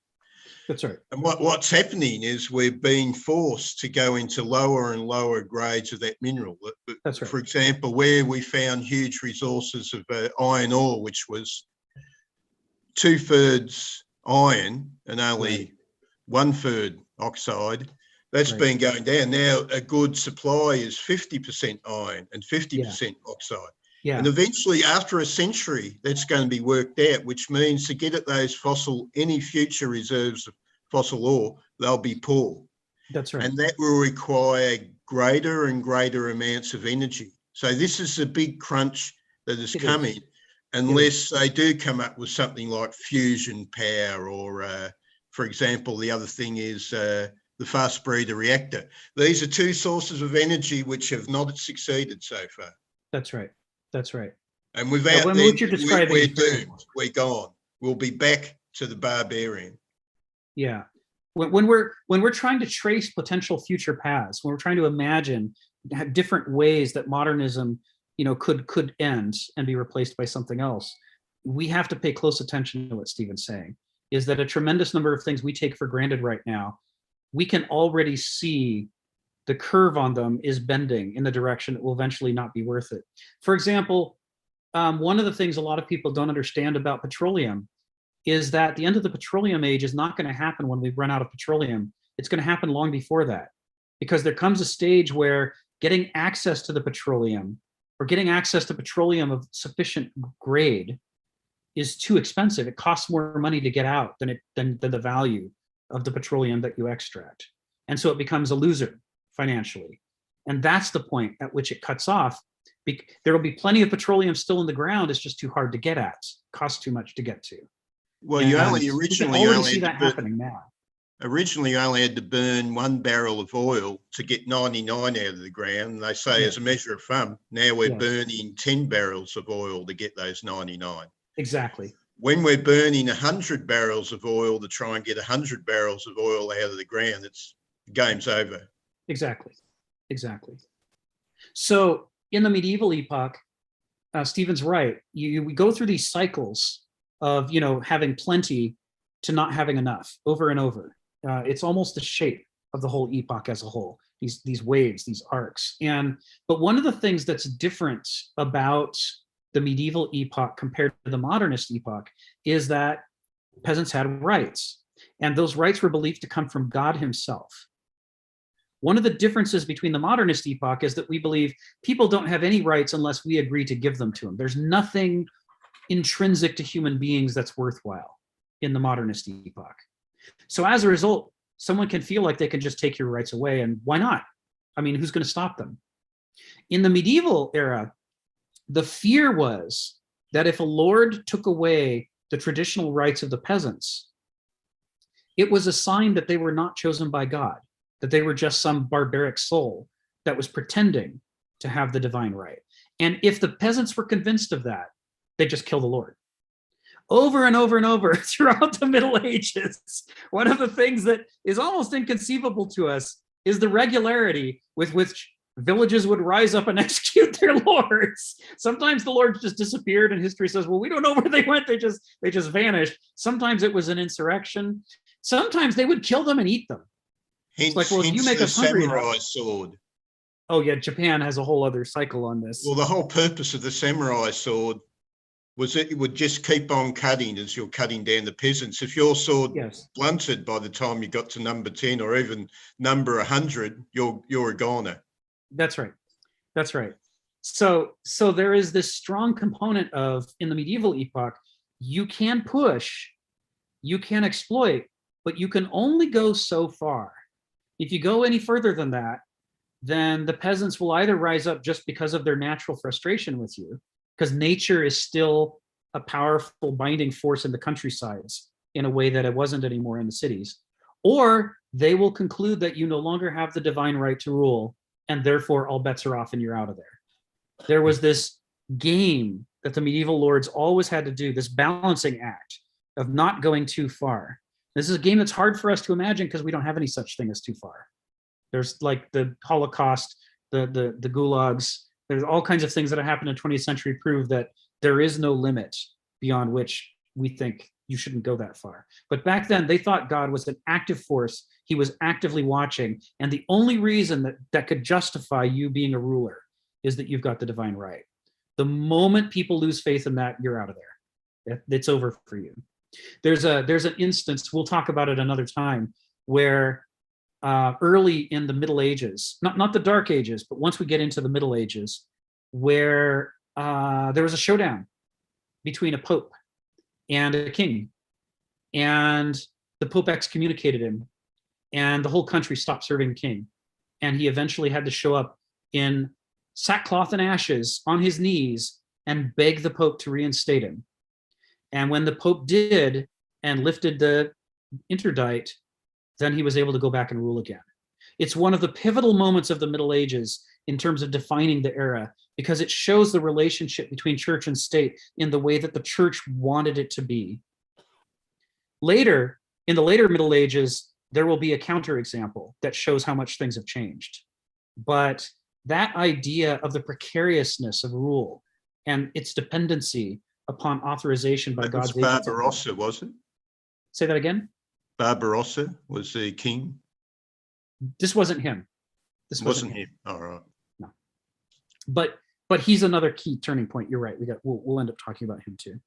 That's right. And what's happening is we're being forced to go into lower and lower grades of that mineral. That's right. For example, where we found huge resources of iron ore, which was 2/3 iron and only Right. 1/3 oxide. That's Right. been going down. Now a good supply is 50% iron and 50% oxide. Yeah. And eventually, after a century, that's going to be worked out, which means to get at those any future reserves of fossil ore, they'll be poor. That's right. And that will require greater and greater amounts of energy. So this is the big crunch that is coming, unless they do come up with something like fusion power or, for example, the other thing is the fast breeder reactor. These are two sources of energy which have not succeeded so far. That's right. That's right. And without what them, you're describing we're is very doomed. We're gone. We'll be back to the barbarian. Yeah. When we're trying to trace potential future paths, when we're trying to imagine different ways that modernism, could end and be replaced by something else, we have to pay close attention to what Stephen's saying, is that a tremendous number of things we take for granted right now, we can already see the curve on them is bending in the direction that will eventually not be worth it. For example, one of the things a lot of people don't understand about petroleum is that the end of the petroleum age is not going to happen when we run out of petroleum. It's going to happen long before that, because there comes a stage where getting access to the petroleum or getting access to petroleum of sufficient grade is too expensive. It costs more money to get out than the value of the petroleum that you extract. And so it becomes a loser financially. And that's the point at which it cuts off. There will be plenty of petroleum still in the ground. It's just too hard to get at. It costs too much to get to. Well, And you originally see that happening now. Originally, you only had to burn 1 barrel of oil to get 99 out of the ground. And they say, as a measure of fun, now we're burning 10 barrels of oil to get those 99. Exactly. When we're burning 100 barrels of oil to try and get 100 barrels of oil out of the ground, game's over. Exactly. So in the medieval epoch, Stephen's right. We go through these cycles of having plenty to not having enough over and over. It's almost the shape of the whole epoch as a whole. These waves, these arcs. But one of the things that's different about the medieval epoch compared to the modernist epoch is that peasants had rights, and those rights were believed to come from God himself. One of the differences between the modernist epoch is that we believe people don't have any rights unless we agree to give them to them. There's nothing intrinsic to human beings that's worthwhile in the modernist epoch. So as a result, someone can feel like they can just take your rights away, and why not? I mean, who's going to stop them? In the medieval era, the fear was that if a lord took away the traditional rights of the peasants, it was a sign that they were not chosen by God, that they were just some barbaric soul that was pretending to have the divine right. And if the peasants were convinced of that, they just kill the Lord. Over and over and over throughout the Middle Ages, one of the things that is almost inconceivable to us is the regularity with which villages would rise up and execute their lords. Sometimes the lords just disappeared, and history says, well, we don't know where they went. They just vanished. Sometimes it was an insurrection. Sometimes they would kill them and eat them. Hence, it's like, well, if you make us hungry samurai enough, sword. Oh yeah, Japan has a whole other cycle on this. Well, the whole purpose of the samurai sword was that it would just keep on cutting as you're cutting down the peasants. If your sword blunted by the time you got to number 10 or even number 100, you're a goner. That's right. So there is this strong component of, in the medieval epoch, you can push, you can exploit, but you can only go so far. If you go any further than that, then the peasants will either rise up just because of their natural frustration with you, because nature is still a powerful binding force in the countrysides in a way that it wasn't anymore in the cities, or they will conclude that you no longer have the divine right to rule, and therefore all bets are off and you're out of there. There was this game that the medieval lords always had to do, this balancing act of not going too far. This is a game that's hard for us to imagine because we don't have any such thing as too far. There's like the Holocaust, the gulags. There's all kinds of things that have happened in the 20th century prove that there is no limit beyond which we think you shouldn't go that far. But back then, they thought God was an active force. He was actively watching. And the only reason that could justify you being a ruler is that you've got the divine right. The moment people lose faith in that, you're out of there. It's over for you. There's an instance, we'll talk about it another time, where early in the Middle Ages, not the Dark Ages, but once we get into the Middle Ages, where there was a showdown between a pope and a king, and the pope excommunicated him, and the whole country stopped serving the king, and he eventually had to show up in sackcloth and ashes on his knees and beg the pope to reinstate him. And when the pope did and lifted the interdict, then he was able to go back and rule again. It's one of the pivotal moments of the Middle Ages in terms of defining the era, because it shows the relationship between church and state in the way that the church wanted it to be. Later, in the later Middle Ages, there will be a counterexample that shows how much things have changed. But that idea of the precariousness of rule and its dependency upon authorization by God's agents. Barbarossa, was it? Say that again? Barbarossa was the king. This wasn't him. This Wasn't him. All right. No. But he's another key turning point. You're right. We'll end up talking about him too.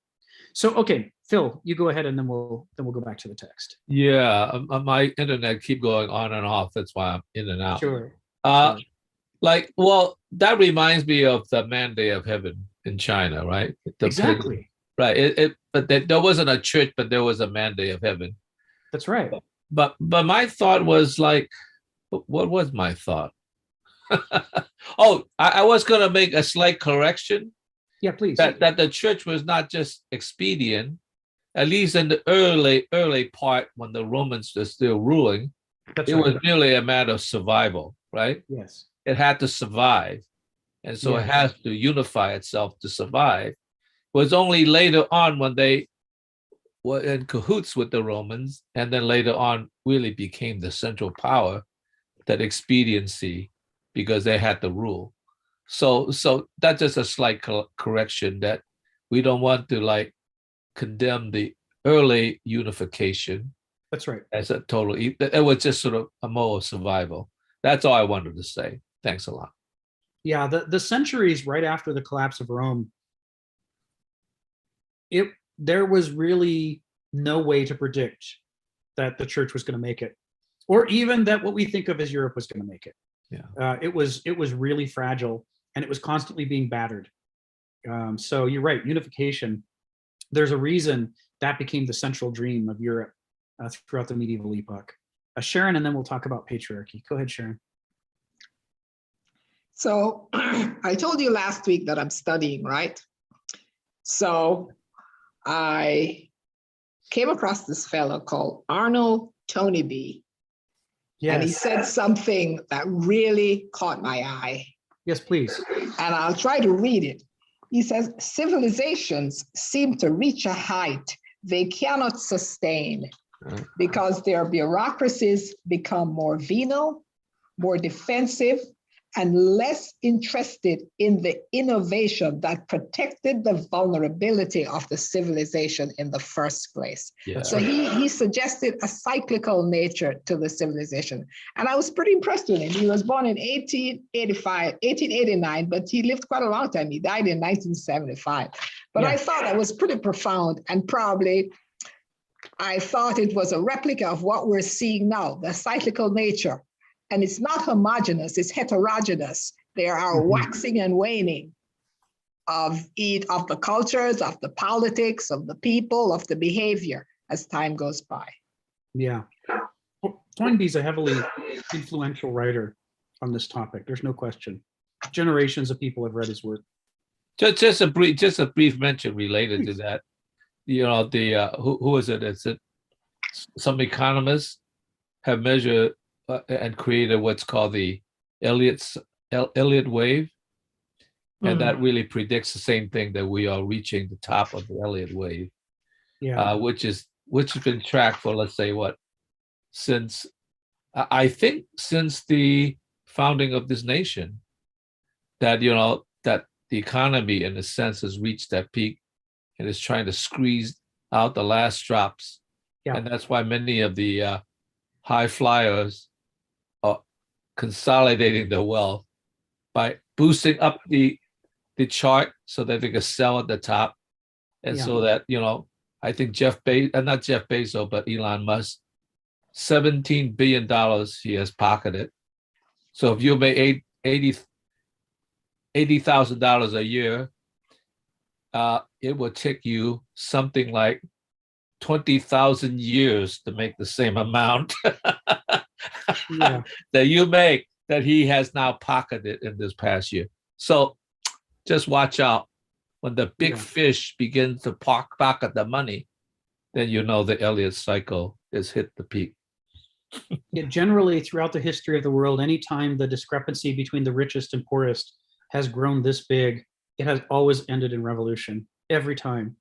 So okay, Phil, you go ahead, and then we'll go back to the text. Yeah, my internet keep going on and off. That's why I'm in and out. Sure. Well, that reminds me of the mandate of heaven in China, right? Exactly. Right. But there wasn't a church, but there was a mandate of heaven. That's right. But my thought was like, what was my thought? Oh, I was going to make a slight correction. Yeah, please. That the church was not just expedient, at least in the early part when the Romans were still ruling. That's it right. was merely a matter of survival, right? Yes. It had to survive. And so it has to unify itself to survive. It was only later on when they were in cahoots with the Romans, and then later on really became the central power, that expediency, because they had to rule. So that's just a slight correction, that we don't want to condemn the early unification. That's right. As a total, it was just sort of a mode of survival. That's all I wanted to say. Thanks a lot. Yeah, the centuries right after the collapse of Rome, there was really no way to predict that the church was going to make it, or even that what we think of as Europe was going to make it. Yeah, it was really fragile, and it was constantly being battered. So you're right, unification. There's a reason that became the central dream of Europe throughout the medieval epoch. Sharon, and then we'll talk about patriarchy. Go ahead, Sharon. So I told you last week that I'm studying, right? So I came across this fellow called Arnold Toneby. Yes. And he said something that really caught my eye. Yes, please. And I'll try to read it. He says, civilizations seem to reach a height they cannot sustain because their bureaucracies become more venal, more defensive, and less interested in the innovation that protected the vulnerability of the civilization in the first place. Yeah. So he suggested a cyclical nature to the civilization. And I was pretty impressed with him. He was born in 1889, but he lived quite a long time. He died in 1975. But I thought that was pretty profound, and probably I thought it was a replica of what we're seeing now, the cyclical nature. And it's not homogeneous, it's heterogeneous. There are waxing and waning of the cultures, of the politics, of the people, of the behavior as time goes by. Yeah. Toynbee's a heavily influential writer on this topic. There's no question. Generations of people have read his work. Just a brief mention related to that. You know, who is it? It's some economists have measured and created what's called the Elliott wave, and that really predicts the same thing, that we are reaching the top of the Elliott wave, which has been tracked for, let's say, since the founding of this nation, that that the economy in a sense has reached that peak and is trying to squeeze out the last drops, and that's why many of the high flyers are consolidating their wealth by boosting up the chart so that they can sell at the top, and so that I think not Jeff Bezos, but Elon Musk, $17 billion he has pocketed. So if you make $80,000 a year, it will take you something like 20,000 years to make the same amount Yeah. that you make that he has now pocketed in this past year. So just watch out. When the big fish begins to pocket the money, then you know the Elliott cycle has hit the peak. Yeah, generally, throughout the history of the world, anytime the discrepancy between the richest and poorest has grown this big, it has always ended in revolution every time.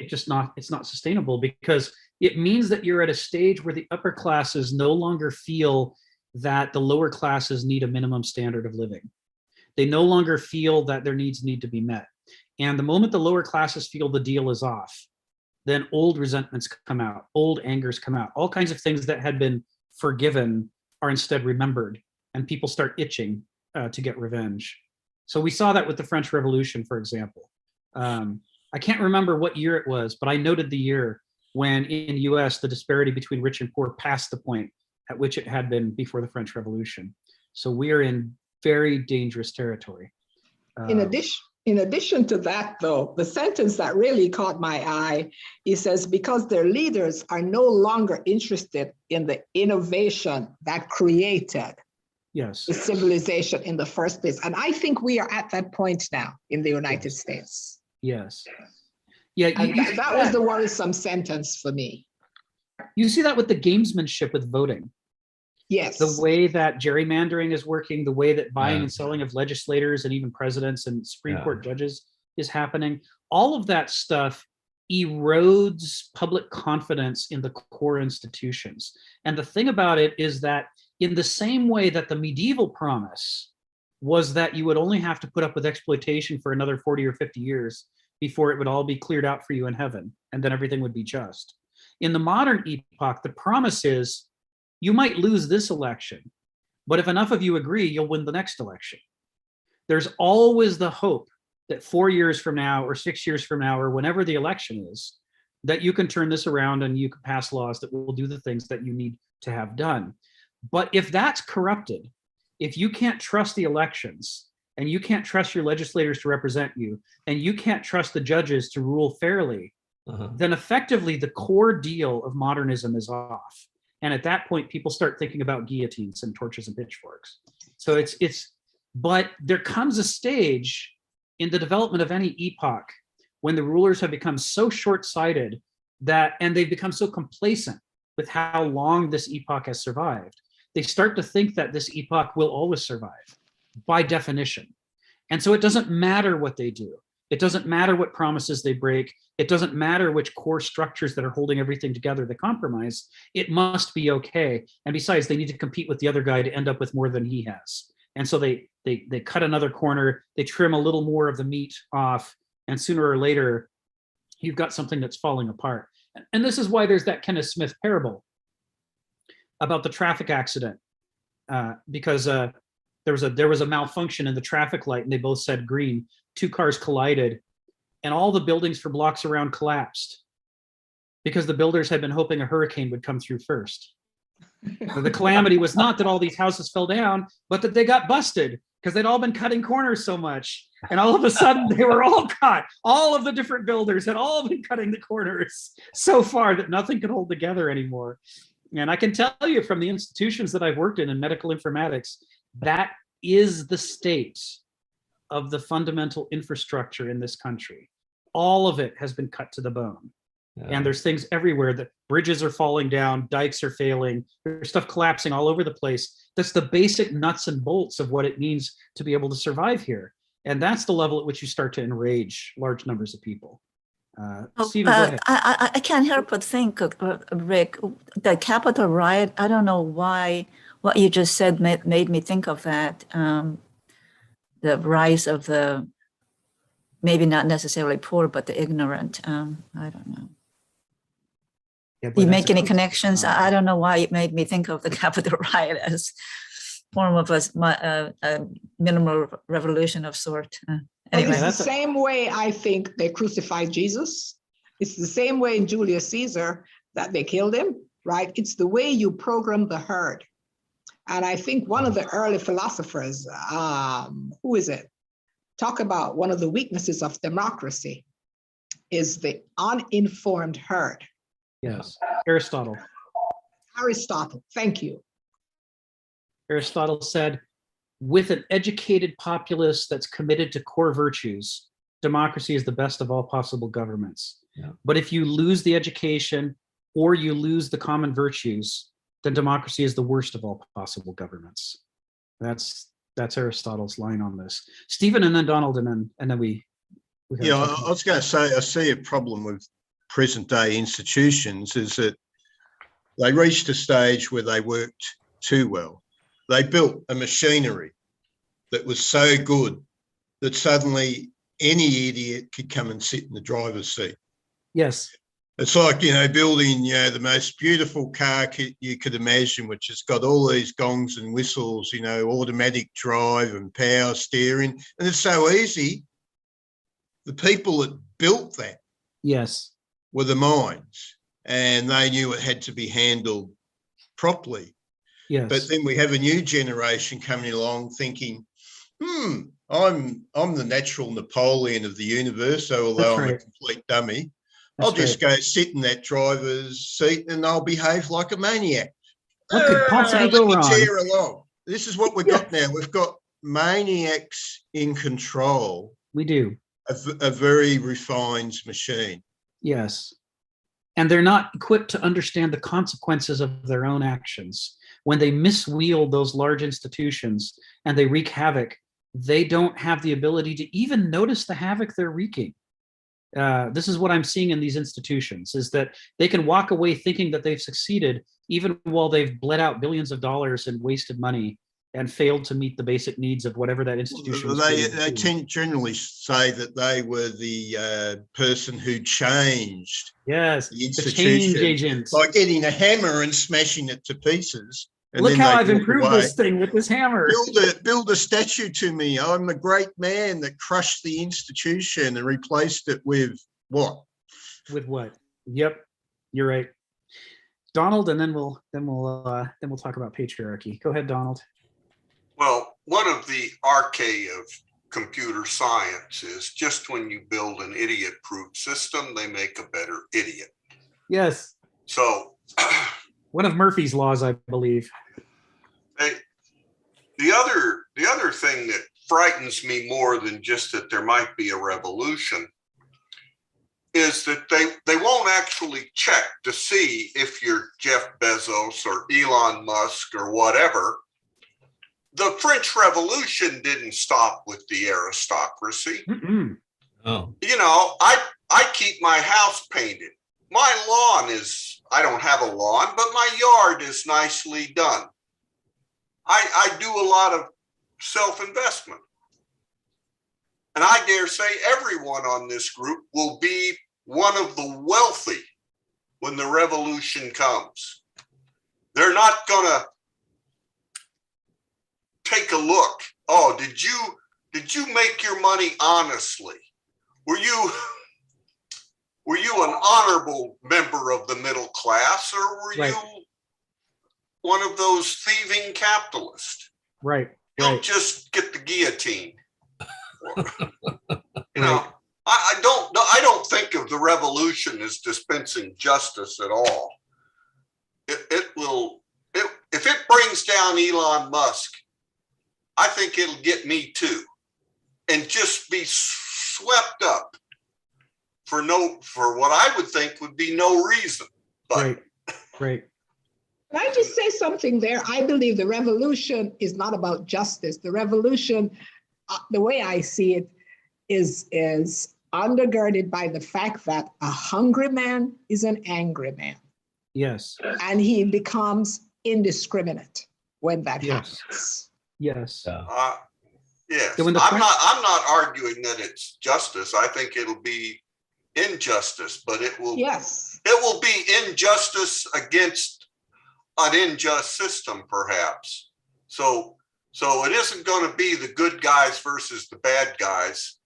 It's not sustainable, because it means that you're at a stage where the upper classes no longer feel that the lower classes need a minimum standard of living. They no longer feel that their needs need to be met. And the moment the lower classes feel the deal is off, then old resentments come out, old angers come out, all kinds of things that had been forgiven are instead remembered, and people start itching to get revenge. So we saw that with the French Revolution, for example. I can't remember what year it was, but I noted the year when in the US, the disparity between rich and poor passed the point at which it had been before the French Revolution. So we are in very dangerous territory. In addition to that, though, the sentence that really caught my eye, he says, because their leaders are no longer interested in the innovation that created the civilization in the first place. And I think we are at that point now in the United States. Yes. Yeah, that was the worrisome sentence for me. You see that with the gamesmanship with voting. Yes. The way that gerrymandering is working, the way that buying and selling of legislators and even presidents and Supreme Court judges is happening. All of that stuff erodes public confidence in the core institutions. And the thing about it is that in the same way that the medieval promise was that you would only have to put up with exploitation for another 40 or 50 years before it would all be cleared out for you in heaven, and then everything would be just. In the modern epoch, the promise is, you might lose this election, but if enough of you agree, you'll win the next election. There's always the hope that 4 years from now or 6 years from now, or whenever the election is, that you can turn this around and you can pass laws that will do the things that you need to have done. But if that's corrupted, if you can't trust the elections and you can't trust your legislators to represent you, and you can't trust the judges to rule fairly, then effectively the core deal of modernism is off. And at that point, people start thinking about guillotines and torches and pitchforks. So but there comes a stage in the development of any epoch when the rulers have become so short-sighted and they've become so complacent with how long this epoch has survived. They start to think that this epoch will always survive by definition. And so it doesn't matter what they do. It doesn't matter what promises they break. It doesn't matter which core structures that are holding everything together they compromise. It must be okay. And besides, they need to compete with the other guy to end up with more than he has. And so they cut another corner, they trim a little more of the meat off, and sooner or later, you've got something that's falling apart. And this is why there's that Kenneth Smith parable about the traffic accident, because there was a malfunction in the traffic light and they both said green. 2 cars collided and all the buildings for blocks around collapsed because the builders had been hoping a hurricane would come through first. The calamity was not that all these houses fell down, but that they got busted because they'd all been cutting corners so much. And all of a sudden they were all caught. All of the different builders had all been cutting the corners so far that nothing could hold together anymore. And I can tell you from the institutions that I've worked in medical informatics, that is the state of the fundamental infrastructure in this country. All of it has been cut to the bone. And there's things everywhere that bridges are falling down, dikes are failing, there's stuff collapsing all over the place. That's the basic nuts and bolts of what it means to be able to survive here. And that's the level at which you start to enrage large numbers of people. Stephen, go ahead. I can't help but think, Rick, the Capitol riot, I don't know why what you just said made me think of that. The rise of the, maybe not necessarily poor, but the ignorant. I don't know. Yeah, Do you make any connections? I don't know why it made me think of the Capitol riot as form of a minimal revolution of sort. Anyway, it's the same way I think they crucified Jesus. It's the same way in Julius Caesar that they killed him, right? It's the way you program the herd. And I think one of the early philosophers, who is it? Talk about one of the weaknesses of democracy is the uninformed herd. Yes, Aristotle. Aristotle, thank you. Aristotle said, with an educated populace that's committed to core virtues, democracy is the best of all possible governments. Yeah. But if you lose the education or you lose the common virtues, then democracy is the worst of all possible governments. That's Aristotle's line on this. Stephen, and then Donald, and then we Yeah, I was going to say, I see a problem with present day institutions is that they reached a stage where they worked too well. They built a machinery that was so good that suddenly any idiot could come and sit in the driver's seat. Yes. It's like, building, the most beautiful car you could imagine, which has got all these gongs and whistles, automatic drive and power steering. And it's so easy. The people that built that Yes. were the minds, and they knew it had to be handled properly. Yes. But then we have a new generation coming along thinking, I'm the natural Napoleon of the universe, so although I'm a complete dummy, I'll just go sit in that driver's seat and I'll behave like a maniac. What could possibly go wrong? Tear along. This is what we've got now. We've got maniacs in control. We do. A very refined machine. Yes. And they're not equipped to understand the consequences of their own actions. When they miswield those large institutions and they wreak havoc, they don't have the ability to even notice the havoc they're wreaking. This is what I'm seeing in these institutions, is that they can walk away thinking that they've succeeded, even while they've bled out billions of dollars and wasted money and failed to meet the basic needs of whatever that institution was. They tend generally say that they were the person who changed the institution, change agent, by getting a hammer and smashing it to pieces. And look how I've improved this thing with this hammer. Build a statue to me. I'm the great man that crushed the institution and replaced it with what? With what? Yep, you're right, Donald. And then we'll talk about patriarchy. Go ahead, Donald. Well, one of the arcane of computer science is just when you build an idiot-proof system, they make a better idiot. Yes. So one of Murphy's laws, I believe. The other thing that frightens me more than just that there might be a revolution is that they won't actually check to see if you're Jeff Bezos or Elon Musk or whatever. The French Revolution didn't stop with the aristocracy. Oh. I keep my house painted. My lawn I don't have a lawn, but my yard is nicely done. I do a lot of self-investment. And I dare say everyone on this group will be one of the wealthy when the revolution comes. They're not going to take a look. Oh, did you make your money honestly? Were you an honorable member of the middle class, or were you one of those thieving capitalists? Right. You'll just get the guillotine. I don't think of the revolution as dispensing justice at all. If it brings down Elon Musk, I think it'll get me too, and just be swept up for what I would think would be no reason. But Right. Can I just say something there? I believe the revolution is not about justice. The revolution, the way I see it, is undergirded by the fact that a hungry man is an angry man. Yes. And he becomes indiscriminate when that Yes. happens. Yes. yes. So when I'm not arguing that it's justice. I think it'll be injustice, but it will be injustice against an unjust system, perhaps. So it isn't going to be the good guys versus the bad guys.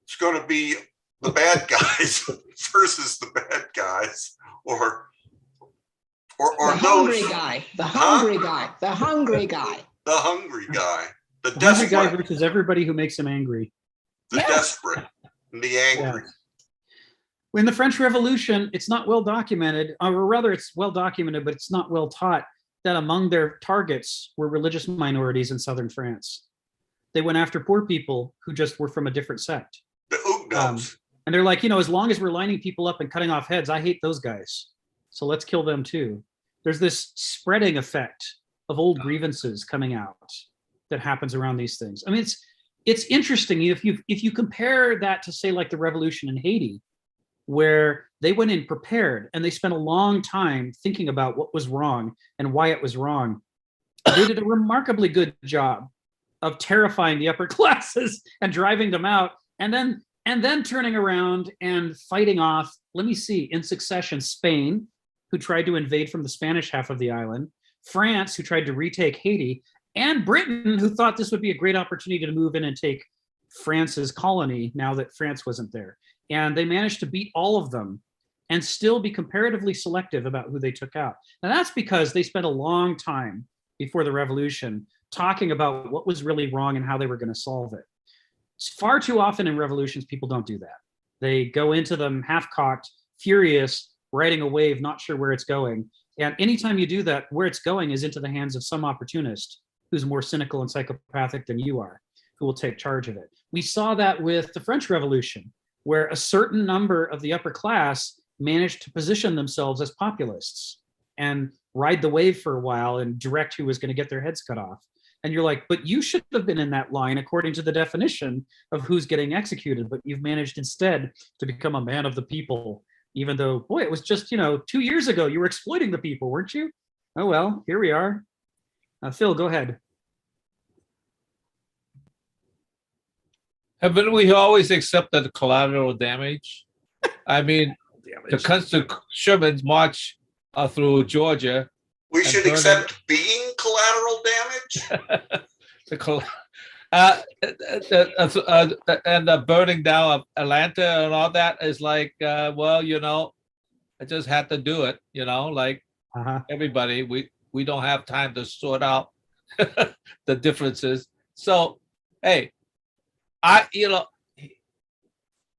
It's going to be the bad guys versus the bad guys, or The hungry those, guy, the Huh? hungry guy, the hungry guy. the hungry guy, the The hungry guy desperate, versus everybody who makes him angry. the Yes. desperate, and the angry. In the French Revolution, it's not well documented, or rather, it's well documented, but it's not well taught that among their targets were religious minorities in southern France. They went after poor people who just were from a different sect. The Huguenots. And they're like, as long as we're lining people up and cutting off heads, I hate those guys. So let's kill them too. There's this spreading effect of old grievances coming out that happens around these things. I mean, it's interesting if you compare that to, say, like the revolution in Haiti, where they went in prepared and they spent a long time thinking about what was wrong and why it was wrong. They did a remarkably good job of terrifying the upper classes and driving them out, and then turning around and fighting off, let me see, in succession, Spain, who tried to invade from the Spanish half of the island, France, who tried to retake Haiti, and Britain, who thought this would be a great opportunity to move in and take France's colony now that France wasn't there. And they managed to beat all of them and still be comparatively selective about who they took out. Now that's because they spent a long time before the revolution talking about what was really wrong and how they were going to solve it. Far too often in revolutions, people don't do that. They go into them half-cocked, furious, riding a wave, not sure where it's going. And anytime you do that, where it's going is into the hands of some opportunist who's more cynical and psychopathic than you are, who will take charge of it. We saw that with the French Revolution, where a certain number of the upper class managed to position themselves as populists and ride the wave for a while and direct who was going to get their heads cut off. And you're like, but you should have been in that line according to the definition of who's getting executed, but you've managed instead to become a man of the people, even though, boy, it was just, 2 years ago you were exploiting the people, weren't you? Oh, well, here we are. Phil, go ahead. Haven't we always accepted the collateral damage? I mean, the constant Shermans march through Georgia. We should burning- accept being collateral damage. And the burning down of Atlanta and all that is like, I just had to do it. Like everybody, we don't have time to sort out the differences. So, hey,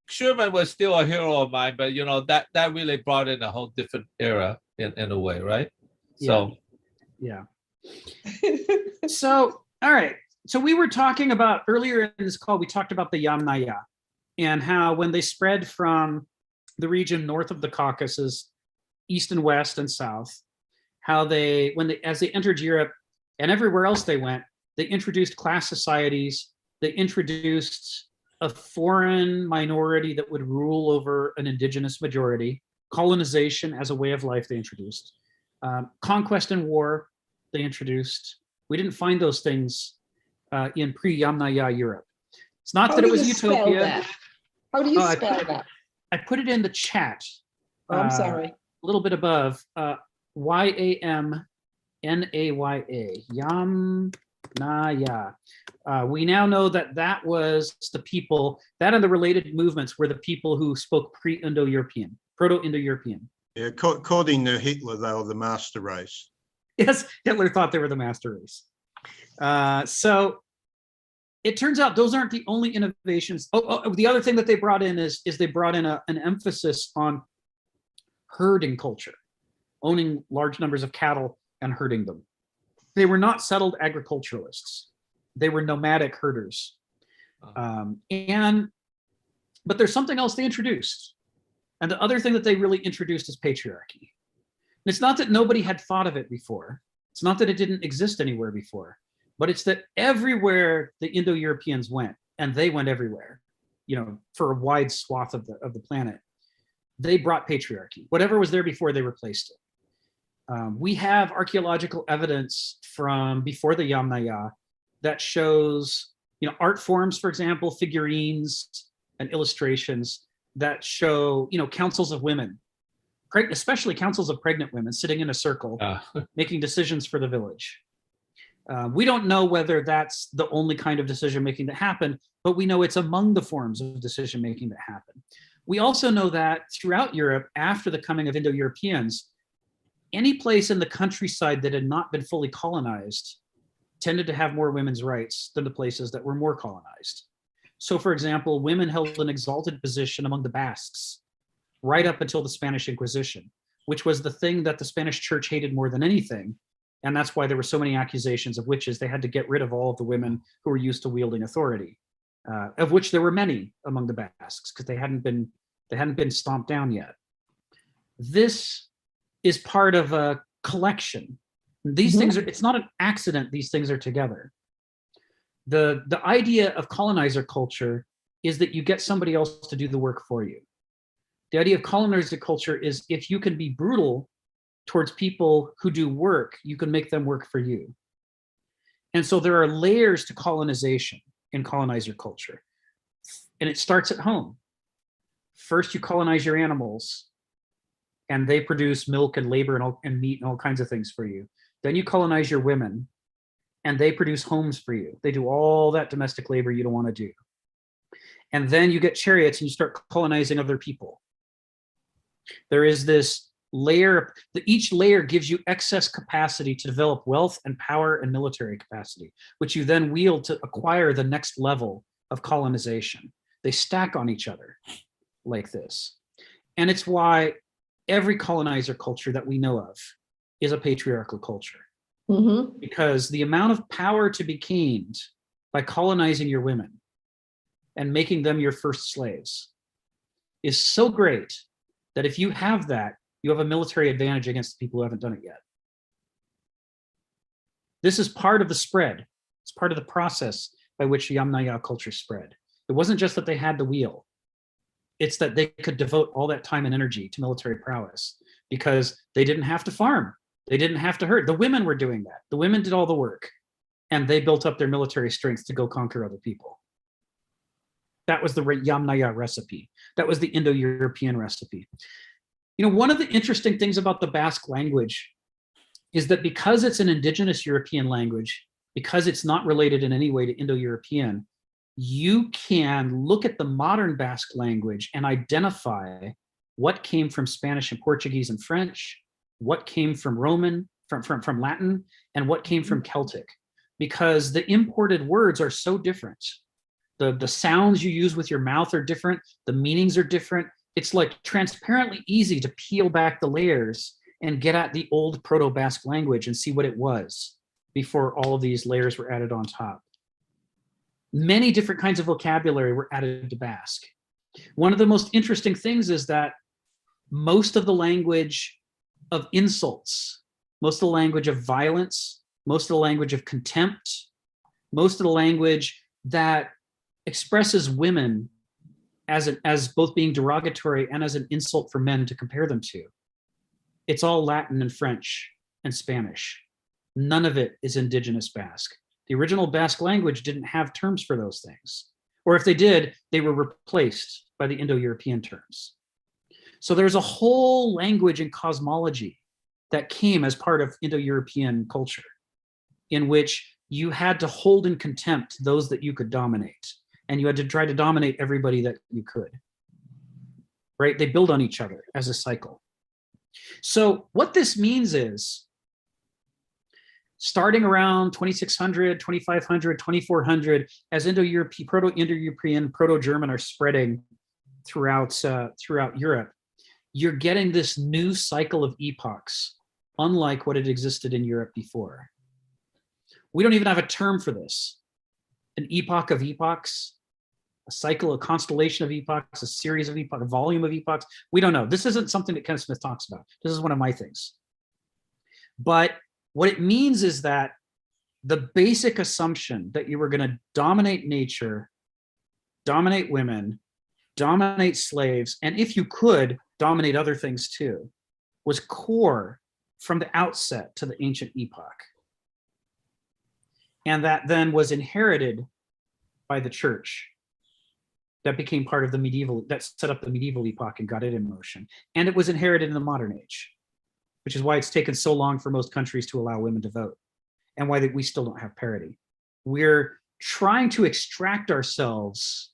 Sherman was still a hero of mine, but that really brought in a whole different era in a way, right? So, yeah. So, all right. So we were talking about earlier in this call, we talked about the Yamnaya and how when they spread from the region north of the Caucasus, east and west and south, how as they entered Europe and everywhere else they went, they introduced class societies. They introduced a foreign minority that would rule over an indigenous majority. Colonization as a way of life they introduced. Conquest and war they introduced. We didn't find those things in pre-Yamnaya Europe. It's not that it was utopia. That? How do you Oh, spell that? I put it in the chat. Oh, I'm sorry. A little bit above. Yamnaya. Yamnaya. We now know that was the people, that and the related movements were the people who spoke pre-Indo-European, Proto-Indo-European. Yeah, according to Hitler, they were the master race. Yes, Hitler thought they were the master race. So it turns out those aren't the only innovations. The other thing that they brought in is they brought in an emphasis on herding culture, owning large numbers of cattle and herding them. They were not settled agriculturalists. They were nomadic herders. But there's something else they introduced. And the other thing that they really introduced is patriarchy. And it's not that nobody had thought of it before. It's not that it didn't exist anywhere before, but it's that everywhere the Indo-Europeans went, and they went everywhere, for a wide swath of the planet, they brought patriarchy. Whatever was there before, they replaced it. We have archaeological evidence from before the Yamnaya that shows, art forms, for example, figurines and illustrations that show, councils of women, especially councils of pregnant women sitting in a circle, making decisions for the village. We don't know whether that's the only kind of decision-making that happened, but we know it's among the forms of decision-making that happen. We also know that throughout Europe, after the coming of Indo-Europeans, any place in the countryside that had not been fully colonized tended to have more women's rights than the places that were more colonized. So for example, women held an exalted position among the Basques right up until the Spanish Inquisition, which was the thing that the Spanish church hated more than anything. And that's why there were so many accusations of witches. They had to get rid of all of the women who were used to wielding authority, of which there were many among the Basques, because they hadn't been stomped down yet. This is part of a collection. These things are, it's not an accident these things are together. The idea of colonizer culture is that you get somebody else to do the work for you. The idea of colonizer culture is if you can be brutal towards people who do work, you can make them work for you. And so there are layers to colonization in colonizer culture. And it starts at home. First, you colonize your animals, and they produce milk and labor and meat and all kinds of things for you. Then you colonize your women, and they produce homes for you. They do all that domestic labor you don't want to do. And then you get chariots and you start colonizing other people. There is this layer, each layer gives you excess capacity to develop wealth and power and military capacity, which you then wield to acquire the next level of colonization. They stack on each other like this. And it's why every colonizer culture that we know of is a patriarchal culture. Because the amount of power to be gained by colonizing your women and making them your first slaves is so great that if you have that, you have a military advantage against the people who haven't done it yet. This is part of the spread. It's part of the process by which the Yamnaya culture spread. It wasn't just that they had the wheel. It's that they could devote all that time and energy to military prowess because they didn't have to farm. They didn't have to herd. The women were doing that. The women did all the work, and they built up their military strength to go conquer other people. That was the Yamnaya recipe. That was the Indo-European recipe. You know, one of the interesting things about the Basque language is that because it's an indigenous European language, because it's not related in any way to Indo-European, you can look at the modern Basque language and identify what came from Spanish and Portuguese and French, what came from Roman, from Latin, and what came from Celtic, because the imported words are so different. The sounds you use with your mouth are different, the meanings are different. It's like transparently easy to peel back the layers and get at the old Proto-Basque language and see what it was before all of these layers were added on top. Many different kinds of vocabulary were added to Basque. One of the most interesting things is that most of the language of insults, most of the language of violence, most of the language of contempt, most of the language that expresses women as both being derogatory and as an insult for men to compare them to. It's all Latin and French and Spanish. None of it is indigenous Basque. The original Basque language didn't have terms for those things. Or if they did, they were replaced by the Indo-European terms. So there's a whole language and cosmology that came as part of Indo-European culture in which you had to hold in contempt those that you could dominate. And you had to try to dominate everybody that you could, right? They build on each other as a cycle. So what this means is, starting around 2600, 2500, 2400, as Indo-European, Proto-Indo-European, Proto-German are spreading throughout Europe, you're getting this new cycle of epochs, unlike what had existed in Europe before. We don't even have a term for this. An epoch of epochs, a cycle, a constellation of epochs, a series of epochs, a volume of epochs. We don't know. This isn't something that Kenneth Smith talks about. This is one of my things. But what it means is that the basic assumption that you were going to dominate nature, dominate women, dominate slaves, and if you could, dominate other things too, was core from the outset to the ancient epoch. And that then was inherited by the church. That became part of the medieval, that set up the medieval epoch and got it in motion. And it was inherited in the modern age, which is why it's taken so long for most countries to allow women to vote and why we still don't have parity. We're trying to extract ourselves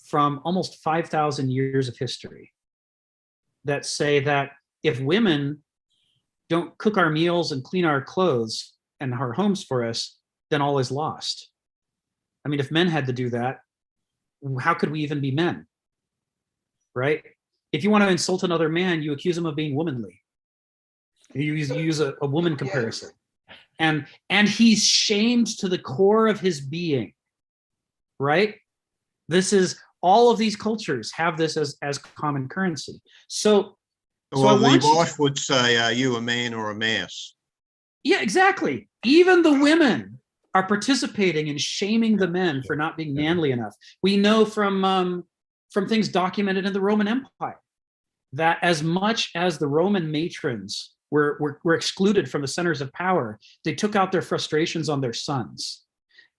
from almost 5,000 years of history that say that if women don't cook our meals and clean our clothes and our homes for us, then all is lost. I mean, if men had to do that, how could we even be men? Right? If you want to insult another man, you accuse him of being womanly. You use a woman comparison. And he's shamed to the core of his being. Right? This is, all of these cultures have this as common currency. So Well, I the wife would say, are you a man or a mouse? Yeah, exactly. Even the women are participating in shaming the men for not being manly enough. We know from things documented in the Roman Empire that as much as the Roman matrons were excluded from the centers of power, they took out their frustrations on their sons,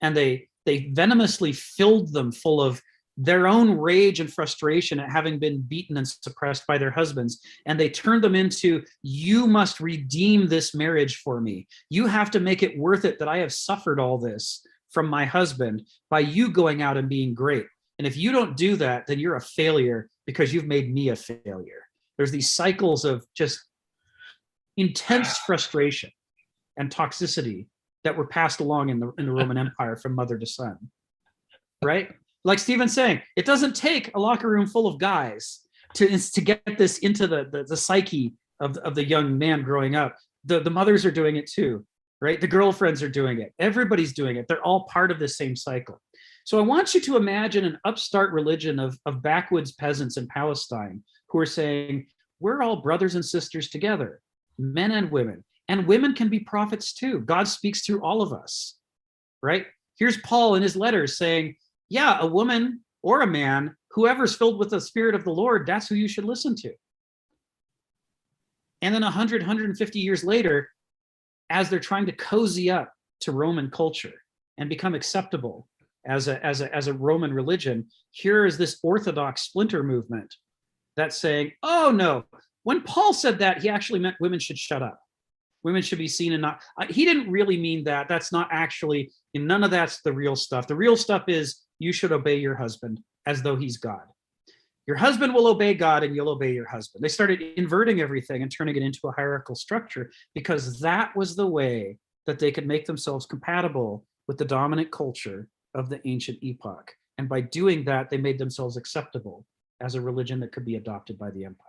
and they venomously filled them full of their own rage and frustration at having been beaten and suppressed by their husbands. And they turned them into, you must redeem this marriage for me. You have to make it worth it that I have suffered all this from my husband by you going out and being great. And if you don't do that, then you're a failure because you've made me a failure. There's these cycles of just intense frustration and toxicity that were passed along in the Roman Empire from mother to son, right? Like Stephen's saying, it doesn't take a locker room full of guys to get this into the psyche of the young man growing up. The mothers are doing it too, right? The girlfriends are doing it. Everybody's doing it. They're all part of the same cycle. So I want you to imagine an upstart religion of backwoods peasants in Palestine who are saying, we're all brothers and sisters together, men and women can be prophets too. God speaks through all of us, right? Here's Paul in his letters saying, yeah, a woman or a man, whoever's filled with the Spirit of the Lord, that's who you should listen to. And then 100, 150 years later, as they're trying to cozy up to Roman culture and become acceptable as a Roman religion, here is this Orthodox splinter movement that's saying, oh no, when Paul said that, he actually meant women should shut up. Women should be seen and not, he didn't really mean that. That's not actually, none of that's the real stuff. The real stuff is you should obey your husband as though he's God. Your husband will obey God and you'll obey your husband. They started inverting everything and turning it into a hierarchical structure because that was the way that they could make themselves compatible with the dominant culture of the ancient epoch. And by doing that, they made themselves acceptable as a religion that could be adopted by the empire.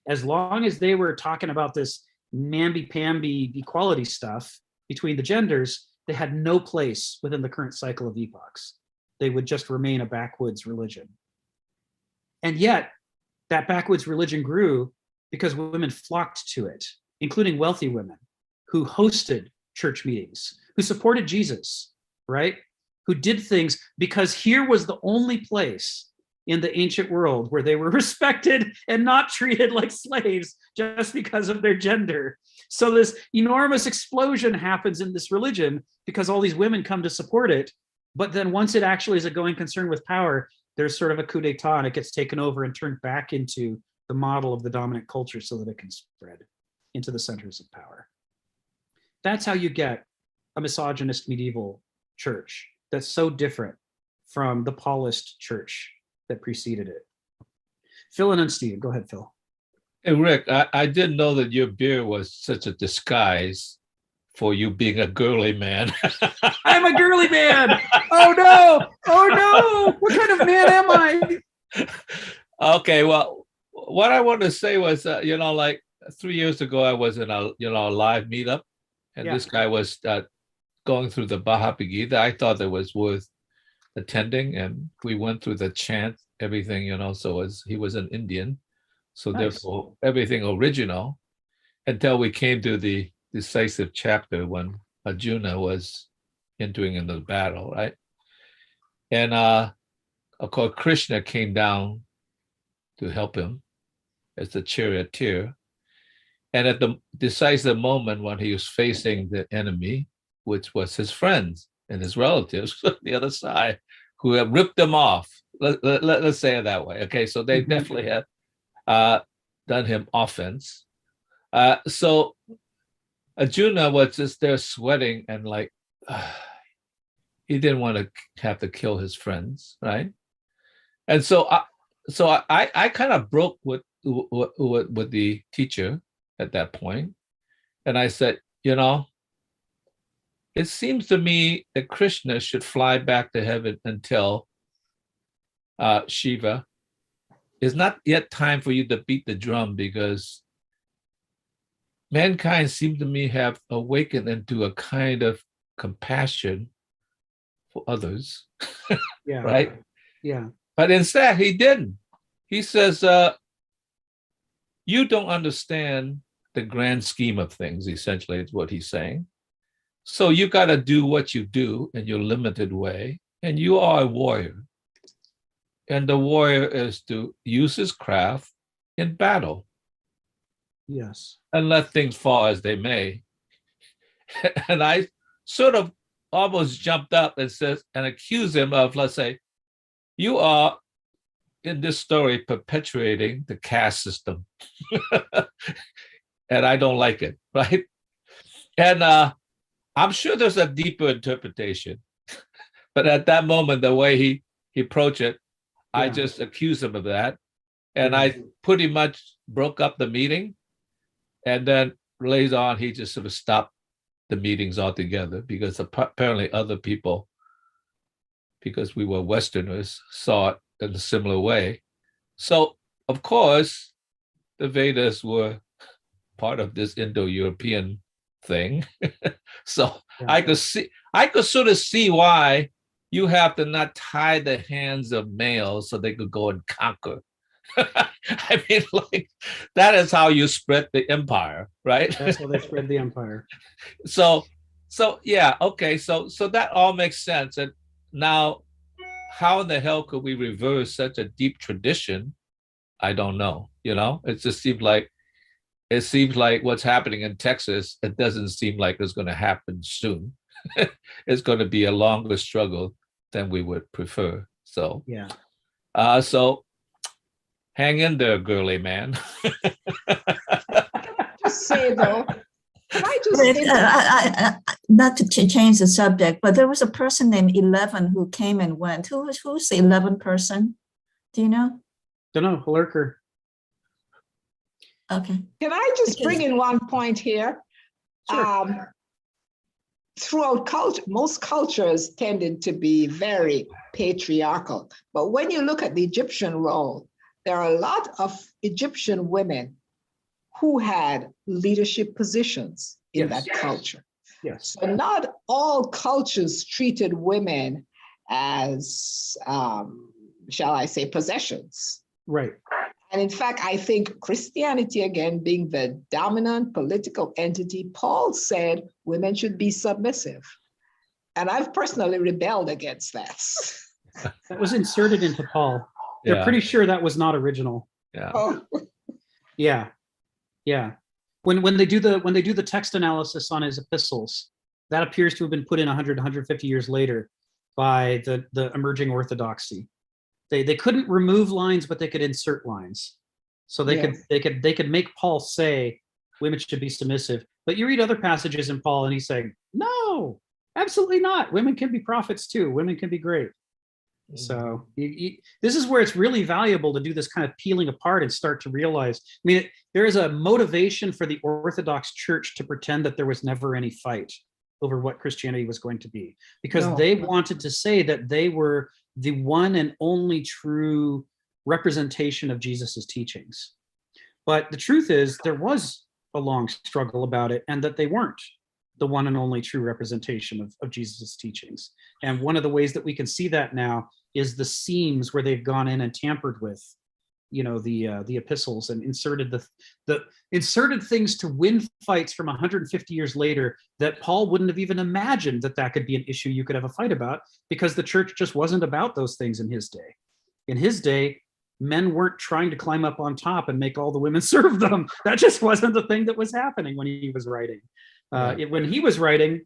As long as they were talking about this namby-pamby equality stuff between the genders, they had no place within the current cycle of epochs. They would just remain a backwoods religion. And yet, that backwoods religion grew because women flocked to it, including wealthy women who hosted church meetings, who supported Jesus, right? Who did things because here was the only place in the ancient world where they were respected and not treated like slaves just because of their gender. So this enormous explosion happens in this religion because all these women come to support it. But then once it actually is a going concern with power, there's sort of a coup d'etat and it gets taken over and turned back into the model of the dominant culture so that it can spread into the centers of power. That's how you get a misogynist medieval church that's so different from the Paulist church that preceded it. Phil and then Steve. Go ahead, Phil. Hey, Rick, I didn't know that your beard was such a disguise for you being a girly man. I'm a girly man. Oh no. Oh no. What kind of man am I? Okay, well, what I wanted to say was, like 3 years ago, I was in a live meetup, and this guy was going through the Bhagavad Gita. I thought it was worth attending, and we went through the chant, everything, so he was an Indian, so nice. Therefore everything original, until we came to the decisive chapter when Arjuna was entering into the battle, right? And of course Krishna came down to help him as the charioteer, and at the decisive moment when he was facing the enemy, which was his friends and his relatives on the other side, who have ripped them off. Let's say it that way. Okay, so they definitely have done him offense. So Arjuna was just there sweating and he didn't want to have to kill his friends, right? And I kind of broke with the teacher at that point, and I said, it seems to me that Krishna should fly back to heaven and tell Shiva, it's not yet time for you to beat the drum, because mankind seems to me have awakened into a kind of compassion for others. Yeah. Right? Yeah. But instead, he didn't. He says, you don't understand the grand scheme of things, essentially, is what he's saying. So you got to do what you do in your limited way. And you are a warrior. And the warrior is to use his craft in battle. Yes. And let things fall as they may. And I sort of almost jumped up and accused him of, let's say, you are in this story perpetuating the caste system. And I don't like it, right? And I'm sure there's a deeper interpretation. But at that moment, the way he approached it, I just accused him of that. And I pretty much broke up the meeting. And then later on, he just sort of stopped the meetings altogether, because apparently other people, because we were Westerners, saw it in a similar way. So, of course, the Vedas were part of this Indo-European thing. So I could sort of see why you have to not tie the hands of males so they could go and conquer. I mean, like, that is how you spread the empire, right? That's how they spread the empire. So yeah, okay. So that all makes sense. And now, how in the hell could we reverse such a deep tradition? I don't know. It just seems like what's happening in Texas, it doesn't seem like it's going to happen soon. It's going to be a longer struggle than we would prefer. So yeah. So hang in there, girly man. Just say though, can I just Rick, say not to change the subject, but there was a person named 11 who came and went. Who's the 11th person? Do you know? Don't know. Lurker. Okay. Can I just bring in one point here? Sure. Throughout culture, most cultures tended to be very patriarchal. But when you look at the Egyptian role, there are a lot of Egyptian women who had leadership positions in that culture. Yes. So not all cultures treated women as, shall I say, possessions. Right. And in fact, I think Christianity, again, being the dominant political entity, Paul said women should be submissive. And I've personally rebelled against that. That was inserted into Paul. They're pretty sure that was not original. Yeah. Oh. Yeah. Yeah. When they do the text analysis on his epistles, that appears to have been put in 100, 150 years later by the emerging orthodoxy. They couldn't remove lines, but they could insert lines. So they could make Paul say women should be submissive. But you read other passages in Paul and he's saying, no, absolutely not. Women can be prophets too. Women can be great. So this is where it's really valuable to do this kind of peeling apart and start to realize, there is a motivation for the Orthodox Church to pretend that there was never any fight over what Christianity was going to be, because they wanted to say that they were the one and only true representation of Jesus's teachings. But the truth is, there was a long struggle about it, and that they weren't the one and only true representation of Jesus's teachings. And one of the ways that we can see that now is the seams where they've gone in and tampered with, the epistles and inserted inserted things to win fights from 150 years later that Paul wouldn't have even imagined that could be an issue you could have a fight about, because the church just wasn't about those things in his day. In his day, men weren't trying to climb up on top and make all the women serve them. That just wasn't the thing that was happening when he was writing. When he was writing,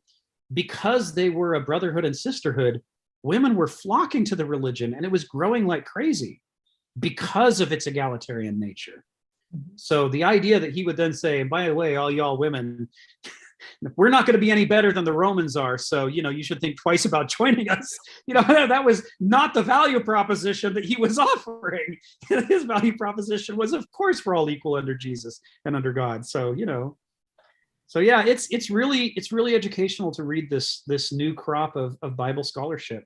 because they were a brotherhood and sisterhood, women were flocking to the religion, and it was growing like crazy because of its egalitarian nature. So the idea that he would then say, and by the way, all y'all women, we're not going to be any better than the Romans are. So, you should think twice about joining us. That was not the value proposition that he was offering. His value proposition was, of course, we're all equal under Jesus and under God. So, so yeah, it's really educational to read this new crop of Bible scholarship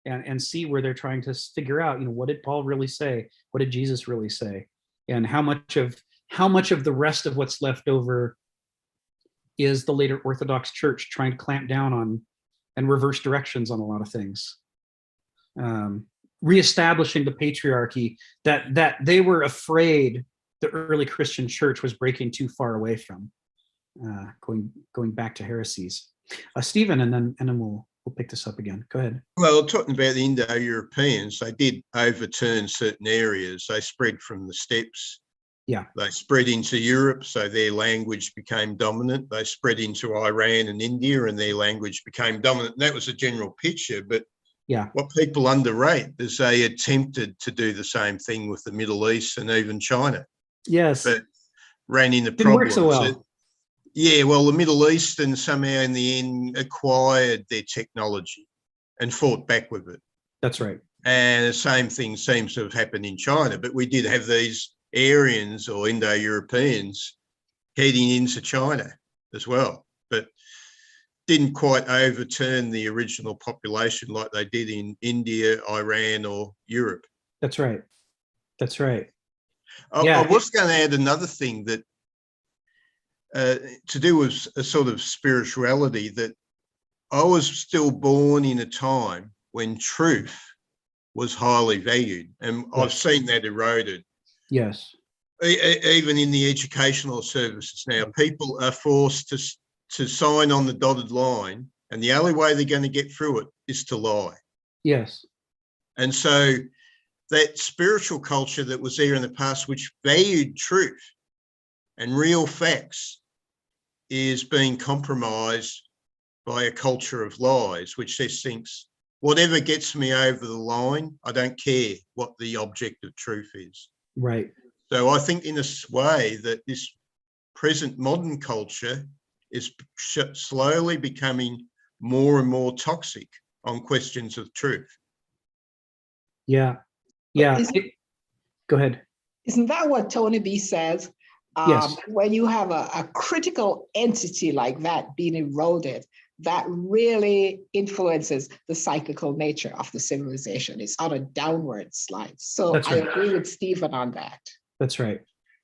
and see where they're trying to figure out, what did Paul really say? What did Jesus really say? And how much of the rest of what's left over is the later Orthodox Church trying to clamp down on and reverse directions on a lot of things. Reestablishing the patriarchy that they were afraid the early Christian church was breaking too far away from, going back to heresies. Stephen, and then we'll pick this up again. Go ahead. Well, talking about the Indo-Europeans, they did overturn certain areas. They spread from the steppes. Yeah. They spread into Europe, so their language became dominant. They spread into Iran and India, and their language became dominant. And that was a general picture. But yeah, what people underrate is they attempted to do the same thing with the Middle East and even China. Yes. But ran into Didn't work problems. so well. Yeah, well, the Middle Eastern somehow in the end acquired their technology and fought back with it. That's right. And the same thing seems to have happened in China. But we did have these Aryans or Indo-Europeans heading into China as well, but didn't quite overturn the original population like they did in India, Iran, or Europe. That's right. That's right. I was going to add another thing that to do with a sort of spirituality, that I was still born in a time when truth was highly valued, and I've seen that eroded. Yes. Even in the educational services now, people are forced to sign on the dotted line, and the only way they're going to get through it is to lie. Yes. And so that spiritual culture that was there in the past, which valued truth and real facts, is being compromised by a culture of lies, which just thinks, whatever gets me over the line, I don't care what the object of truth is. Right. So I think in this way that this present modern culture is slowly becoming more and more toxic on questions of truth. Yeah. Yeah. Go ahead. Isn't that what Tony B says? Yes. When you have a critical entity like that being eroded, that really influences the cyclical nature of the civilization. It's on a downward slide. So That's I right. agree with Stephen on that. That's right.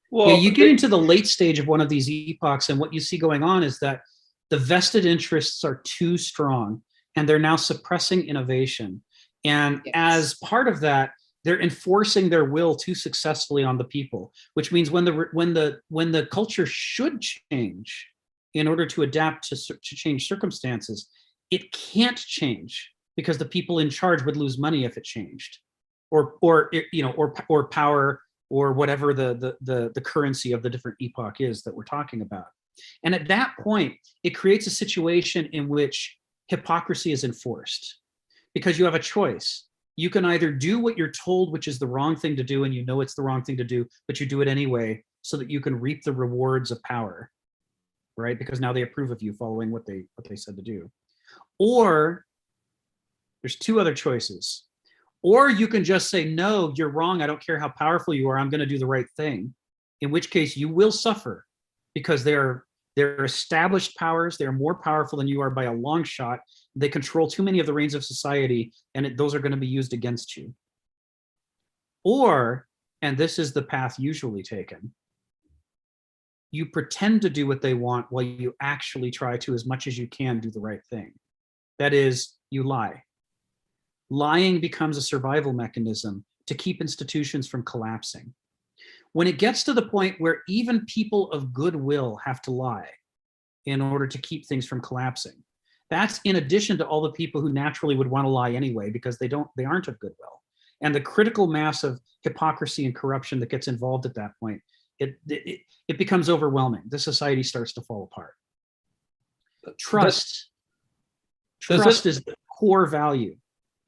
Well, yeah, you get into the late stage of one of these epochs, and what you see going on is that the vested interests are too strong, and they're now suppressing innovation. And as part of that, they're enforcing their will too successfully on the people, which means when the culture should change in order to adapt to change circumstances, it can't change because the people in charge would lose money if it changed, or power, or whatever the currency of the different epoch is that we're talking about. And at that point, it creates a situation in which hypocrisy is enforced, because you have a choice. You can either do what you're told, which is the wrong thing to do, and you know it's the wrong thing to do, but you do it anyway so that you can reap the rewards of power, right? Because now they approve of you following what they said to do. Or there's two other choices. Or you can just say, no, you're wrong. I don't care how powerful you are. I'm going to do the right thing. In which case you will suffer, because they're established powers. They're more powerful than you are by a long shot. They control too many of the reins of society, and those are going to be used against you. Or, and this is the path usually taken, you pretend to do what they want while you actually try to, as much as you can, do the right thing. That is, you lie. Lying becomes a survival mechanism to keep institutions from collapsing. When it gets to the point where even people of goodwill have to lie in order to keep things from collapsing, that's in addition to all the people who naturally would want to lie anyway because they aren't of goodwill. And the critical mass of hypocrisy and corruption that gets involved at that point, it becomes overwhelming. The society starts to fall apart. Trust is the core value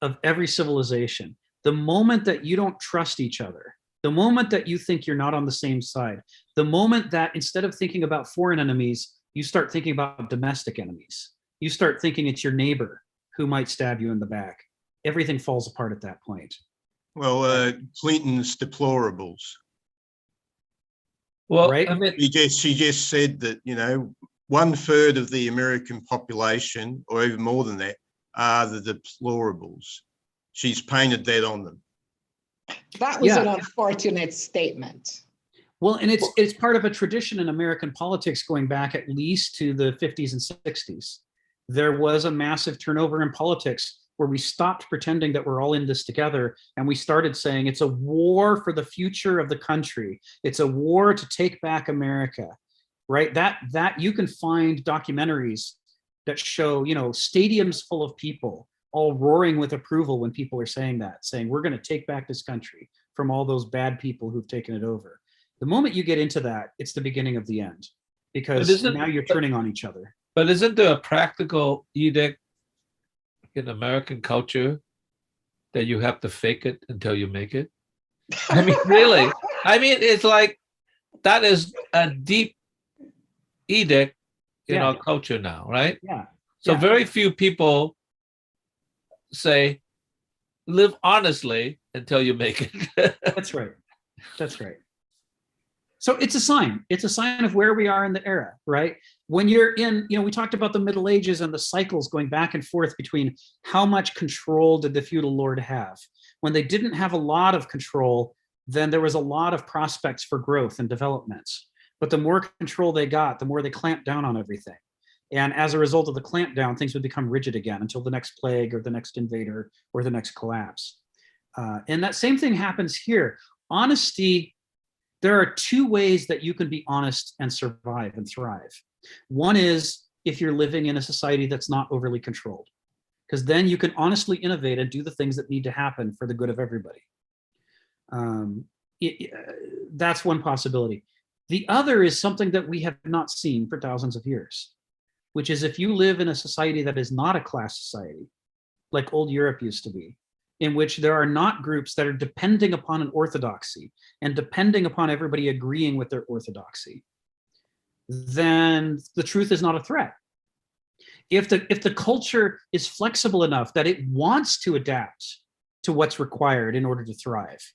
of every civilization. The moment that you don't trust each other, the moment that you think you're not on the same side, the moment that instead of thinking about foreign enemies, You start thinking about domestic enemies. You start thinking it's your neighbor who might stab you in the back. Everything falls apart at that point. Well, Clinton's deplorables. Well, Right? I mean, She just said that, you know, 1/3 of the American population, or even more than that, are the deplorables. She's painted that on them. That was an Yeah. unfortunate statement. Well, and it's part of a tradition in American politics going back at least to the 50s and 60s. There was a massive turnover in politics where we stopped pretending that we're all in this together, and we started saying it's a war for the future of the country. It's a war to take back America, right? That you can find documentaries that show, you know, stadiums full of people all roaring with approval when people are saying that, saying we're going to take back this country from all those bad people who've taken it over. The moment you get into that, it's the beginning of the end, because now you're turning on each other. but isn't there a practical edict in American culture that you have to fake it until you make it? I mean, really? I mean, it's like that is a deep edict in Yeah. our culture now, right? Yeah. So Yeah. very few people say, live honestly until you make it. That's right. That's right. So it's a sign. It's a sign of where we are in the era, right? When you're in, you know, we talked about the Middle Ages and the cycles going back and forth between how much control did the feudal lord have. When they didn't have a lot of control, then there was a lot of prospects for growth and development. But the more control they got, the more they clamped down on everything. And as a result of the clamp down, things would become rigid again until the next plague or the next invader or the next collapse. And that same thing happens here. Honesty, there are two ways that you can be honest and survive and thrive. One is if you're living in a society that's not overly controlled, because then you can honestly innovate and do the things that need to happen for the good of everybody. That's one possibility. The other is something that we have not seen for thousands of years, which is if you live in a society that is not a class society, like old Europe used to be, in which there are not groups that are depending upon an orthodoxy and depending upon everybody agreeing with their orthodoxy, then the truth is not a threat. If the culture is flexible enough that it wants to adapt to what's required in order to thrive,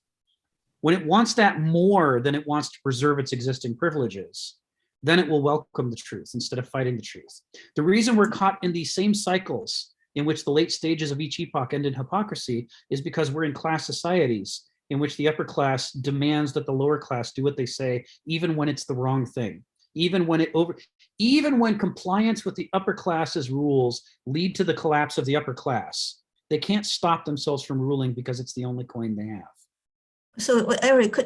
when it wants that more than it wants to preserve its existing privileges, then it will welcome the truth instead of fighting the truth. The reason we're caught in these same cycles in which the late stages of each epoch end in hypocrisy is because we're in class societies in which the upper class demands that the lower class do what they say, even when it's the wrong thing, even when compliance with the upper class's rules lead to the collapse of the upper class. They can't stop themselves from ruling because it's the only coin they have. So Eric,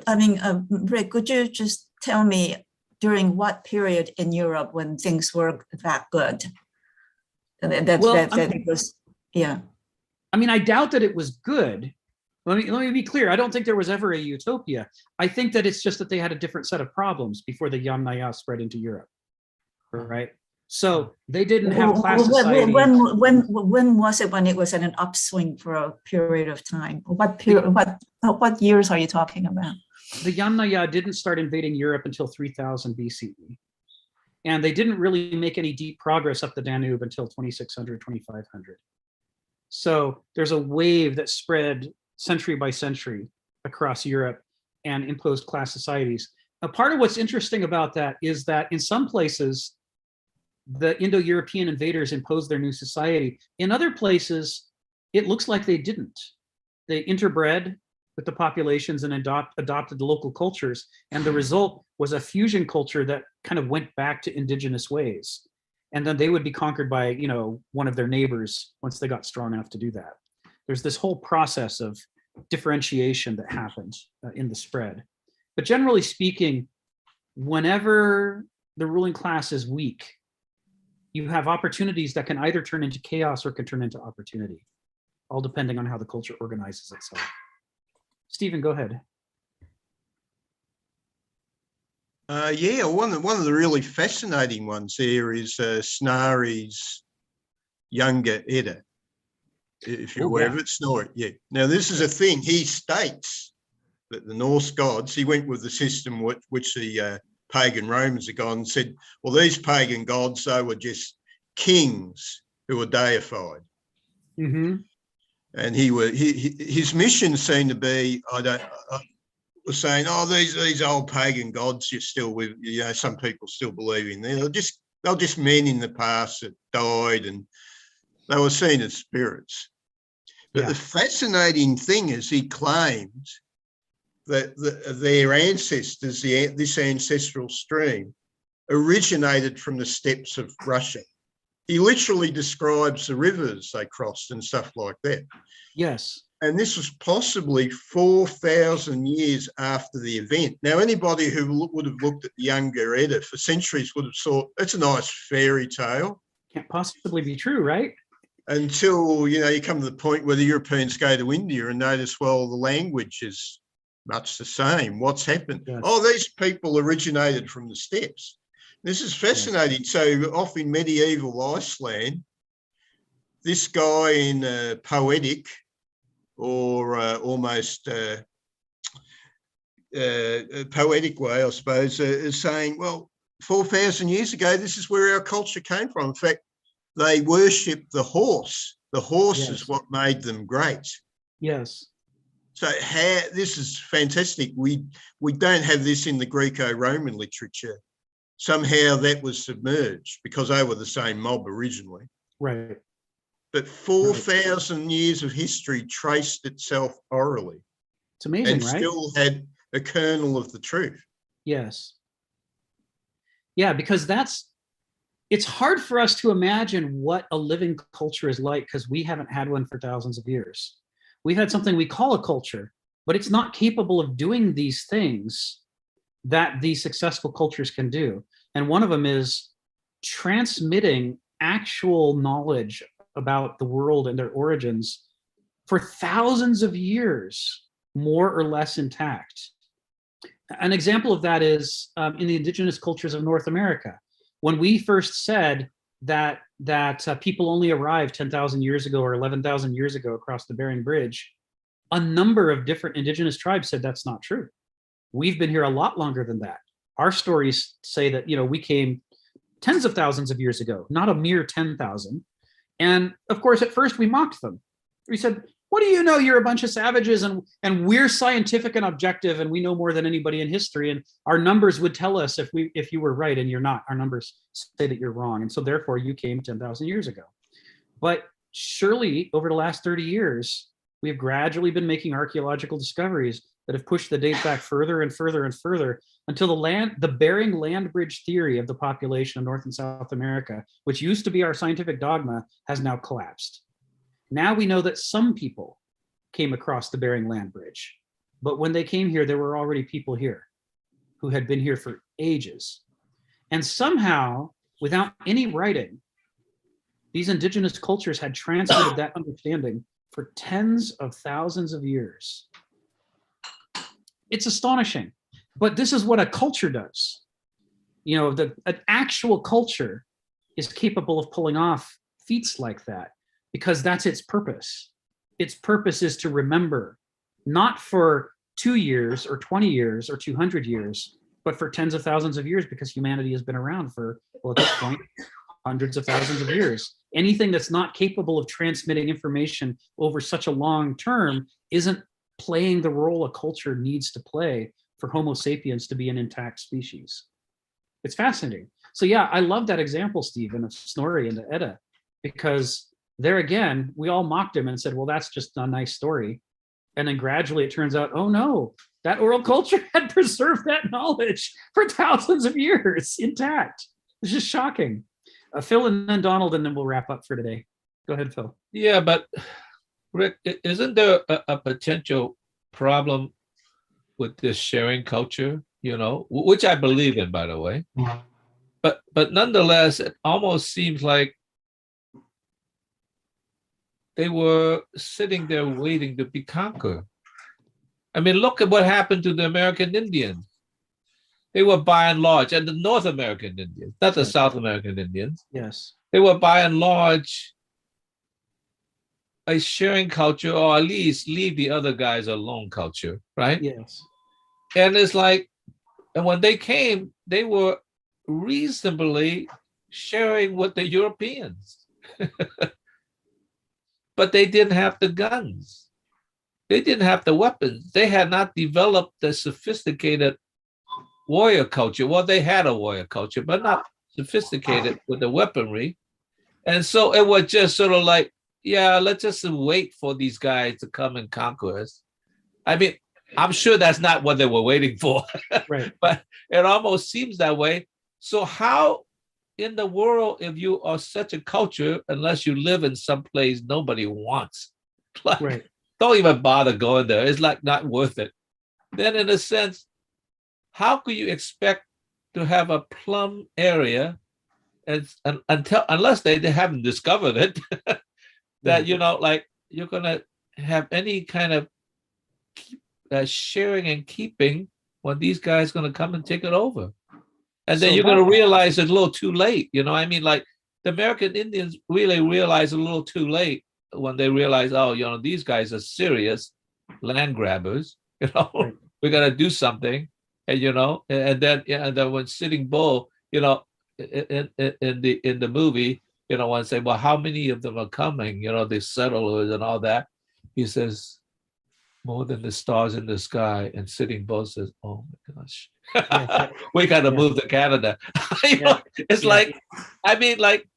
Rick, could you just tell me during what period in Europe when things were that good? That it was, yeah. I mean, I doubt that it was good. Let me be clear. I don't think there was ever a utopia. I think that it's just that they had a different set of problems before the Yamnaya spread into Europe, right? So they didn't have class society. When was it when it was at an upswing for a period of time? What period? What years are you talking about? The Yamnaya didn't start invading Europe until 3000 BCE. And they didn't really make any deep progress up the Danube until 2600, 2500. So there's a wave that spread century by century across Europe and imposed class societies. Now, part of what's interesting about that is that in some places, the Indo-European invaders imposed their new society. In other places, it looks like they didn't. They interbred with the populations and adopted the local cultures. And the result was a fusion culture that kind of went back to indigenous ways. And then they would be conquered by, you know, one of their neighbors once they got strong enough to do that. There's this whole process of differentiation that happened in the spread. But generally speaking, whenever the ruling class is weak, you have opportunities that can either turn into chaos or can turn into opportunity, all depending on how the culture organizes itself. Stephen, go ahead. Yeah, one of the really fascinating ones there is Snorri's younger Edda, if you're aware of it, Snorri. Yeah. Now, this is a thing. He states that the Norse gods, he went with the system which the pagan Romans had gone and said, well, these pagan gods, they were just kings who were deified. Mm-hmm. And his mission seemed to be, was saying, oh, these old pagan gods, you're still with, some people still believe in them. They're just men in the past that died, and they were seen as spirits. But the fascinating thing is he claimed that their ancestors, this ancestral stream, originated from the steppes of Russia. He literally describes the rivers they crossed and stuff like that. Yes. And this was possibly 4,000 years after the event. Now, anybody who would have looked at the Younger Edda for centuries would have thought, that's a nice fairy tale. Can't possibly be true, right? Until, you come to the point where the Europeans go to India and notice, well, the language is much the same. What's happened? Yes. Oh, these people originated from the steppes. This is fascinating. Yes. So off in medieval Iceland, this guy in poetic or almost poetic way, I suppose, is saying, well, 4,000 years ago, this is where our culture came from. In fact, they worshipped the horse. The horse is what made them great. Yes. So this is fantastic. We don't have this in the Greco-Roman literature. Somehow that was submerged because they were the same mob originally. Right. But 4,000 years of history traced itself orally. It's amazing, and right? Still had a kernel of the truth. Yes. Yeah, because it's hard for us to imagine what a living culture is like because we haven't had one for thousands of years. We've had something we call a culture, but it's not capable of doing these things that these successful cultures can do. And one of them is transmitting actual knowledge about the world and their origins for thousands of years, more or less intact. An example of that is in the indigenous cultures of North America. When we first said that people only arrived 10,000 years ago or 11,000 years ago across the Bering Bridge, a number of different indigenous tribes said that's not true. We've been here a lot longer than that. Our stories say that, we came tens of thousands of years ago, not a mere 10,000. And of course, at first we mocked them. We said, what do you know? You're a bunch of savages and we're scientific and objective and we know more than anybody in history. And our numbers would tell us if you were right and you're not. Our numbers say that you're wrong. And so therefore you came 10,000 years ago. But surely over the last 30 years, we have gradually been making archaeological discoveries that have pushed the date back further and further and further until the Bering land bridge theory of the population of North and South America, which used to be our scientific dogma, has now collapsed. Now we know that some people came across the Bering land bridge, but when they came here, there were already people here who had been here for ages. And somehow, without any writing, these indigenous cultures had transmitted that understanding for tens of thousands of years. It's astonishing, but this is what a culture does. An actual culture is capable of pulling off feats like that because that's its purpose. Its purpose is to remember, not for 2 years or 20 years or 200 years, but for tens of thousands of years because humanity has been around for, at this point, hundreds of thousands of years. Anything that's not capable of transmitting information over such a long term isn't playing the role a culture needs to play for Homo sapiens to be an intact species. It's fascinating. So yeah, I love that example, Stephen, of Snorri and the Edda, because there again, we all mocked him and said, well, that's just a nice story. And then gradually it turns out, oh no, that oral culture had preserved that knowledge for thousands of years intact. It's just shocking. Phil and then Donald, and then we'll wrap up for today. Go ahead, Phil. Yeah, but Rick, isn't there a potential problem with this sharing culture, which I believe in, by the way. But nonetheless, it almost seems like they were sitting there waiting to be conquered. I mean, look at what happened to the American Indians. They were by and large, and the North American Indians, not the South American Indians. Yes. They were by and large a sharing culture, or at least leave the other guys alone culture, right? Yes. And it's like And when they came, they were reasonably sharing with the Europeans. But they didn't have the guns. They didn't have the weapons. They had not developed the sophisticated warrior culture. Well, they had a warrior culture, but not sophisticated with the weaponry. And so it was just sort of like, yeah, let's just wait for these guys to come and conquer us. I mean, I'm sure that's not what they were waiting for, Right. but it almost seems that way. So how in the world, if you are such a culture, unless you live in some place nobody wants, like, Right. don't even bother going there. It's like not worth it. Then in a sense, how could you expect to have a plum area and unless they haven't discovered it, that, you know, like you're going to have any kind of sharing and keeping when these guys going to come and take it over. And then So you're going to realize it's a little too late. You know, I mean, like the American Indians really realized a little too late when they realized, oh, you know, these guys are serious land grabbers. You know, Right. we got to do something. And, you know, and then when Sitting Bull, you know, in the movie, you know, one say, well, how many of them are coming? You know, the settlers and all that. He says, more than the stars in the sky. And Sitting Bull says, oh my gosh, Yeah. we got to Yeah. move to Canada. You Yeah. know, it's Yeah. like, I mean, like,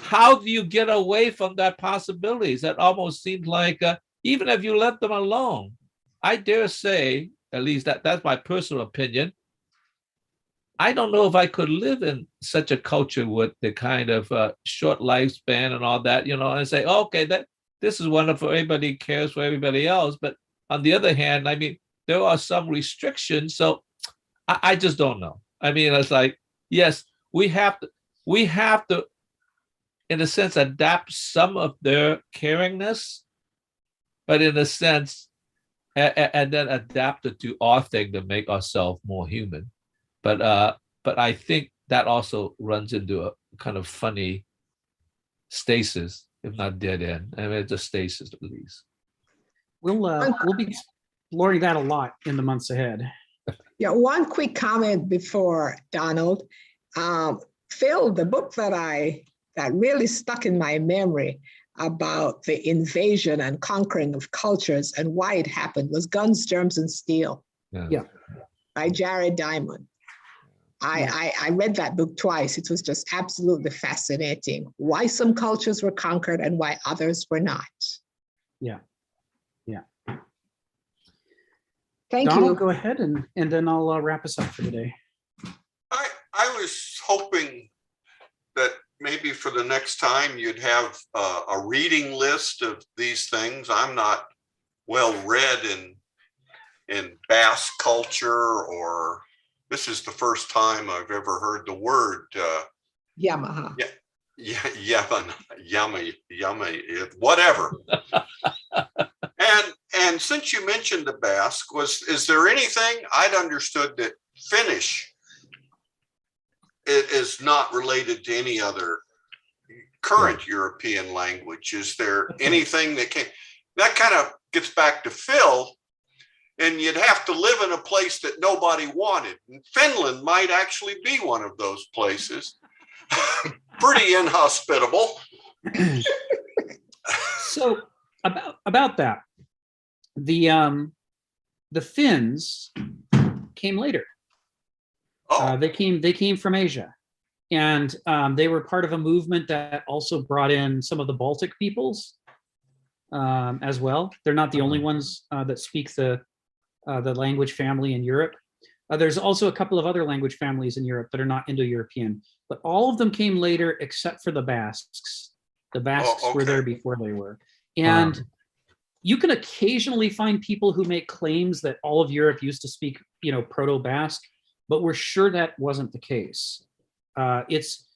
how do you get away from that possibilities? That almost seems like, even if you let them alone, I dare say, at least that's my personal opinion, I don't know if I could live in such a culture with the kind of short lifespan and all that, you know, and say, oh, okay, that this is wonderful. Everybody cares for everybody else. But on the other hand, I mean, there are some restrictions. So I just don't know. I mean, it's like, yes, we have to, in a sense, adapt some of their caringness, but in a sense, and then adapt it to our thing to make ourselves more human. But I think that also runs into a kind of funny stasis, if not dead end. I mean, it's a stasis at least. We'll be exploring that a lot in the months ahead. Yeah, one quick comment before Donald. Phil, the book that really stuck in my memory about the invasion and conquering of cultures and why it happened was Guns, Germs, and Steel. Yeah. By Jared Diamond. I read that book twice. It was just absolutely fascinating. Why some cultures were conquered and why others were not. Yeah. Yeah. Thank Donald, you. go ahead and then I'll wrap us up for today. I was hoping that maybe for the next time you'd have a reading list of these things. I'm not well read in Basque culture, or this is the first time I've ever heard the word Yamaha. Yummy, whatever. And since you mentioned the Basque, is there anything I'd understood that Finnish is not related to any other current European language? Is there anything that kind of gets back to Phil, and you'd have to live in a place that nobody wanted. And Finland might actually be one of those places. Pretty inhospitable. So about that, the Finns came later. Oh, They came from Asia, and they were part of a movement that also brought in some of the Baltic peoples as well. They're not the only ones that speak the language family in Europe. There's also a couple of other language families in Europe that are not Indo-European, but all of them came later except for the Basques. The Basques were there before they were. And you can occasionally find people who make claims that all of Europe used to speak, Proto-Basque, but we're sure that wasn't the case. It's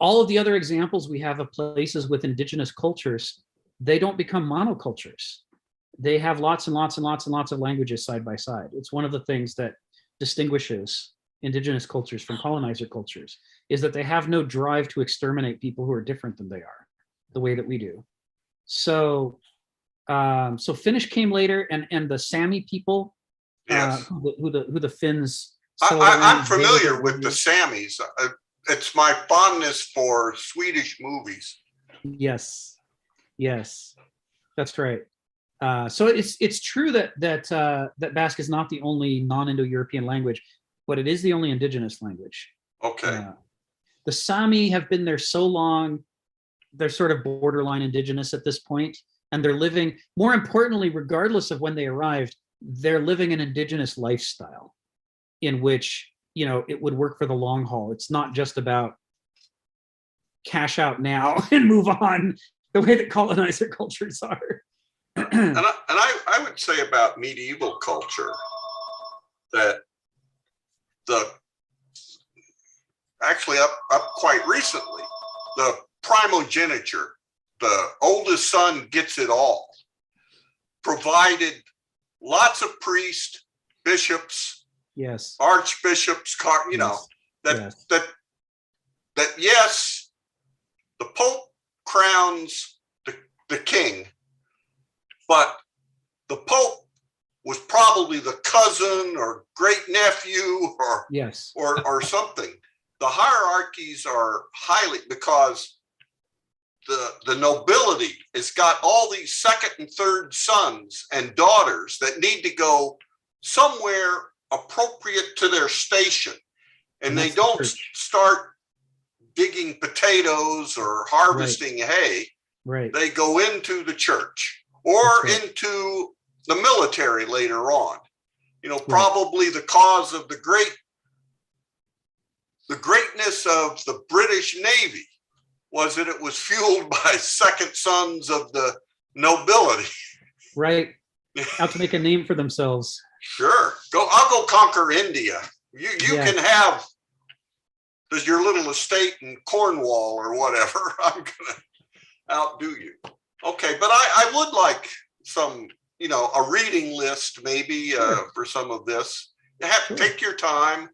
all of the other examples we have of places with indigenous cultures, they don't become monocultures. They have lots and lots and lots and lots of languages side by side. It's one of the things that distinguishes indigenous cultures from colonizer cultures, is that they have no drive to exterminate people who are different than they are, the way that we do. So, so Finnish came later, and the Sami people, yes. who the Finns I'm familiar with the Samis. It's my fondness for Swedish movies. Yes, yes, that's right. So it's true that Basque is not the only non-Indo-European language, but it is the only indigenous language. Okay. The Sami have been there so long, they're sort of borderline indigenous at this point, and they're living, more importantly, regardless of when they arrived, they're living an indigenous lifestyle in which, you know, it would work for the long haul. It's not just about cash out now and move on the way that colonizer cultures are. And I would say about medieval culture that actually up quite recently, the primogeniture, the oldest son gets it all, provided lots of priests, bishops, Yes, archbishops, you know, yes. that yes, the Pope crowns the king, but the Pope was probably the cousin or great nephew or Yes, or something. The hierarchies are highly, because the nobility has got all these second and third sons and daughters that need to go somewhere appropriate to their station, and they that's the don't church. start digging potatoes or harvesting hay. Right. They go into the church or That's right. into the military later on. You know, probably the cause of the greatness of the British Navy was that it was fueled by second sons of the nobility. Right. Out to make a name for themselves. Sure. I'll go conquer India. You Yeah. can have your little estate in Cornwall or whatever. I'm gonna outdo you. Okay, but I would like some, you know, a reading list maybe for some of this. Take your time.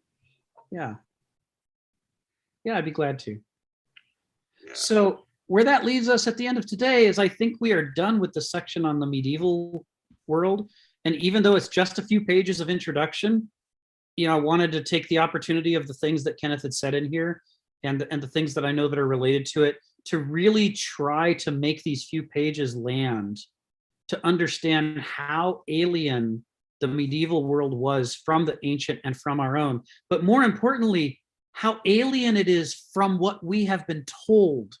Yeah. Yeah, I'd be glad to. Yeah. So where that leaves us at the end of today is I think we are done with the section on the medieval world. And even though it's just a few pages of introduction, you know, I wanted to take the opportunity of the things that Kenneth had said in here and the things that I know that are related to it to really try to make these few pages land, to understand how alien the medieval world was from the ancient and from our own. But more importantly, how alien it is from what we have been told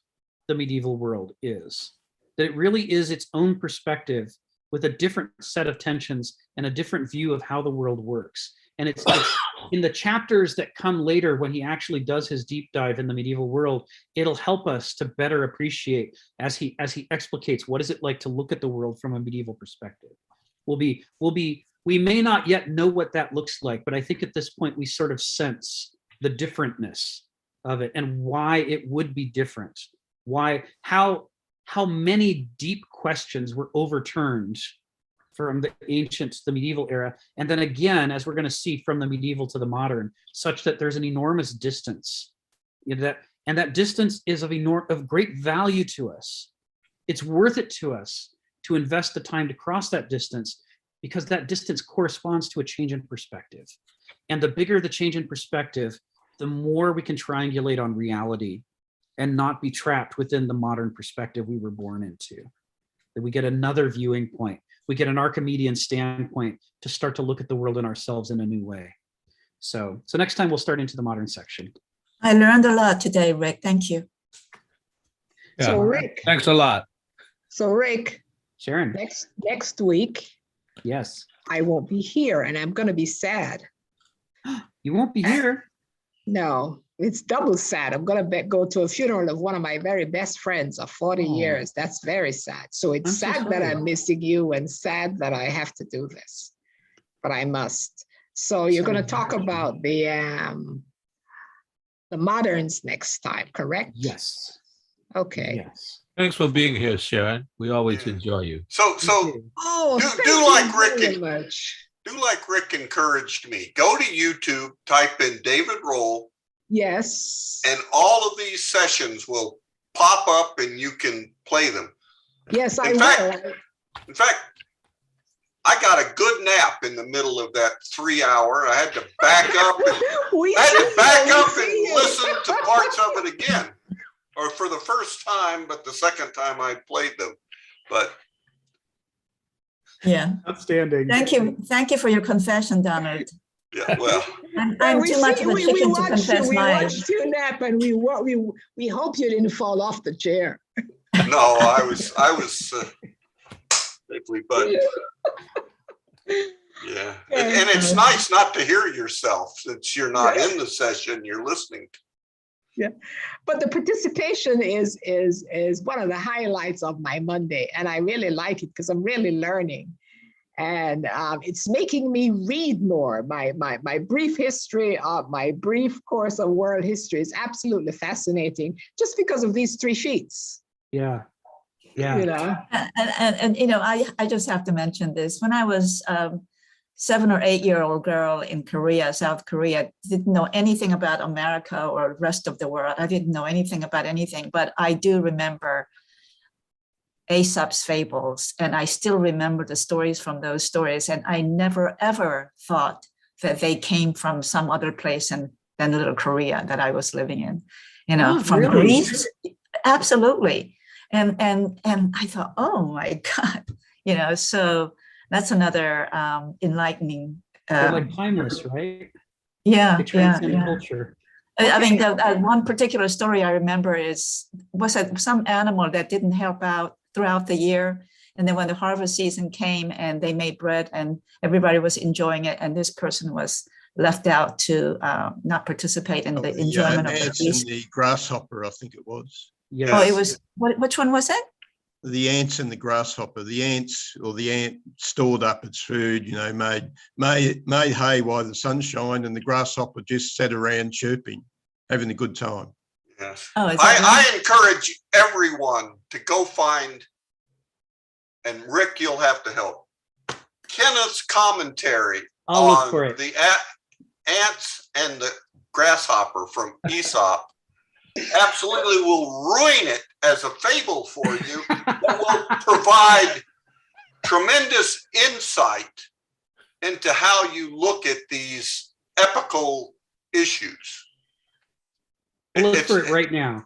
the medieval world is. That it really is its own perspective with a different set of tensions and a different view of how the world works. And it's in the chapters that come later when he actually does his deep dive in the medieval world, it'll help us to better appreciate as he explicates what is it like to look at the world from a medieval perspective. We may not yet know what that looks like, but I think at this point we sort of sense the differentness of it and why it would be different. How many deep questions were overturned from the ancient to the medieval era, and then again, as we're going to see, from the medieval to the modern, such that there's an enormous distance. You know, that distance is of great value to us. It's worth it to us to invest the time to cross that distance, because that distance corresponds to a change in perspective. And the bigger the change in perspective, the more we can triangulate on reality and not be trapped within the modern perspective we were born into. That we get another viewing point. We get an Archimedean standpoint to start to look at the world and ourselves in a new way. So next time we'll start into the modern section. I learned a lot today, Rick. Thank you. Yeah. So Rick, Thanks a lot. Sharon. next week, Yes. I won't be here and I'm going to be sad. You won't be here. No, it's double sad. I'm going to go to a funeral of one of my very best friends of 40 Oh. years. That's very sad. So it's I'm so sad that sorry. I'm missing you and sad that I have to do this, but I must. So you're going to talk about the moderns next time, correct? Yes. Okay. Yes. Thanks for being here, Sharon. We always Yeah. enjoy you. So Oh, Do- thank do you like Rick very and- much. do like Rick encouraged me. Go to YouTube, type in David Roll, Yes. and all of these sessions will pop up and you can play them. Yes, I in fact- will. In fact, I got a good nap in the middle of that 3 hour. I had to back up and We I had see to back you, we up see and you. listen to parts of it again, or for the first time, but the second time I played them. But Yeah. Outstanding. Thank you for your confession, Donald. yeah, well, I'm we too much see- of a we chicken to watched confess you, we mine. watched you nap, and we hope you didn't fall off the chair. no, I was safely, but yeah, and it's nice not to hear yourself since you're not in the session, you're listening. But the participation is one of the highlights of my Monday, and I really like it because I'm really learning, and it's making me read more. My brief history of my brief course of world history is absolutely fascinating, just because of these 3 sheets. Yeah. You Yeah. know, And you know, I just have to mention this. When I was 7 or 8 year old girl in Korea, South Korea, didn't know anything about America or the rest of the world. I didn't know anything about anything, but I do remember Aesop's fables, and I still remember the stories from those stories. And I never ever thought that they came from some other place than little Korea that I was living in. You know, Oh, from really? Greece, absolutely. And I thought, oh my God, you know, so that's another enlightening. They're like timeless, right? Yeah, They yeah, transcend yeah. culture. I mean, one particular story I remember was that some animal that didn't help out throughout the year. And then when the harvest season came and they made bread and everybody was enjoying it, and this person was left out to not participate in the enjoyment of the ants and feast. the grasshopper, I think it was. Yes. Oh, it was, which one was it? The ants and the grasshopper. The ants, or the ant, stored up its food, you know, made hay while the sun shined, and the grasshopper just sat around chirping, having a good time. Yes. Oh, is that right? I encourage everyone to go find, and Rick, you'll have to help, Kenneth's commentary I'll look on for it. the ants and the grasshopper from Aesop. Absolutely will ruin it as a fable for you, but will provide tremendous insight into how you look at these epical issues. I'll look for it right now.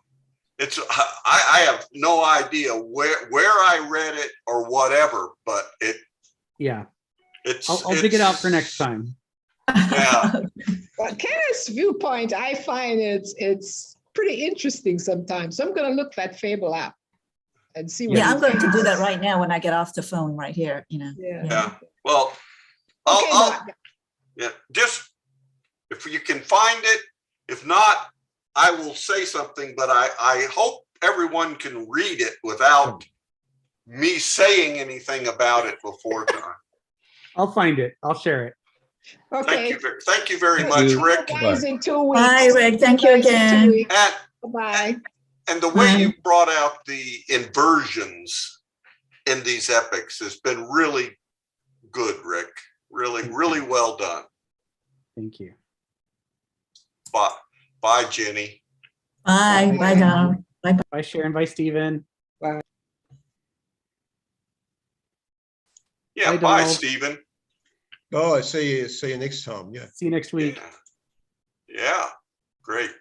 It's I have no idea where I read it or whatever, but Yeah. it's I'll dig it out for next time. Yeah. but Kenneth's viewpoint, I find it's pretty interesting sometimes. So I'm going to look that fable up and see what. Yeah, he I'm going to do thinks. that right now when I get off the phone right here, you know. Yeah. Well, Okay, yeah, just if you can find it. If not, I will say something, but I hope everyone can read it without me saying anything about it before time. I'll find it. I'll share it. okay. Thank you very much, See you Rick. guys in 2 weeks. Bye, Rick. Thank you Guys in 2 again. weeks. And Bye. And the way you brought out the inversions in these epics has been really good, Rick. Really, really well done. Thank you. Bye, Jenny. Bye. Bye, Donald. Bye, Sharon. Bye, Stephen. Yeah, Bye, bye, Donald. Stephen. Oh, see you next time. Yeah. See you next week. Yeah, great.